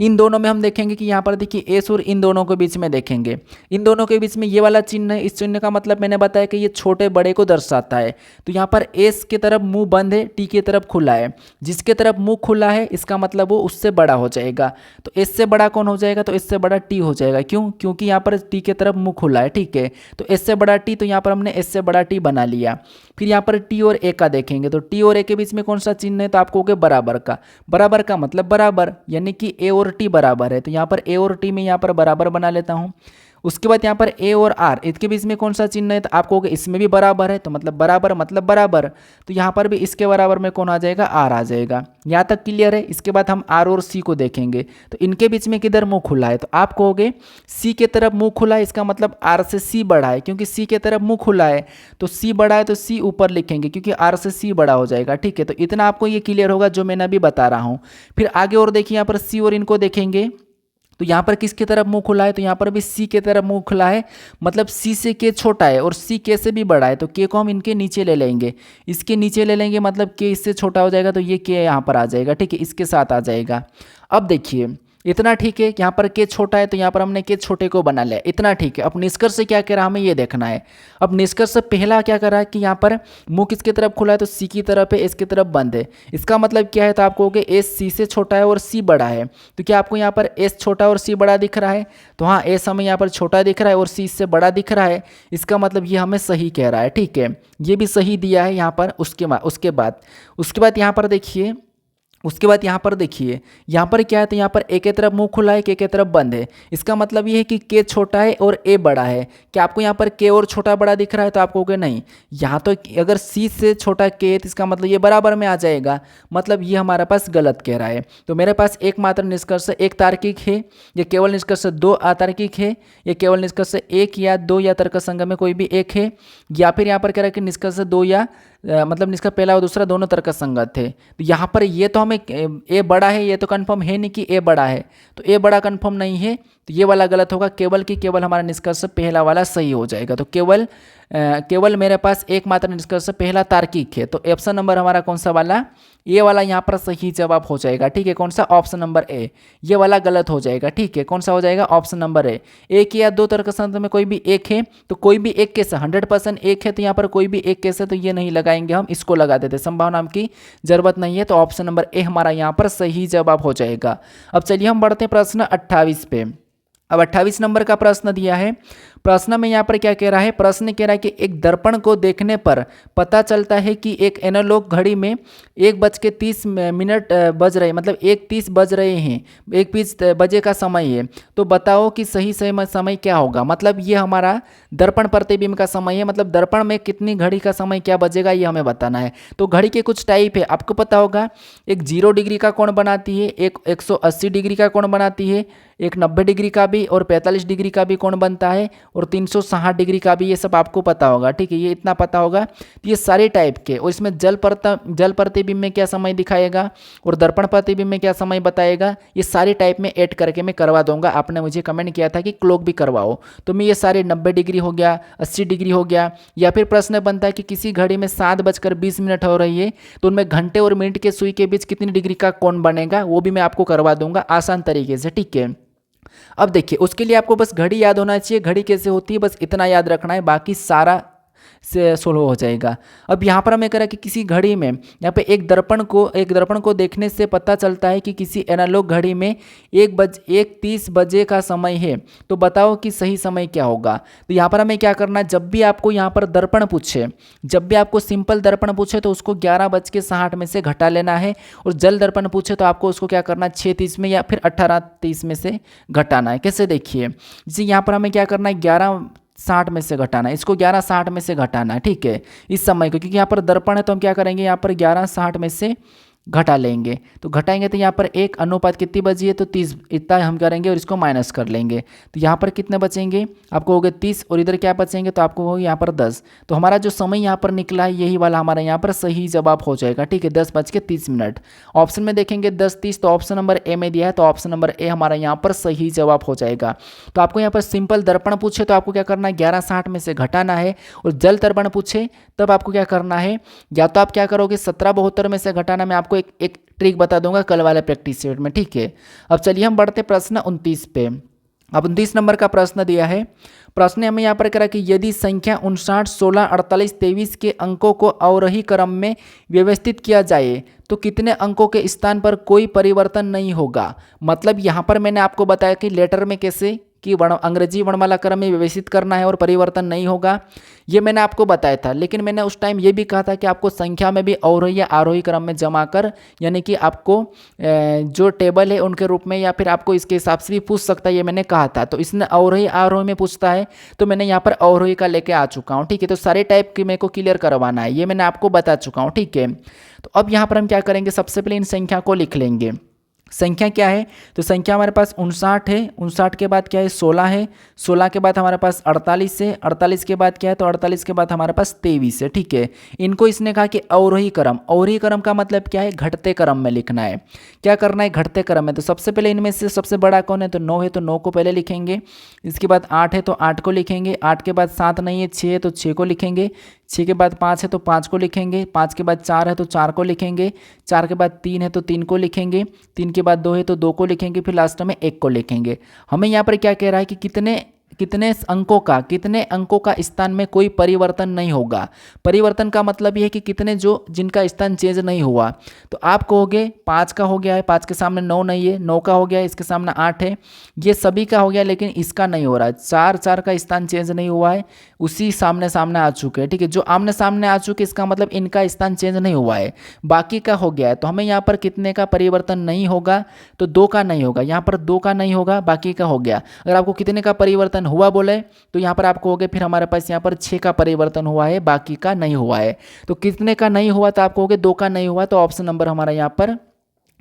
इन दोनों में हम देखेंगे कि यहाँ पर देखिए एस और इन दोनों के बीच में देखेंगे, इन दोनों के बीच में ये वाला चिन्ह है, इस चिन्ह का मतलब मैंने बताया कि ये छोटे बड़े को दर्शाता है। तो यहाँ पर एस की तरफ मुंह बंद है, टी की तरफ खुला है, जिसके तरफ मुंह खुला है इसका मतलब वो उससे बड़ा हो जाएगा। तो एस से बड़ा कौन हो जाएगा, तो इससे बड़ा टी हो जाएगा। क्यों, क्योंकि यहाँ पर टी की तरफ मुंह खुला है, ठीक है, तो एस से बड़ा टी, तो यहाँ पर हमने एस से बड़ा टी बना लिया। फिर यहाँ पर टी और ए का देखेंगे, तो टी और ए के बीच में कौन सा चिन्ह है, तो आपको कहोगे बराबर का। बराबर का मतलब बराबर, यानी कि ए और टी बराबर है, तो यहाँ पर ए और टी में यहाँ पर बराबर बना लेता हूँ। उसके बाद यहाँ पर ए और आर, इसके बीच में कौन सा चिन्ह है, तो आप कहोगे इसमें भी बराबर है, तो मतलब बराबर मतलब बराबर, तो यहाँ पर भी इसके बराबर में कौन आ जाएगा, आर आ जाएगा। यहाँ तक क्लियर है। इसके बाद हम आर और सी को देखेंगे, तो इनके बीच में किधर मुंह खुला है, तो आप कहोगे सी के तरफ मुंह खुला है, इसका मतलब आर से सी बड़ा है, क्योंकि सी के तरफ मुंह खुला है तो सी बड़ा है, तो सी ऊपर लिखेंगे क्योंकि आर से सी बड़ा हो जाएगा, ठीक है। तो इतना आपको ये क्लियर होगा जो मैंने अभी बता रहा हूँ। फिर आगे और देखिए, यहाँ पर सी और इनको देखेंगे, तो यहाँ पर किसकी तरफ मुंह खुला है, तो यहाँ पर भी सी के तरफ मुंह खुला है, मतलब सी से के छोटा है और सी के से भी बड़ा है, तो के को हम इनके नीचे ले लेंगे, इसके नीचे ले लेंगे, मतलब के इससे छोटा हो जाएगा, तो ये के यहाँ पर आ जाएगा, ठीक है, इसके साथ आ जाएगा। अब देखिए इतना ठीक है, यहाँ पर के छोटा है तो यहाँ पर हमने के छोटे को बना लिया, इतना ठीक है। अब निष्कर्ष क्या कह रहा है हमें ये देखना है। अब निष्कर्ष पहला क्या कर रहा है कि यहाँ पर मुंह किसकी तरफ खुला है, तो सी की तरफ है, एस की तरफ बंद है। इसका मतलब क्या है, तो आप कहोगे एस सी से छोटा है और सी बड़ा है, तो क्या आपको यहाँ पर एस छोटा और सी बड़ा दिख रहा है, तो हाँ एस हमें यहाँ पर छोटा दिख रहा है और सी इससे बड़ा दिख रहा है, इसका मतलब ये हमें सही कह रहा है, ठीक है, ये भी सही दिया है यहाँ पर। उसके बाद यहाँ पर देखिए, उसके बाद यहाँ पर देखिए, यहाँ पर क्या है, तो यहाँ पर ए के तरफ मुंह खुला है, के तरफ बंद है, इसका मतलब ये है कि के छोटा है और ए बड़ा है। क्या आपको यहाँ पर के और छोटा बड़ा दिख रहा है, तो आप कहोगे नहीं, यहाँ तो अगर सी से छोटा के है तो इसका मतलब ये बराबर में आ जाएगा, मतलब ये हमारे पास गलत कह रहा है। तो मेरे पास एकमात्र निष्कर्ष एक तार्किक है, ये केवल निष्कर्ष दो अतार्किक है, ये केवल निष्कर्ष एक या दो या तर्कसंगत में कोई भी एक है, या फिर यहाँ पर कह रहा है कि निष्कर्ष दो या मतलब निष्कर्ष पहला और दूसरा दोनों तर्कसंगत थे। तो यहाँ पर ये तो हमें ए बड़ा है, ये तो कंफर्म है नहीं कि ए बड़ा है, तो ए बड़ा कंफर्म नहीं है, तो ये वाला गलत होगा। केवल कि केवल हमारा निष्कर्ष पहला वाला सही हो जाएगा। तो केवल मेरे पास एकमात्र निष्कर्ष पहला तार्किक है, तो ऑप्शन नंबर हमारा कौन सा वाला, ये वाला यहाँ पर सही जवाब हो जाएगा, ठीक है। कौन सा, ऑप्शन नंबर ए, ये वाला गलत हो जाएगा, ठीक है। कौन सा हो जाएगा, ऑप्शन नंबर ए। एक या दो तर्कसंगत में कोई भी एक है, तो कोई भी एक केस 100% एक है, तो यहाँ पर कोई भी एक केस है तो ये नहीं लगाएंगे हम, इसको लगा देते, संभावना की जरूरत नहीं है, तो ऑप्शन नंबर ए हमारा यहाँ पर सही जवाब हो जाएगा। अब चलिए हम बढ़ते हैं प्रश्न 28 पे। अब 28 नंबर का प्रश्न दिया है। प्रश्न में यहाँ पर क्या कह रहा है, प्रश्न कह रहा है कि एक दर्पण को देखने पर पता चलता है कि एक एनालॉग घड़ी में 1:30 बज रहे, मतलब 1:30 बज रहे हैं, 1:30 बजे का समय है, तो बताओ कि सही समय क्या होगा। मतलब ये हमारा दर्पण प्रतिबिंब का समय है, मतलब दर्पण में कितनी घड़ी का समय क्या बजेगा ये हमें बताना है। तो घड़ी के कुछ टाइप है, आपको पता होगा, एक 0 डिग्री का कोण बनाती है, एक 180 डिग्री का कोण बनाती है, एक 90 डिग्री का भी और 45 डिग्री का भी कोण बनता है, और 360 डिग्री का भी, ये सब आपको पता होगा, ठीक है, ये इतना पता होगा। तो ये सारे टाइप के, और इसमें जल प्रतिबिंब में क्या समय दिखाएगा और दर्पण प्रतिबिंब में क्या समय बताएगा, ये सारे टाइप में ऐड करके मैं करवा दूंगा। आपने मुझे कमेंट किया था कि क्लॉक भी करवाओ, तो मैं ये सारे 90 डिग्री हो गया, 80 डिग्री हो गया, या फिर प्रश्न बनता है कि किसी घड़ी में 7:20 हो रही है, तो उनमें घंटे और मिनट के सुई के बीच कितनी डिग्री का कोण बनेगा, वो भी मैं आपको करवा दूंगा आसान तरीके से, ठीक है। अब देखिए, उसके लिए आपको बस घड़ी याद होना चाहिए, घड़ी कैसे होती है बस इतना याद रखना है, बाकी सारा से सोल्व हो जाएगा। अब यहाँ पर हमें कह रहा है कि किसी घड़ी में, यहाँ पे एक दर्पण को देखने से पता चलता है कि किसी एनालॉग घड़ी में 1:30 बजे का समय है, तो बताओ कि सही समय क्या होगा। तो यहाँ पर हमें क्या करना है, जब भी आपको यहाँ पर दर्पण पूछे, जब भी आपको सिंपल दर्पण पूछे तो उसको 11:60 में से घटा लेना है, और जल दर्पण पूछे तो आपको उसको क्या करना है, 6:30 में या फिर 18:30 में से घटाना है। कैसे, देखिए जैसे यहाँ पर हमें क्या करना है, 60 में से घटाना है, इसको 11:60 में से घटाना है, ठीक है, इस समय को, क्योंकि यहाँ पर दर्पण है तो हम क्या करेंगे, यहाँ पर 11:60 में से घटा लेंगे। तो घटाएंगे तो यहाँ पर एक अनुपात कितनी बची है, तो 30 इतना हम करेंगे और इसको माइनस कर लेंगे। तो यहाँ पर कितने बचेंगे, आपको हो गए 30 और इधर क्या बचेंगे, तो आपको हो यहाँ पर 10। तो हमारा जो समय यहाँ पर निकला है यही वाला हमारा यहाँ पर सही जवाब हो जाएगा, ठीक है, 10:30। ऑप्शन में देखेंगे 10:30, तो ऑप्शन नंबर ए में दिया है, तो ऑप्शन नंबर ए हमारा यहाँ पर सही जवाब हो जाएगा। तो आपको यहाँ पर सिंपल दर्पण पूछे तो आपको क्या करना है, 11:60 में से घटाना है, और जल दर्पण पूछे तब आपको क्या करना है, या तो आप क्या करोगे 1772 में से घटाना, मैं आपको एक ट्रिक बता दूंगा कल वाले प्रैक्टिस सेट में, ठीक है। अब चलिए हम बढ़ते प्रश्न 29 पे। अब 29 नंबर का प्रश्न दिया है। प्रश्न हमें यहाँ पर करा कि यदि संख्या 59, 16, 48, 23 के अंकों को अवरोही क्रम में व्यवस्थित किया जाए तो कितने अंकों के स्थान पर कोई परिवर्तन नहीं होगा। मतलब यहाँ पर मैंने आपको बताया कि लेटर में कैसे कि अंग्रेजी वर्णमाला क्रम में व्यवस्थित करना है और परिवर्तन नहीं होगा, ये मैंने आपको बताया था। लेकिन मैंने उस टाइम ये भी कहा था कि आपको संख्या में भी अवरोही या आरोही क्रम में जमा कर, यानी कि आपको जो टेबल है उनके रूप में, या फिर आपको इसके हिसाब से भी पूछ सकता है, ये मैंने कहा था। तो इसने अवरोही आरोही में पूछता है तो मैंने यहाँ पर अवरोही का लेके आ चुका हूँ, ठीक है। तो सारे टाइप की मेरे को क्लियर करवाना है, ये मैंने आपको बता चुका हूँ, ठीक है। तो अब यहाँ पर हम क्या करेंगे, सबसे पहले इन संख्या को लिख लेंगे। संख्या क्या है, तो संख्या हमारे पास 59 है, 59 के बाद क्या है 16 है, 16 के बाद हमारे पास 48 है, 48 के बाद क्या है, तो 48 के बाद हमारे पास 23 है, ठीक है। इनको इसने कहा कि अवरोही क्रम, अवरोही क्रम का मतलब क्या है, घटते क्रम में लिखना है। क्या करना है, घटते क्रम में। तो सबसे पहले इनमें से सबसे बड़ा कौन है, तो 9 है, तो 9 को पहले लिखेंगे। इसके बाद 8 है तो 8 को लिखेंगे, 8 के बाद 7 नहीं है, 6 है तो 6 को लिखेंगे, 6 के बाद 5 है तो 5 को लिखेंगे, 5 के बाद 4 है तो 4 को लिखेंगे, 4 के बाद 3 है तो 3 को लिखेंगे, 3 के बाद 2 है तो 2 को लिखेंगे, फिर लास्ट में 1 को लिखेंगे। हमें यहाँ पर क्या कह रहा है कि कितने अंकों का स्थान में कोई परिवर्तन नहीं होगा। परिवर्तन का मतलब ये है कि कितने जिनका स्थान चेंज नहीं हुआ। तो आप कहोगे 5 का हो गया है, 5 के सामने 9 नहीं है, 9 का हो गया है, इसके सामने 8 है, ये सभी का हो गया, लेकिन इसका नहीं हो रहा है। 4 का स्थान चेंज नहीं हुआ है, उसी सामने सामने आ चुके हैं, ठीक है। जो आमने सामने आ चुके इसका मतलब इनका स्थान चेंज नहीं हुआ है, बाकी का हो गया है। तो हमें यहाँ पर कितने का परिवर्तन नहीं होगा, तो 2 का नहीं होगा, यहाँ पर 2 का नहीं होगा, बाकी का हो गया। अगर आपको कितने का परिवर्तन हुआ बोले तो यहाँ पर आपको हो गया, फिर हमारे पास यहाँ पर 6 का परिवर्तन हुआ है, बाकी का नहीं हुआ है। तो कितने का नहीं हुआ, तो आपको हो गया 2 का नहीं हुआ, तो ऑप्शन नंबर हमारा यहाँ पर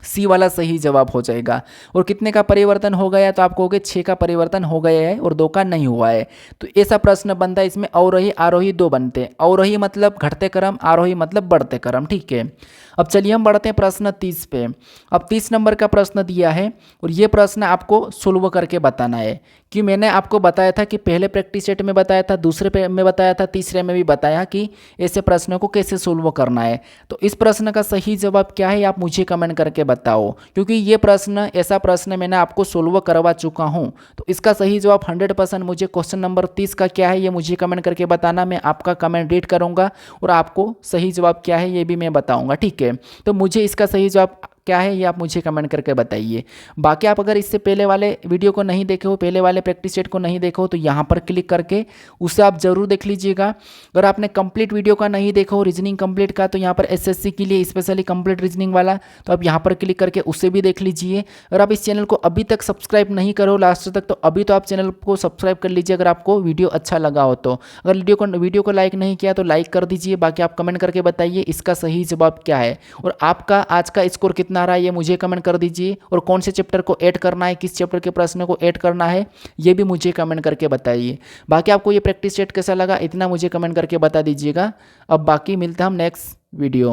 सी वाला सही जवाब हो जाएगा। और कितने का परिवर्तन हो गया, तो आपको हो गया 6 का परिवर्तन हो गया है और 2 का नहीं हुआ है। तो ऐसा प्रश्न बनता है, इसमें अवरोही आरोही 2 बनते हैं। अवरोही मतलब घटते क्रम, आरोही मतलब बढ़ते क्रम, ठीक है। अब चलिए हम बढ़ते हैं प्रश्न 30 पे। अब 30 नंबर का प्रश्न दिया है और ये प्रश्न आपको सोल्व करके बताना है। कि मैंने आपको बताया था कि पहले प्रैक्टिस सेट में बताया था, दूसरे में बताया था, तीसरे में भी बताया कि ऐसे प्रश्नों को कैसे सोल्व करना है। तो इस प्रश्न का सही जवाब क्या है, आप मुझे कमेंट करके बताओ, क्योंकि ये प्रश्न ऐसा प्रश्न मैंने आपको सोल्व करवा चुका हूँ। तो इसका सही जवाब 100% मुझे क्वेश्चन नंबर 30 का क्या है ये मुझे कमेंट करके बताना। मैं आपका कमेंट रीड करूँगा और आपको सही जवाब क्या है ये भी मैं बताऊँगा, ठीक है। तो मुझे इसका सही जवाब क्या है ये आप मुझे कमेंट करके बताइए। बाकी आप अगर इससे पहले वाले वीडियो को नहीं देखे हो, पहले वाले प्रैक्टिस सेट को नहीं देखो, तो यहाँ पर क्लिक करके उसे आप जरूर देख लीजिएगा। अगर आपने कंप्लीट वीडियो का नहीं देखा हो, रीजनिंग कंप्लीट का, तो यहाँ पर एसएससी के लिए स्पेशली कंप्लीट रीजनिंग वाला, तो आप यहाँ पर क्लिक करके उसे भी देख लीजिए। अगर आप इस चैनल को अभी तक सब्सक्राइब नहीं करो लास्ट तक, तो अभी तो आप चैनल को सब्सक्राइब कर लीजिए अगर आपको वीडियो अच्छा लगा हो तो। अगर वीडियो को लाइक नहीं किया तो लाइक कर दीजिए। बाकी आप कमेंट करके बताइए इसका सही जवाब क्या है, और आपका आज का स्कोर कितना रहा है ये मुझे कमेंट कर दीजिए। और कौन से चैप्टर को ऐड करना है, किस चैप्टर के प्रश्न को ऐड करना है, ये भी मुझे कमेंट करके बताइए। बाकी आपको ये प्रैक्टिस सेट कैसा लगा इतना मुझे कमेंट करके बता दीजिएगा। अब बाकी मिलते हैं हम नेक्स्ट वीडियो।